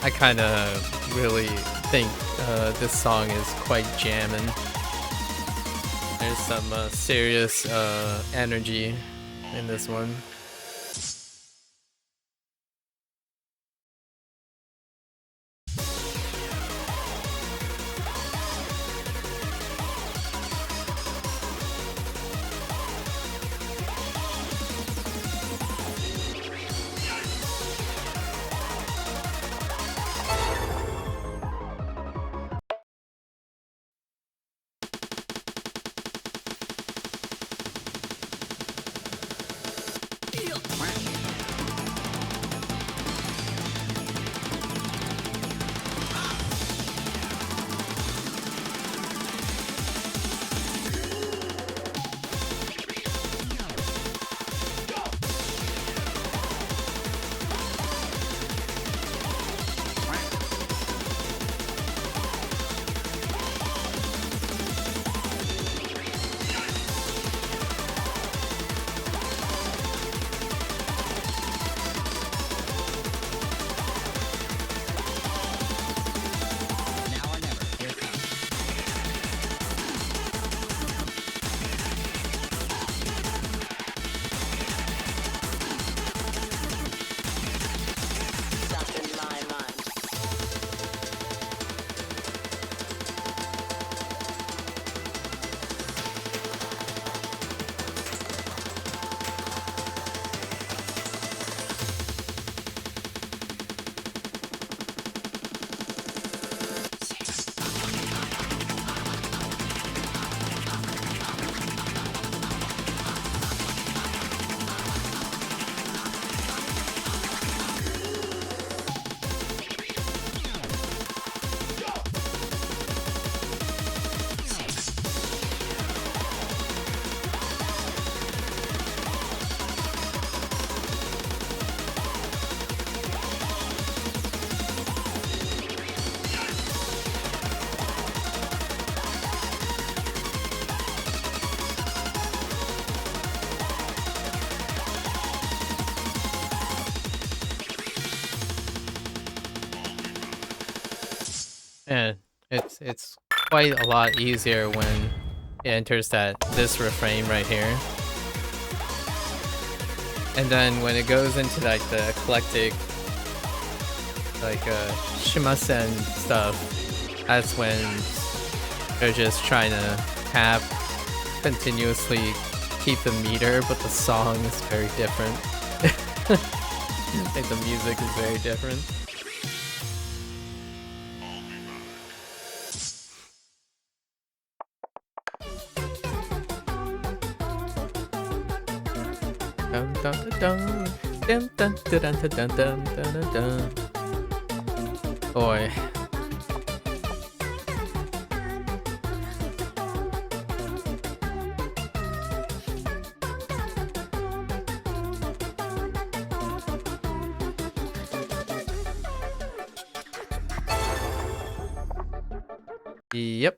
I kind of really think this song is quite jammin'. There's some serious energy in this one. And it's quite a lot easier when it enters this refrain right here. And then when it goes into like the eclectic like shimasen stuff, that's when they're just trying to tap continuously, keep the meter, but the song is very different. Like the music is very different. Dun dun dun dun dun dun dun dun dun dun dun. Boy. Yep.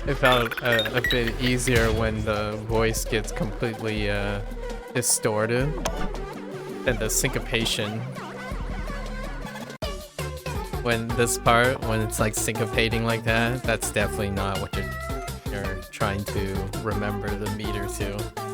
It felt a bit easier when the voice gets completely distorted and the syncopation. When this part, when it's like syncopating like that, that's definitely not what you're trying to remember the meter to.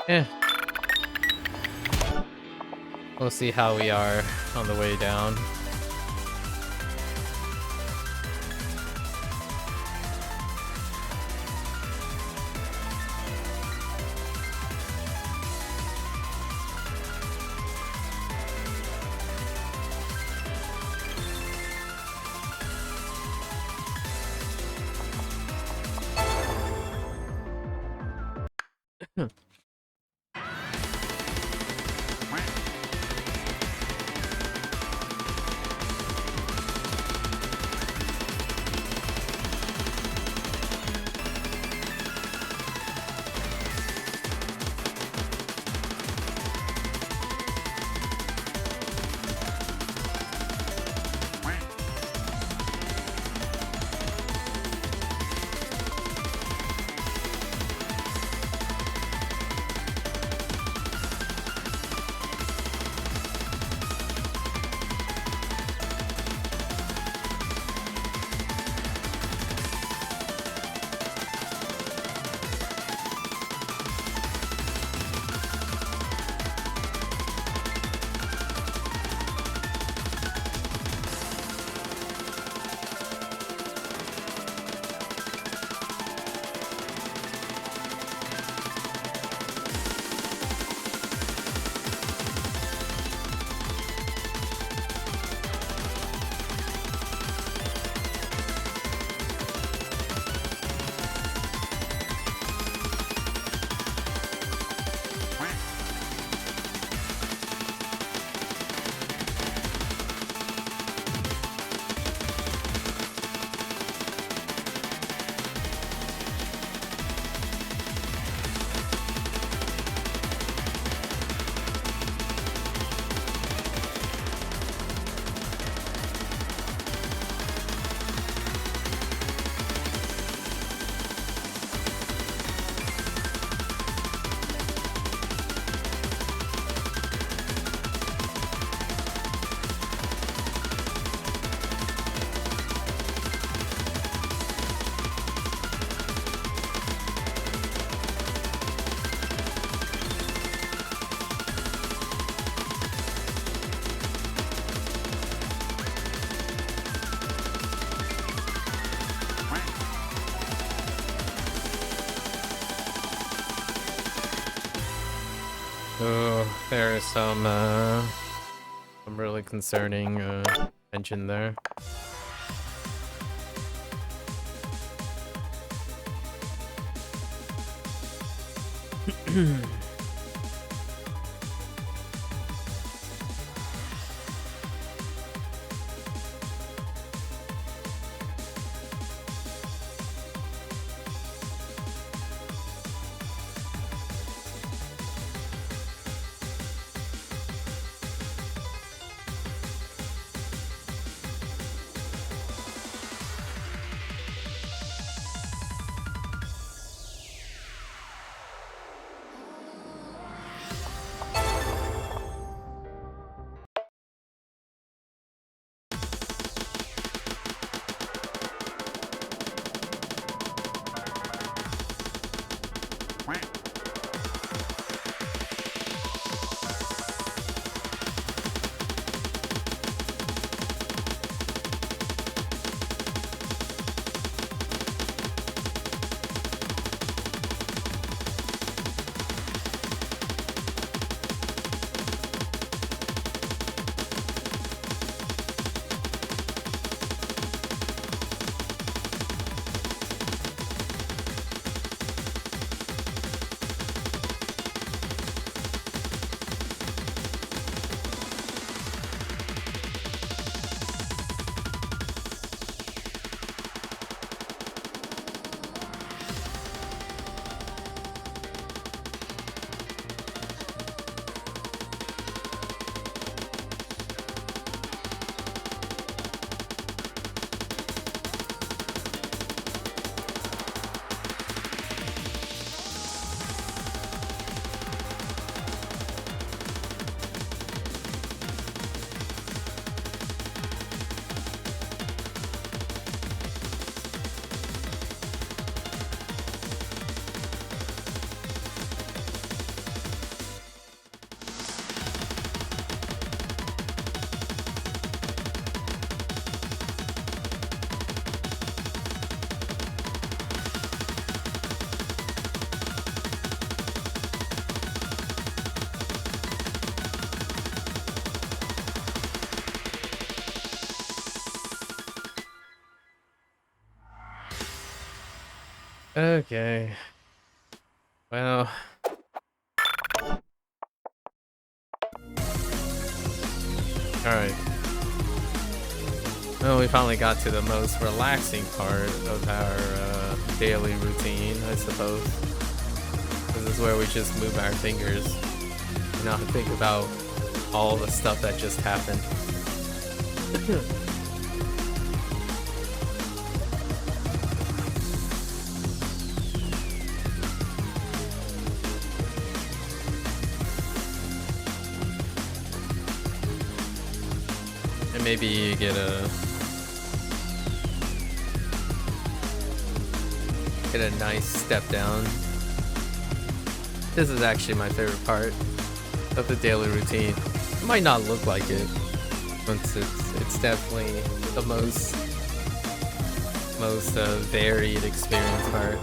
Eh. We'll see how we are on the way down. Oh, there is some really concerning tension there. Okay. Well. Alright. Well, we finally got to the most relaxing part of our daily routine, I suppose. This is where we just move our fingers and not think about all the stuff that just happened. And maybe you get a nice step down. This is actually my favorite part of the daily routine. It might not look like it, but it's definitely the most varied experience part.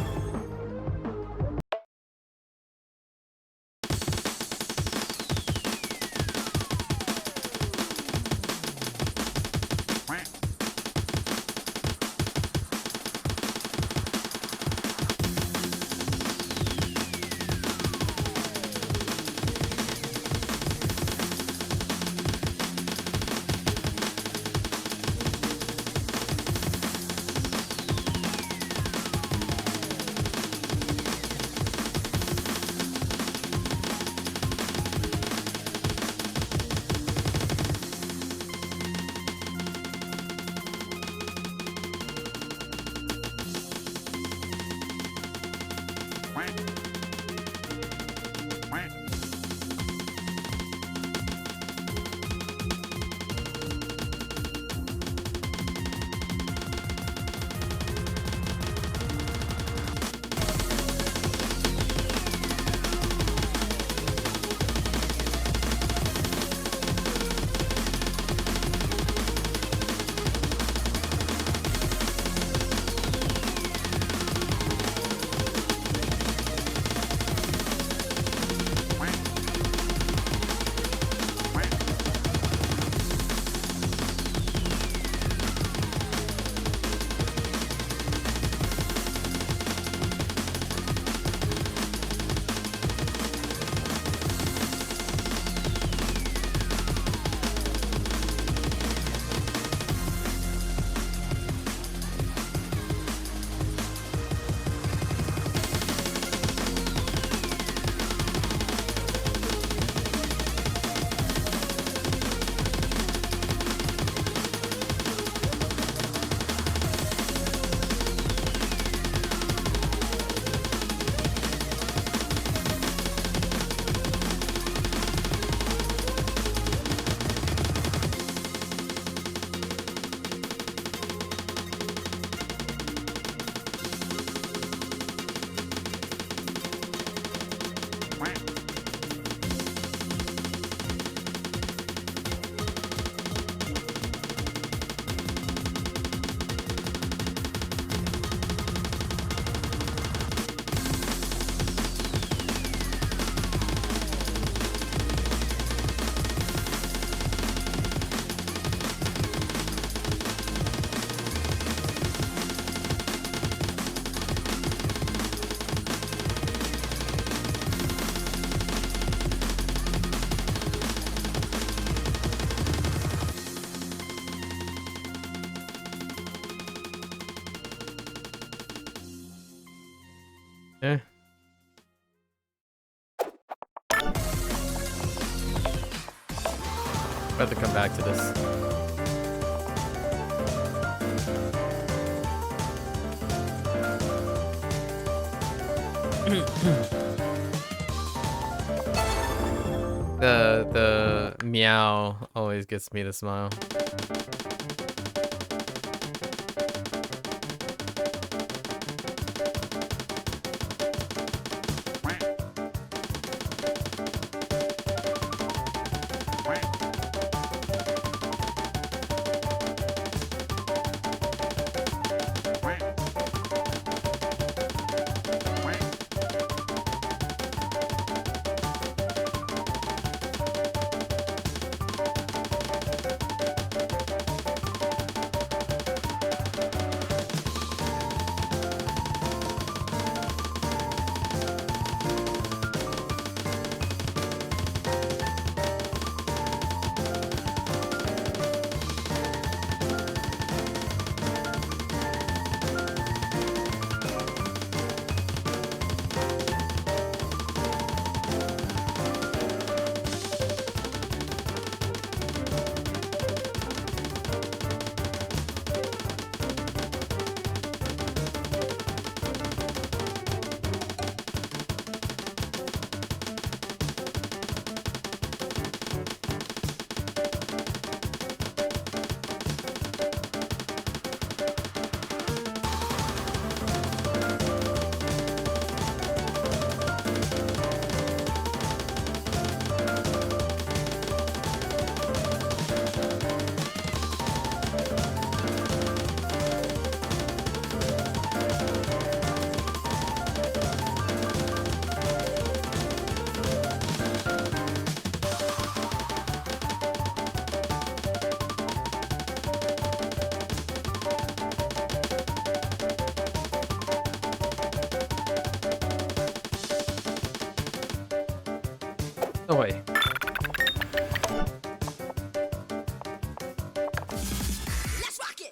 About to come back to this. The meow always gets me to smile. No way. Let's rock it.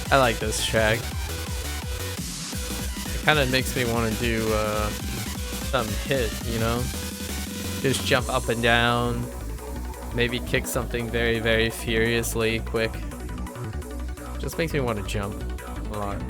I like this track. It kind of makes me want to do some hit, you know? Just jump up and down. Maybe kick something very, very furiously quick. Just makes me want to jump a lot.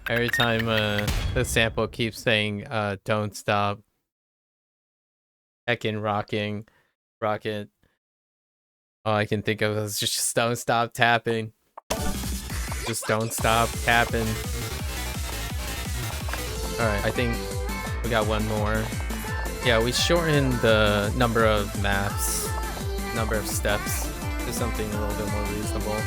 Every time the sample keeps saying don't stop heckin' rocking rocket, all I can think of is just don't stop tapping. Just don't stop tapping. Alright, I think we got one more. Yeah, we shortened the number of maps, number of steps to something a little bit more reasonable.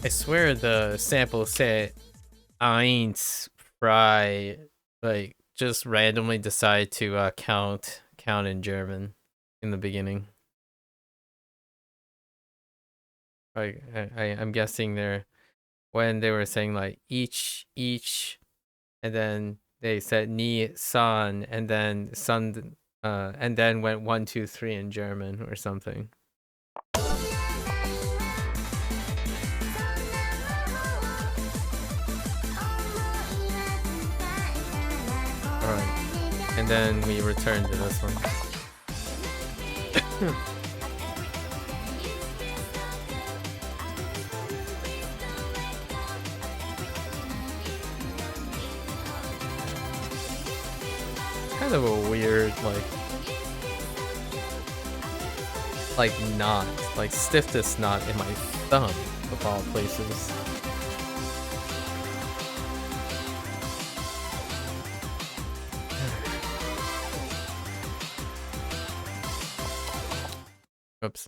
I swear the sample said eins frei, like just randomly decide to count in German in the beginning. Like I'm guessing they're when they were saying like each, and then they said ni san, and then sun, and then went 1 2 3 in German or something. Alright, and then we return to this one. Kind of a weird, like knot, like stiffest knot in my thumb, of all places. Oops.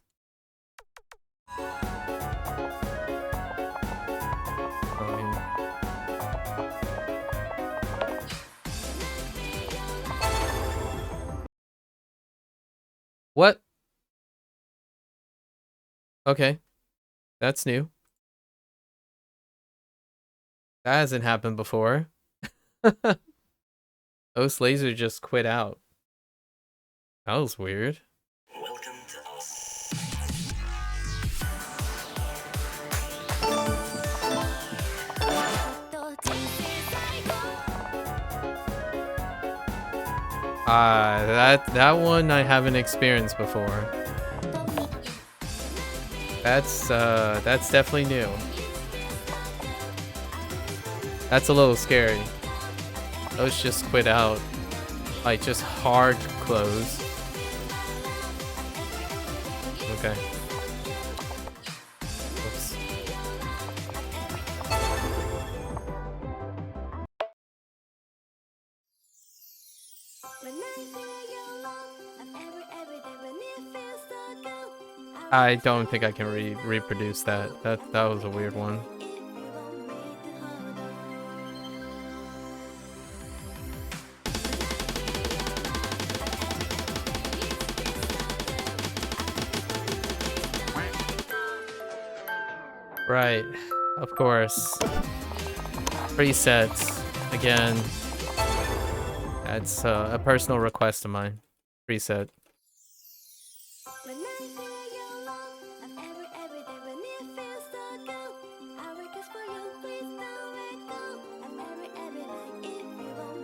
What? Okay. That's new. That hasn't happened before. Those laser just quit out. That was weird. Welcome to us. That one I haven't experienced before. That's definitely new. That's a little scary. Those just quit out. Like just hard close. Okay. Oops. I don't think I can reproduce that. That was a weird one. Right, of course. Presets again. That's a personal request of mine. Preset. When I feel your love, every day when it feels so good, I request for you, please don't let go. Every night if you want me to hold on.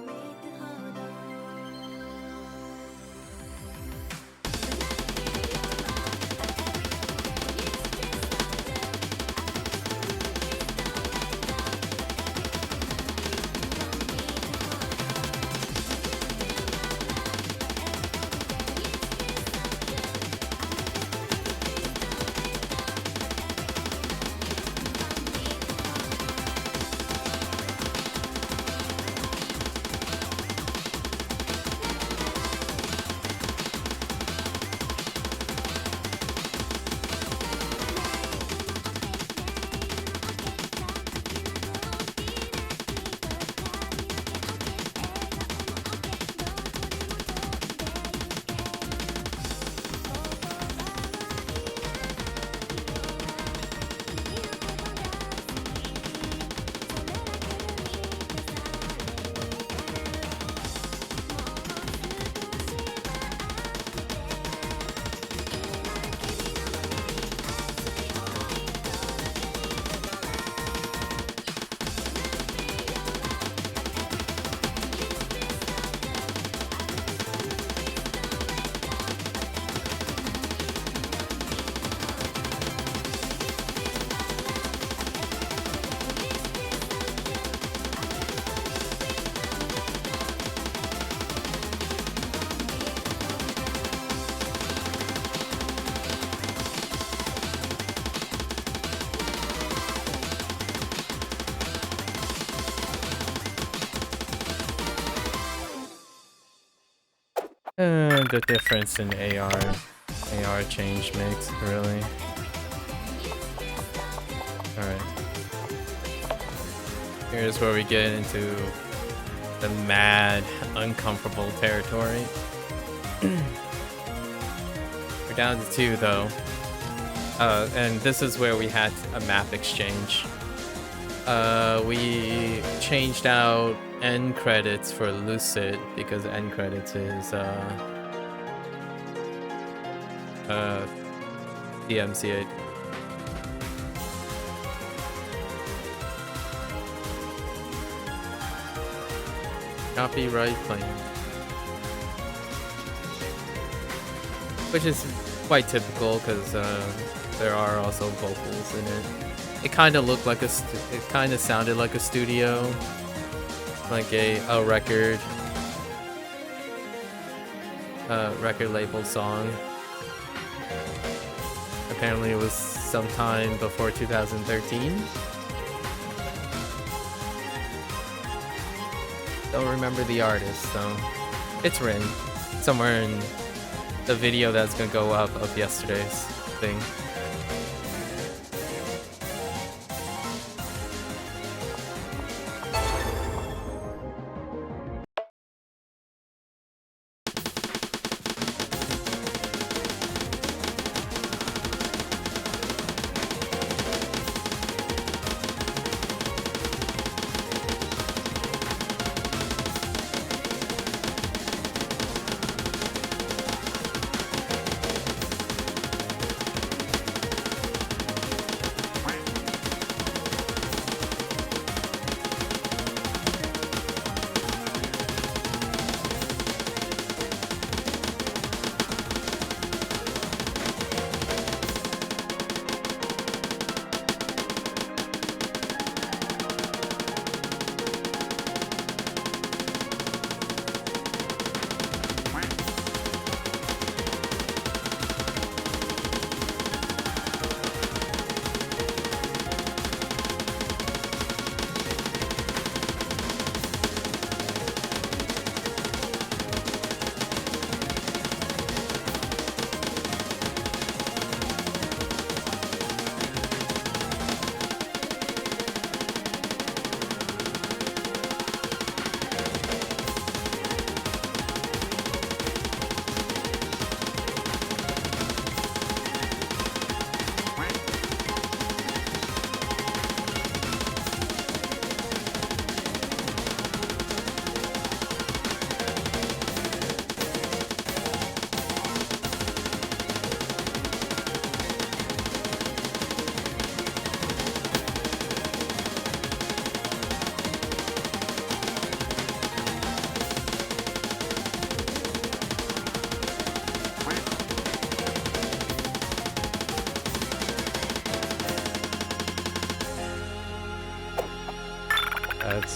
The difference in AR change makes, really. Alright. Here's where we get into the mad, uncomfortable territory. We're down to 2 though. And this is where we had a map exchange. We changed out end credits for Lucid because end credits is DMCA. Copyright claim. Which is quite typical because there are also vocals in it. It kind of looked like it kind of sounded like a studio, like a record label song. Apparently it was sometime before 2013. Don't remember the artist though. It's Rin, somewhere in the video that's gonna go up of yesterday's thing.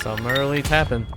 Some early tapping.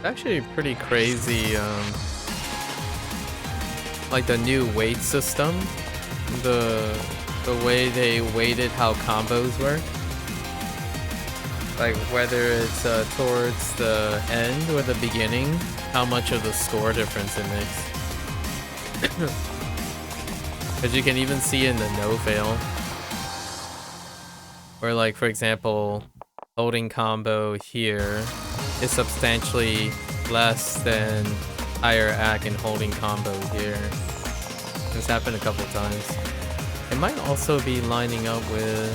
Actually pretty crazy, like the new weight system, the way they weighted how combos work, like whether it's towards the end or the beginning, how much of the score difference it makes. Because you can even see in the no fail, where like for example holding combo here is substantially less than higher act and holding combo here. This happened a couple times. It might also be lining up with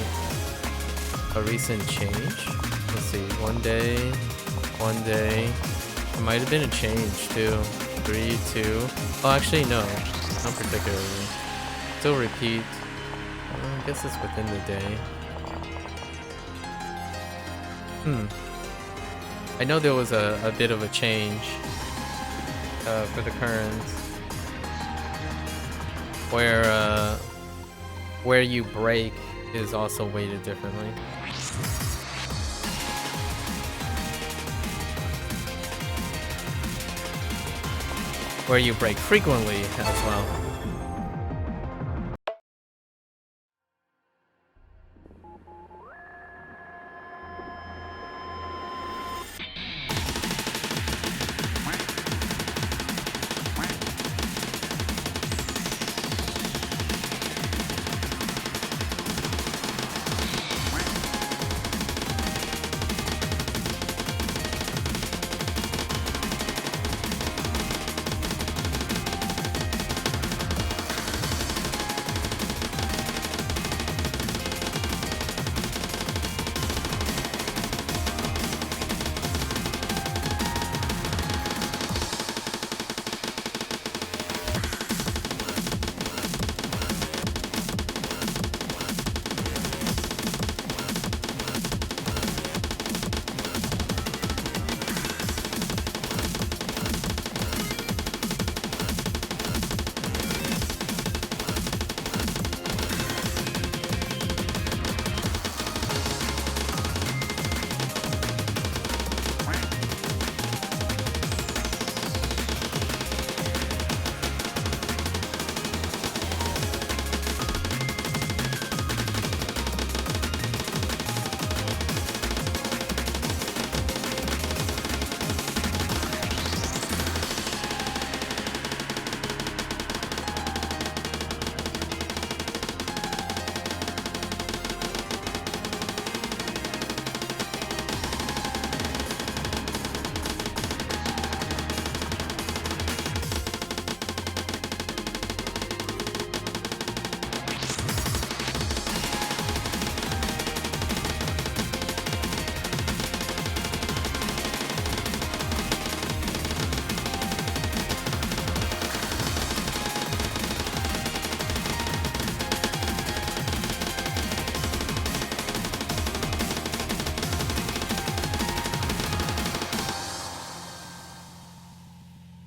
a recent change. Let's see, one day. It might have been a change too. 3, 2. Oh, actually no, not particularly. Still repeat. I guess it's within the day. I know there was a bit of a change for the currents, where you break is also weighted differently. Where you break frequently as well.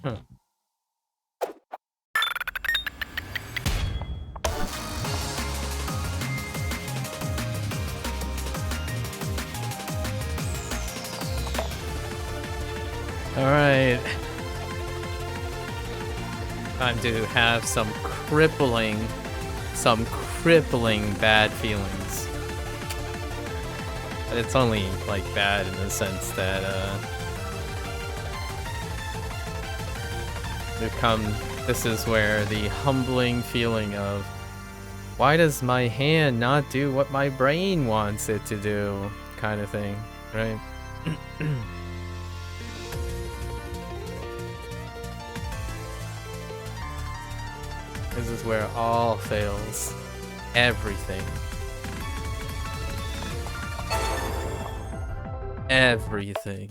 Huh. Alright. Time to have some crippling bad feelings. But it's only, like, bad in the sense that, this is where the humbling feeling of, why does my hand not do what my brain wants it to do, kind of thing, right? This is where all fails. Everything. Everything.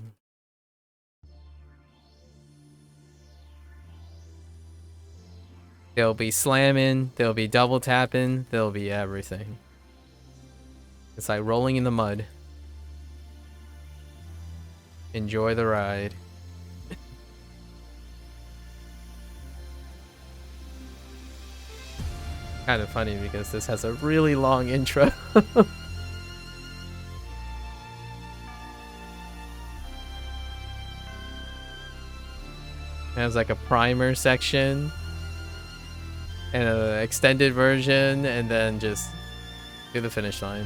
There'll be slamming, there'll be double tapping, there'll be everything. It's like rolling in the mud. Enjoy the ride. Kind of funny because this has a really long intro. It has like a primer section and an extended version, and then just do the finish line.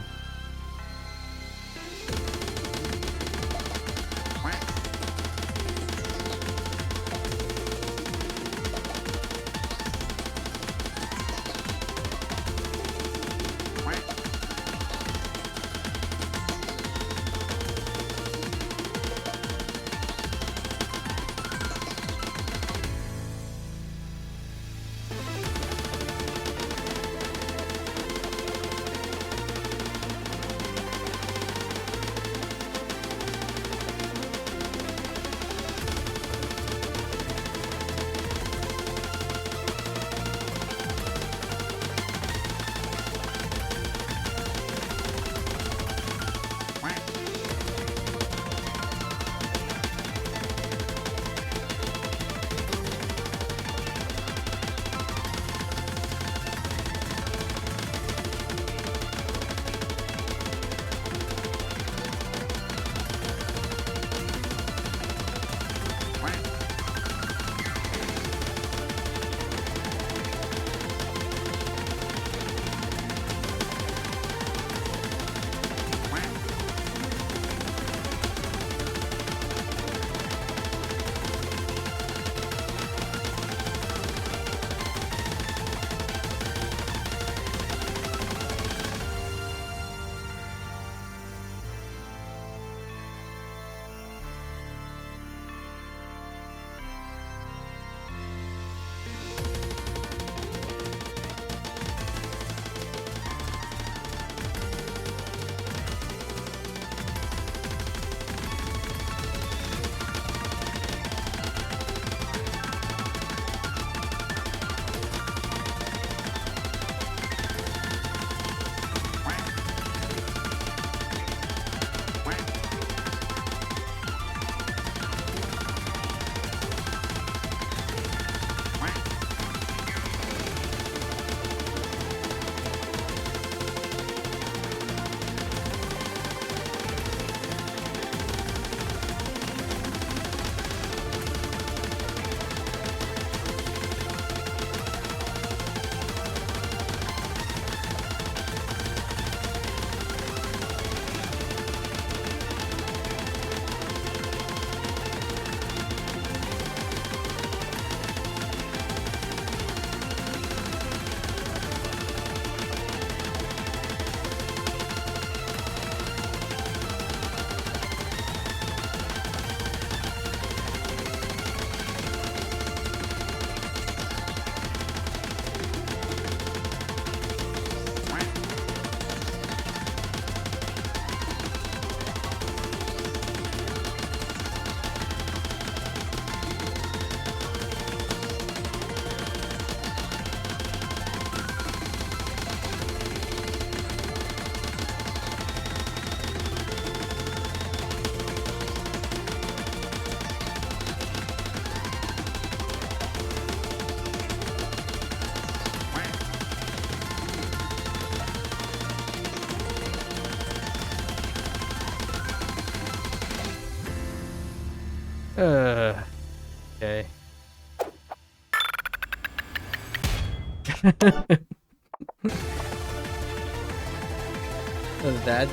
That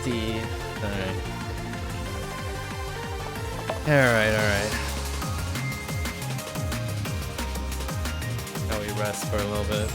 D. Alright. Alright. Now we rest for a little bit.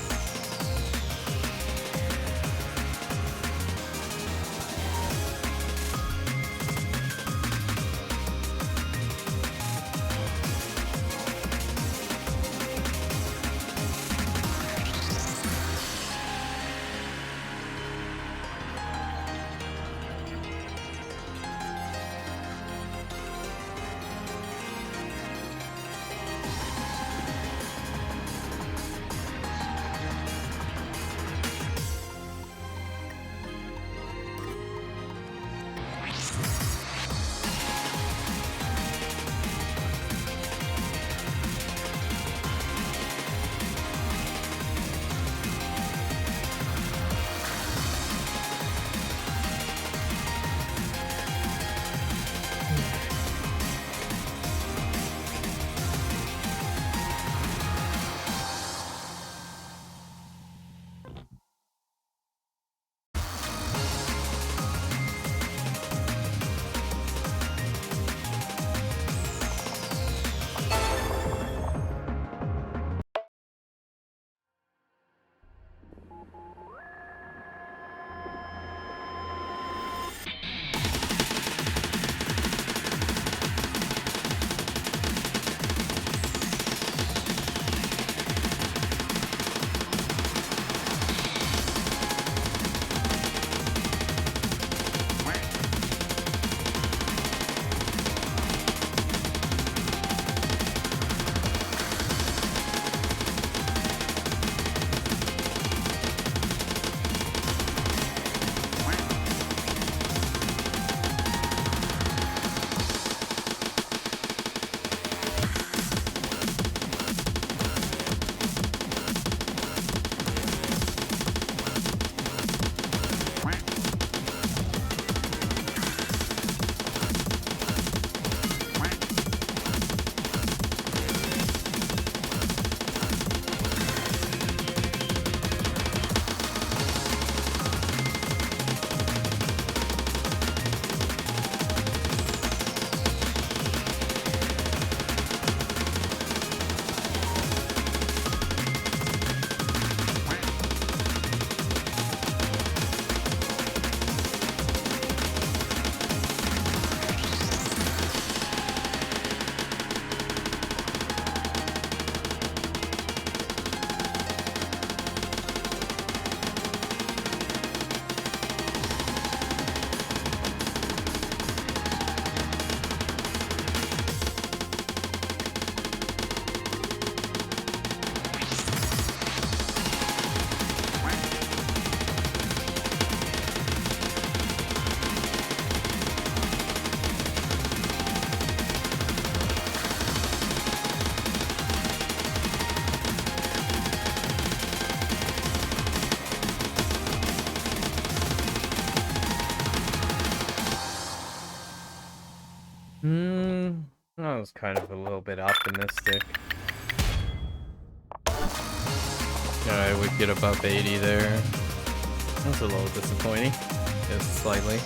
I was kind of a little bit optimistic. I would get above 80 there. That's a little disappointing. Just slightly.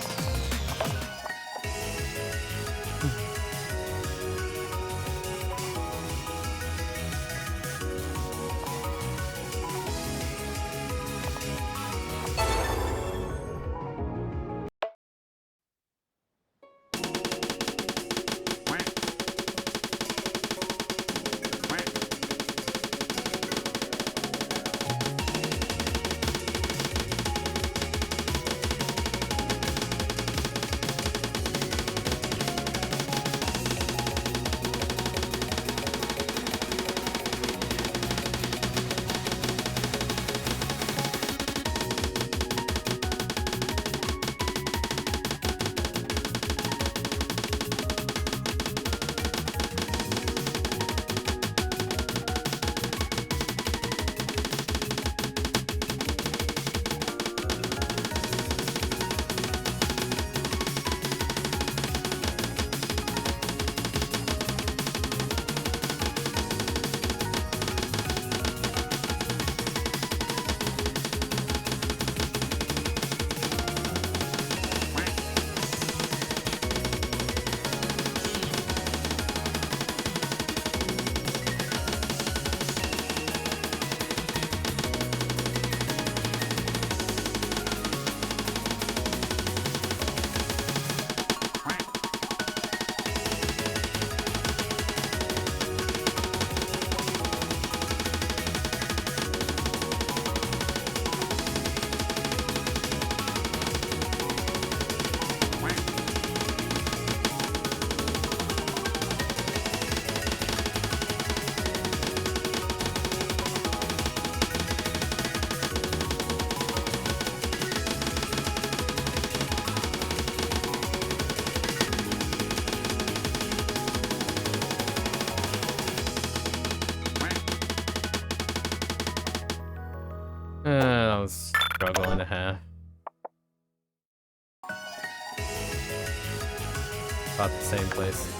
That was a struggle and a half. About the same place.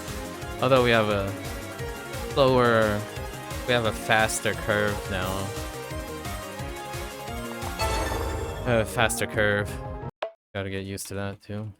Although we have a slower, we have a faster curve now. Faster curve. Gotta get used to that too.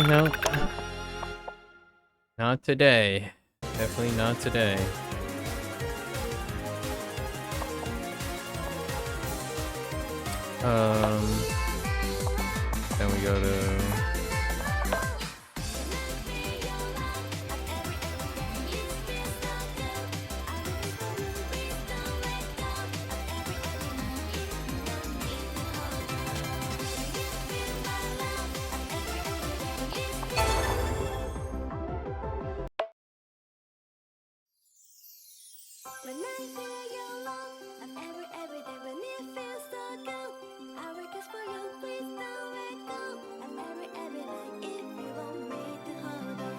No. Not today. Definitely not today. Then we go to... When I feel your love, and every day when it feels so good, I request for you, please don't let go. And every night, if you want me to hold on.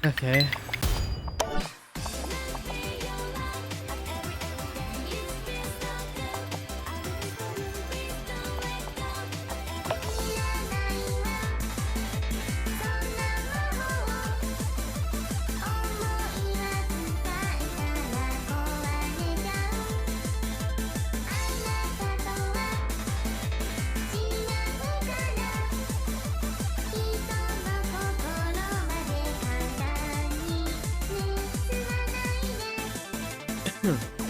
Okay. Oops.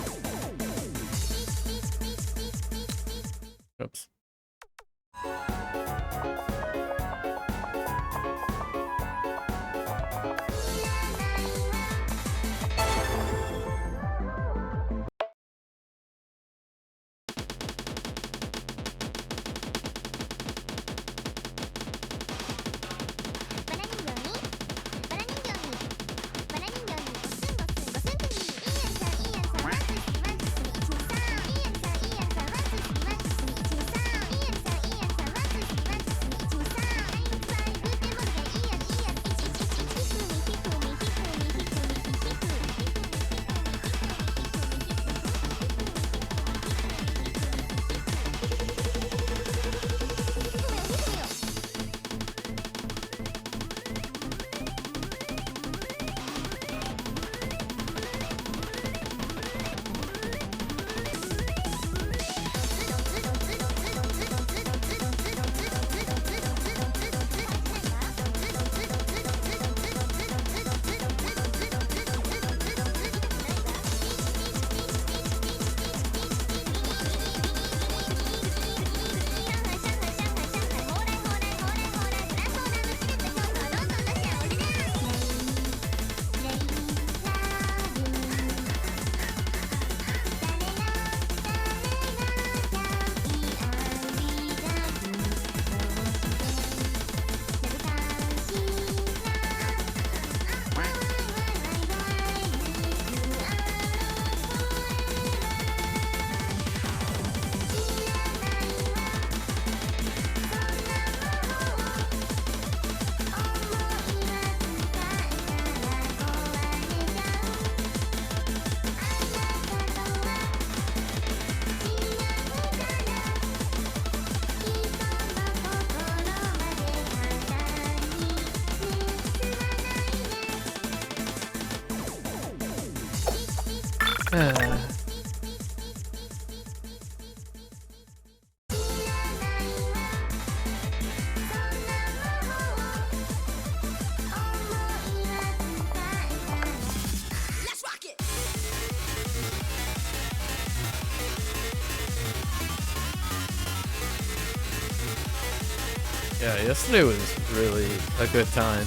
Yeah, yesterday was really a good time.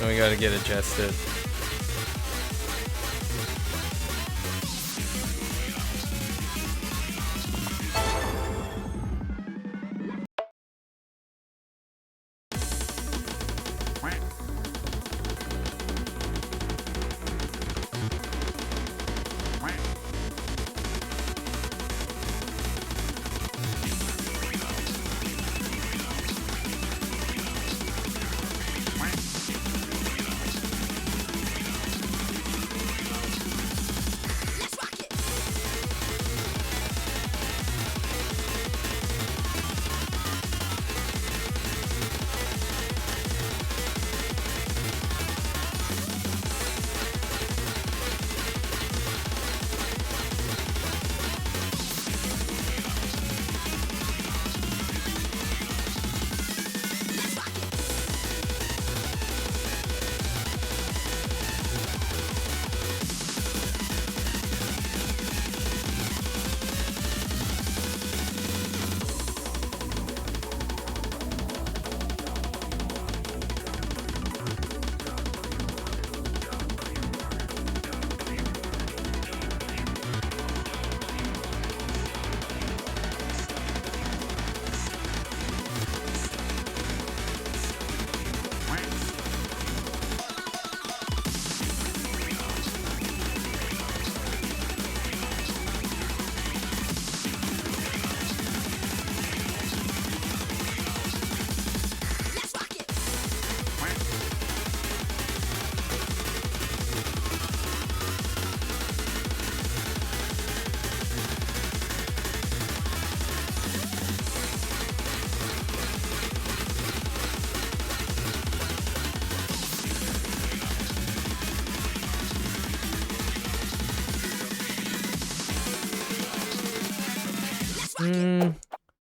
And we gotta get adjusted.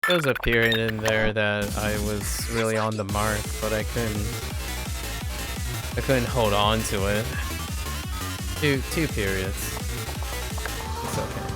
There was a period in there that I was really on the mark, but I couldn't hold on to it. Two periods. It's okay.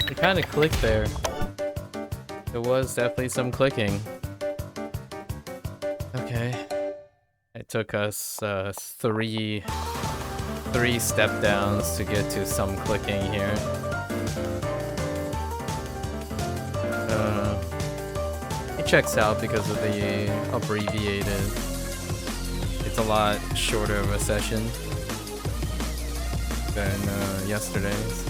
It kind of clicked there. There was definitely some clicking. Okay. It took us three step downs to get to some clicking here. It checks out because of the abbreviated. It's a lot shorter of a session than yesterday's.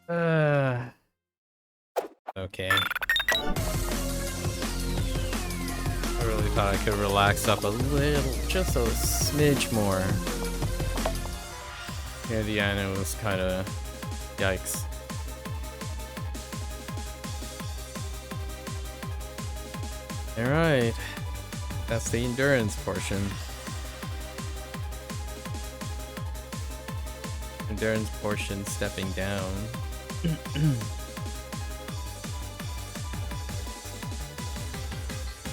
Okay. I really thought I could relax up a little, just a smidge more. Yeah, the end was kind of yikes. All right, that's the endurance portion. Endurance portion stepping down.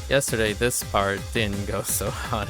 Yesterday, this part didn't go so hot.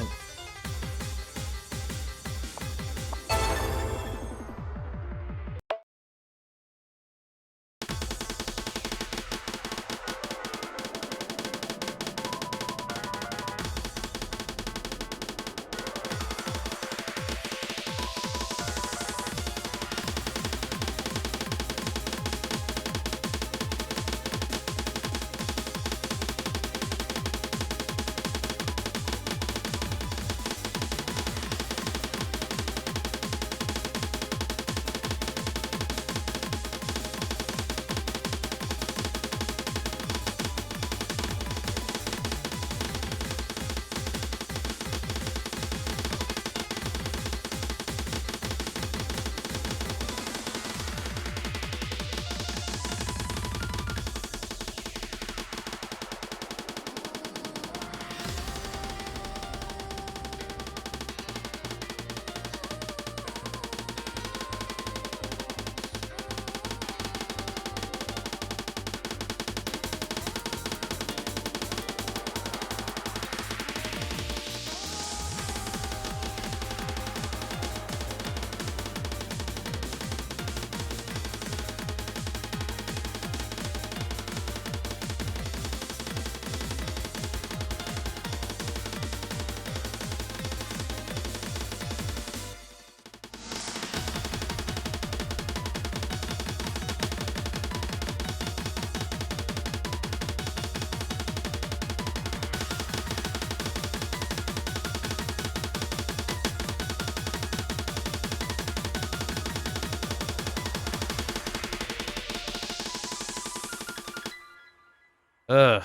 Ugh.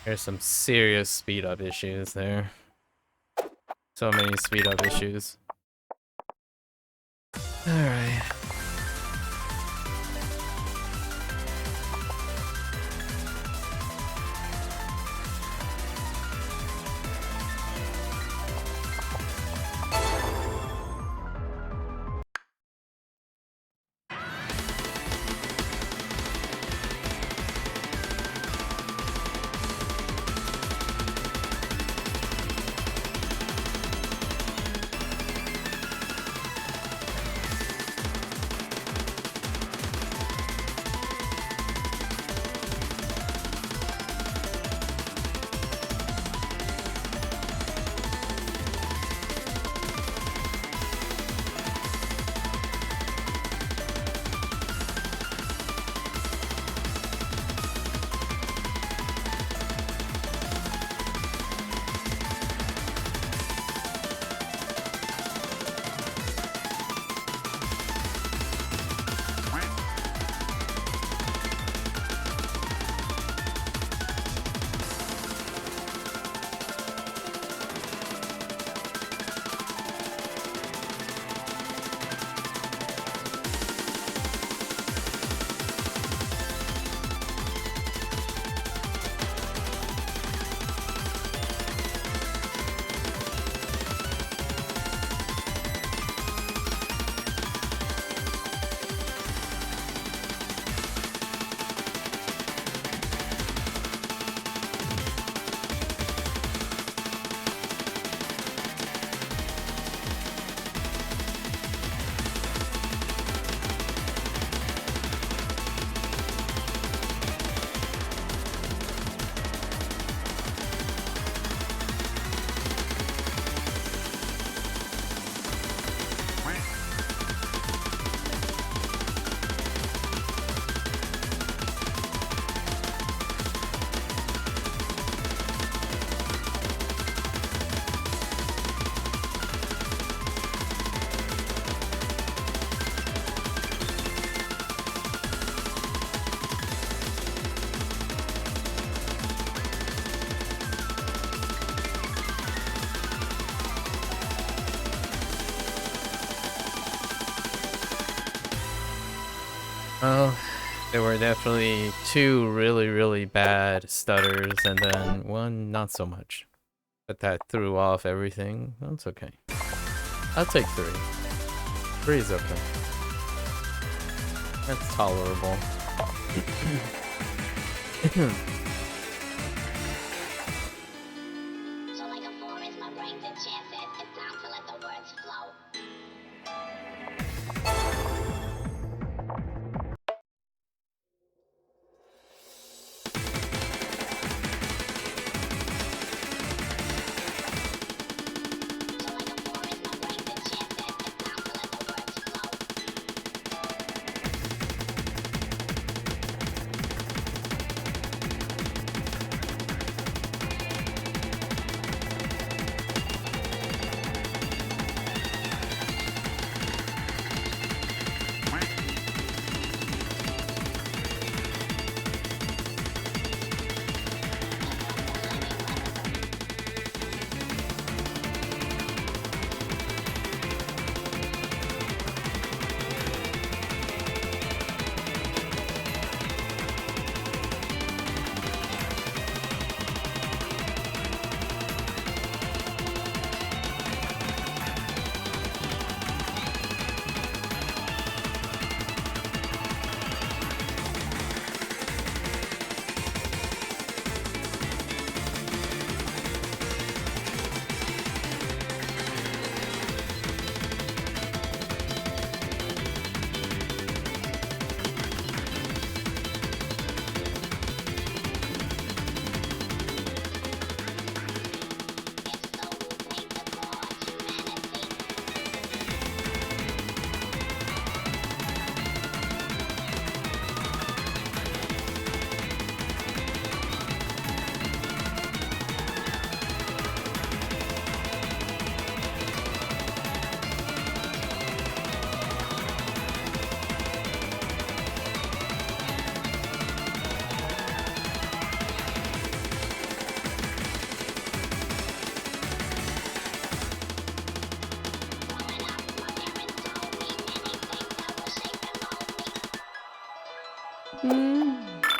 There's some serious speed up issues there. So many speed up issues. Alright. Oh, there were definitely 2 really, really bad stutters and then 1 not so much. But that threw off everything. That's okay. I'll take 3. 3 is okay. That's tolerable. So like a forest, my brain enchants it. It's time to let the words flow. So like a forest, my brain enchants it. It's time to let the words flow.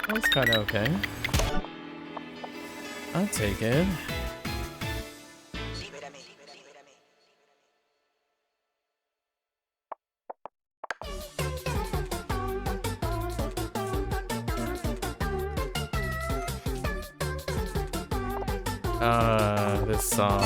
That's kind of okay. I'll take it. This song.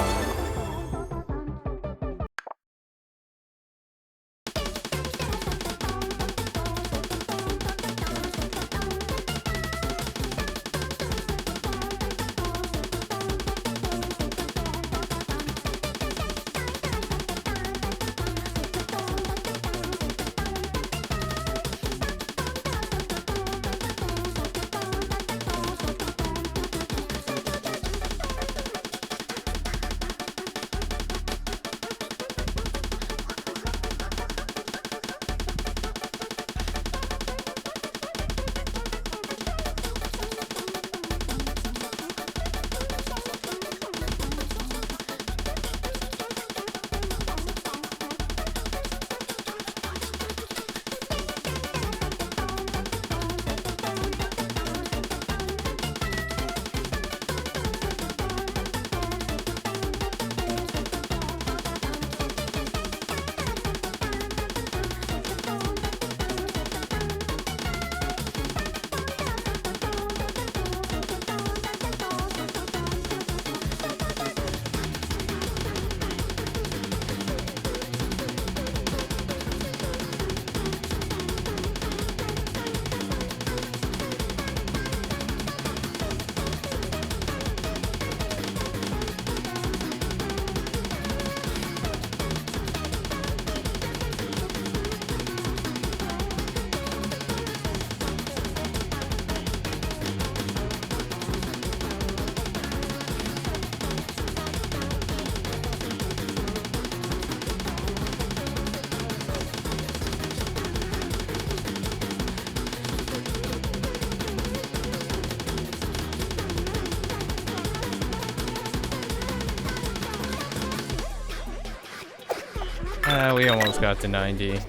We almost got to 90.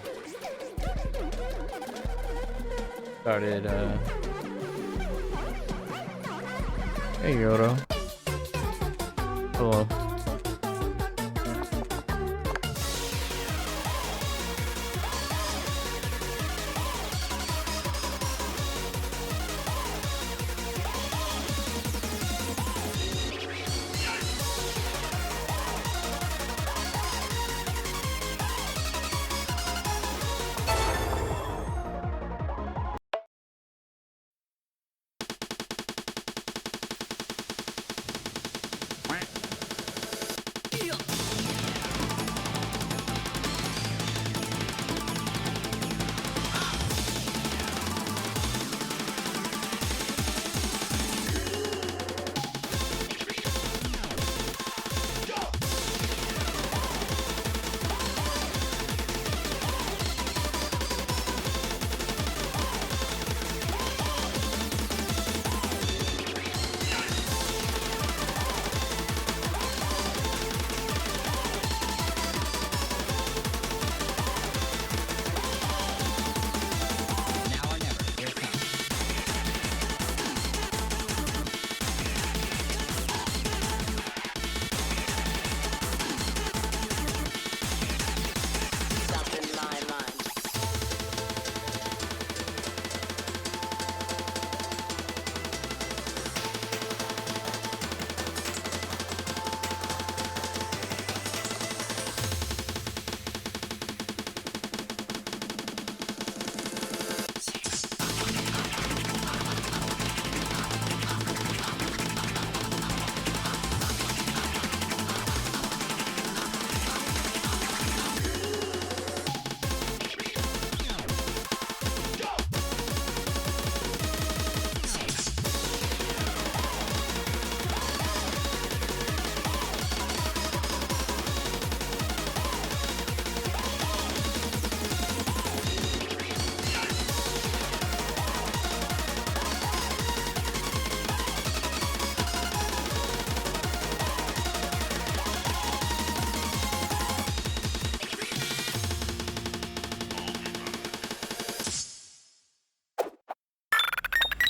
started, Hey, Yoro. Hello.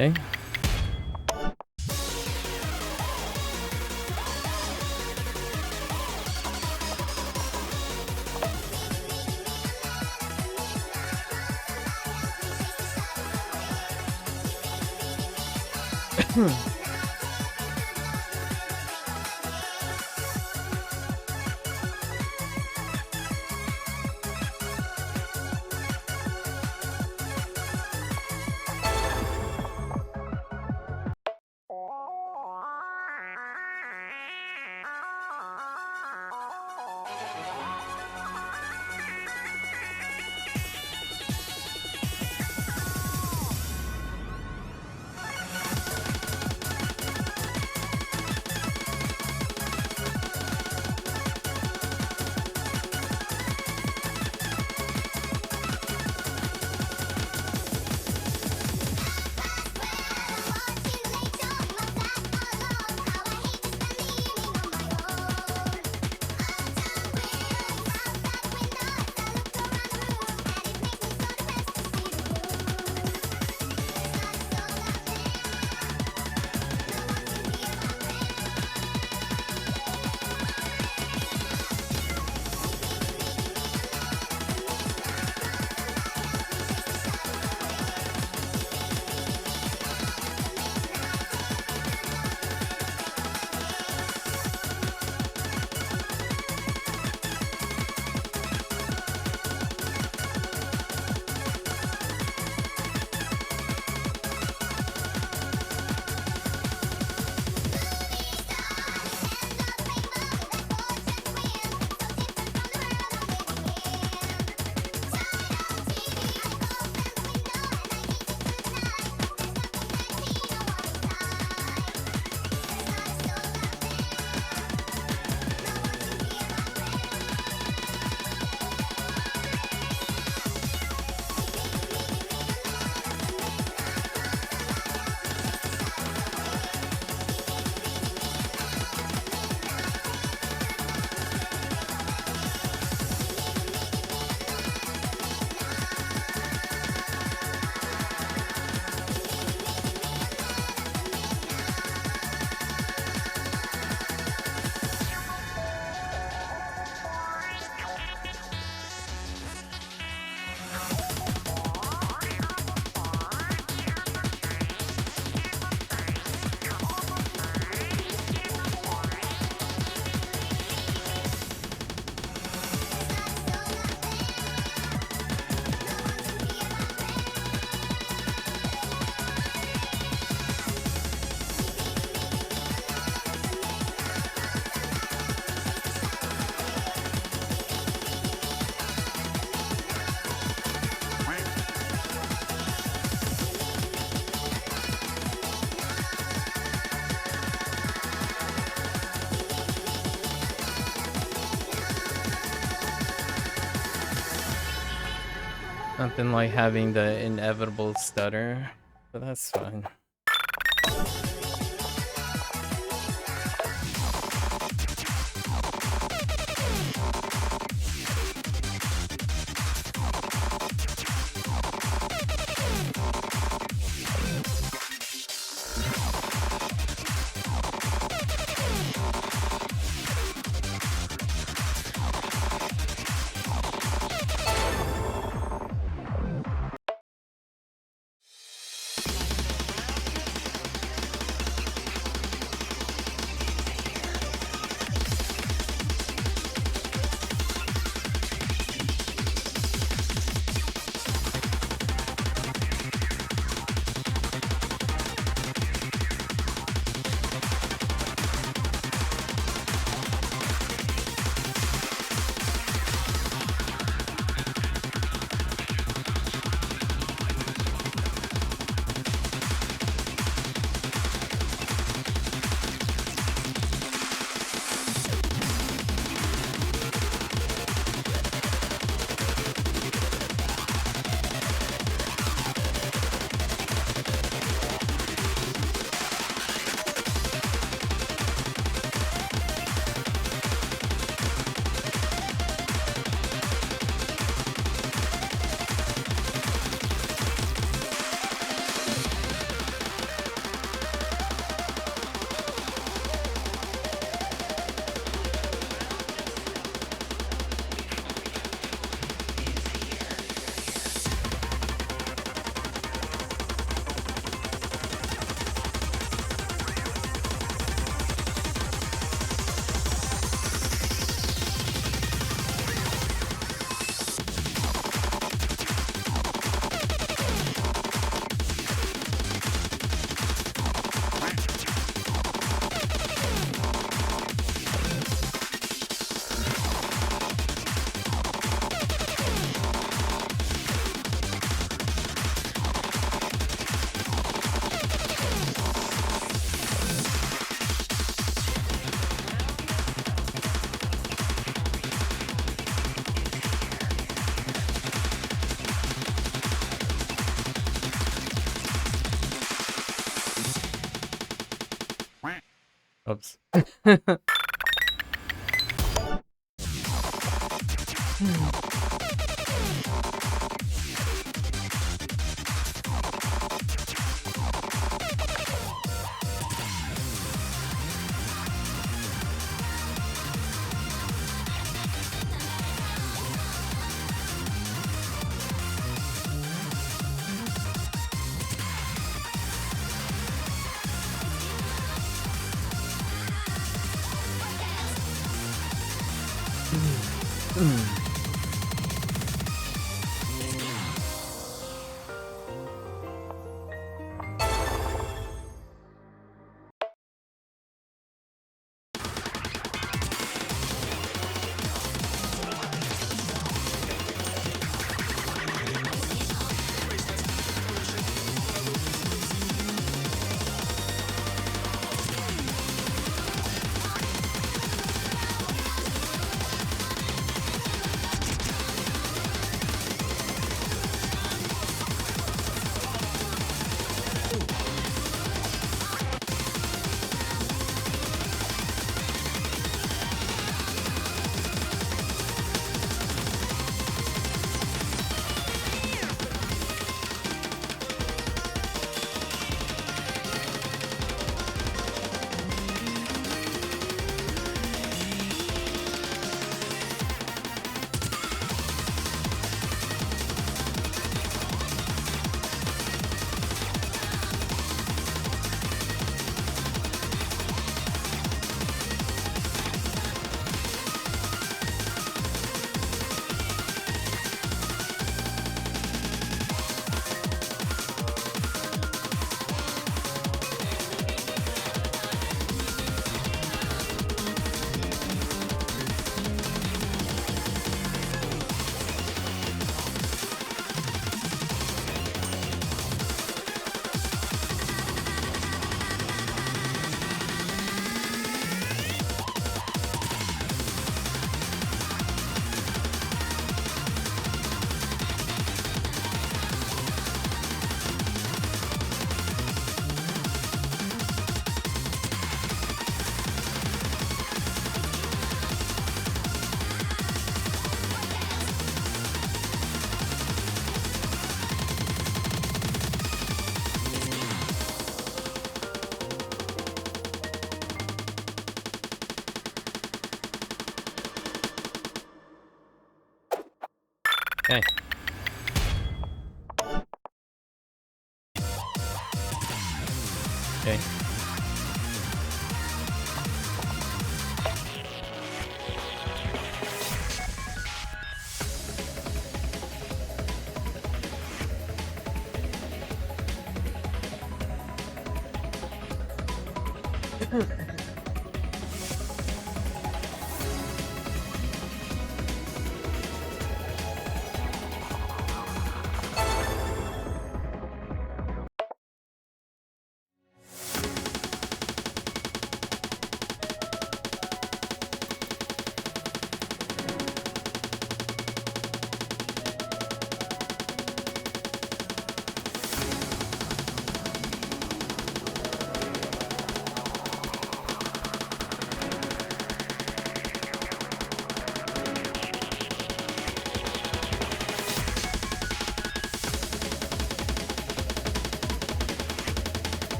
Okay. Nothing like having the inevitable stutter, but that's fine. Oops. Okay. Okay.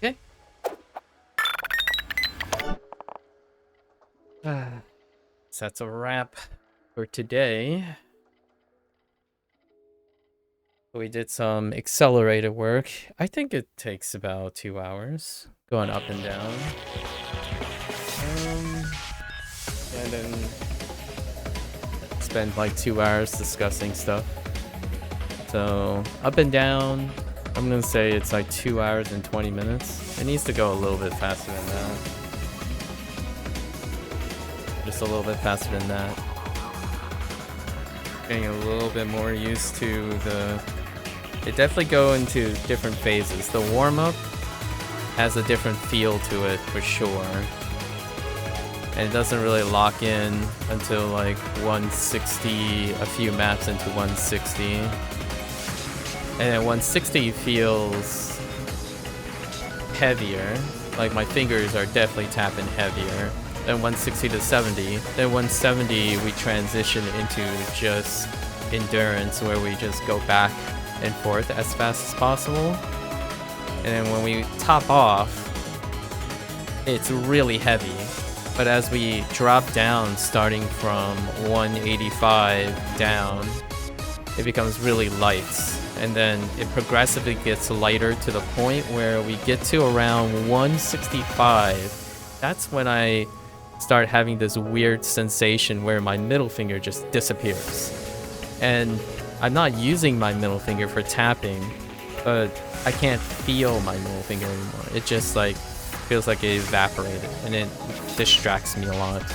Okay. So that's a wrap for today. We did some accelerated work. I think it takes about 2 hours going up and down. And then spend like 2 hours discussing stuff. So up and down, I'm gonna say it's like 2 hours and 20 minutes. It needs to go a little bit faster than that. Just a little bit faster than that. Getting a little bit more used to the... It definitely go into different phases. The warm-up has a different feel to it for sure. And it doesn't really lock in until like 160, a few maps into 160. And then 160 feels heavier. Like my fingers are definitely tapping heavier. Then 160 to 70. Then 170 we transition into just endurance, where we just go back and forth as fast as possible. And then when we top off, it's really heavy. But as we drop down, starting from 185 down, it becomes really light. And then it progressively gets lighter to the point where we get to around 165. That's when I start having this weird sensation where my middle finger just disappears. And I'm not using my middle finger for tapping, but I can't feel my middle finger anymore. It just like feels like it evaporated, and it distracts me a lot.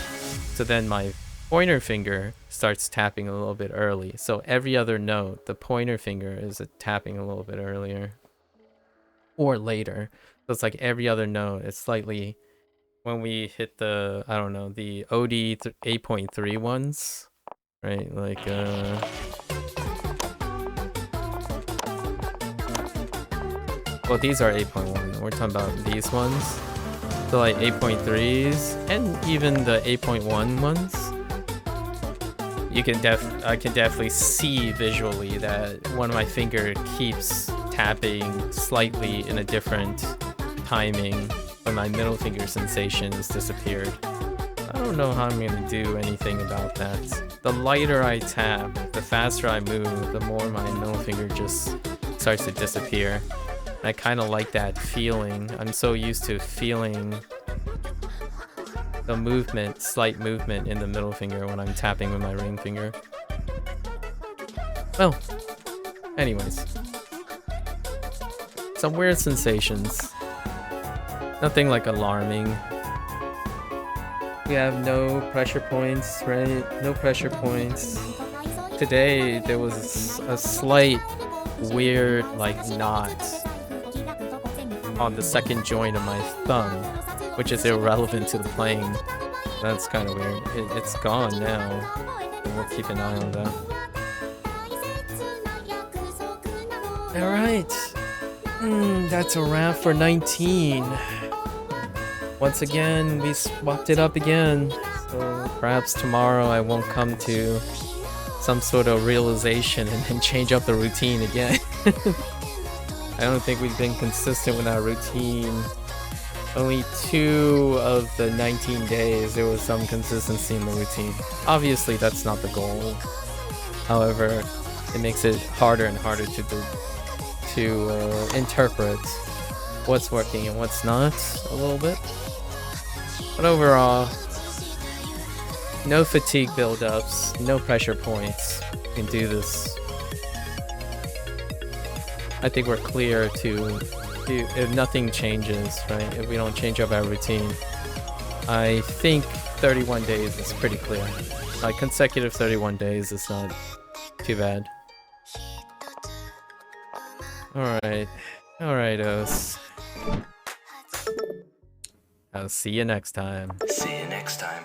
So then my pointer finger starts tapping a little bit early. So every other note, the pointer finger is tapping a little bit earlier or later. So it's like every other note, it's slightly, when we hit the, I don't know, the OD 8.3 ones, right? Like, well, these are 8.1. We're talking about these ones. So like 8.3s and even the 8.1 ones. I can definitely see visually that one of my finger keeps tapping slightly in a different timing, but my middle finger sensation has disappeared. I don't know how I'm gonna do anything about that. The lighter I tap, the faster I move, the more my middle finger just starts to disappear. And I kind of like that feeling. I'm so used to feeling the movement, slight movement in the middle finger when I'm tapping with my ring finger. Well, anyways. Some weird sensations. Nothing like alarming. We have no pressure points, right? No pressure points. Today there was a slight weird like knot on the second joint of my thumb, which is irrelevant to the playing. That's kind of weird. It's gone now. We'll keep an eye on that. Alright. That's a wrap for 19. Once again, we swapped it up again. So perhaps tomorrow I won't come to some sort of realization and then change up the routine again. I don't think we've been consistent with our routine. Only 2 of the 19 days there was some consistency in the routine. Obviously that's not the goal. However, it makes it harder and harder to interpret what's working and what's not a little bit. But overall, no fatigue buildups, no pressure points. We can do this. I think we're clear to if nothing changes, right? If we don't change up our routine. I think 31 days is pretty clear. Like consecutive 31 days is not too bad. Alright. Alrightos. I'll see you next time. See you next time.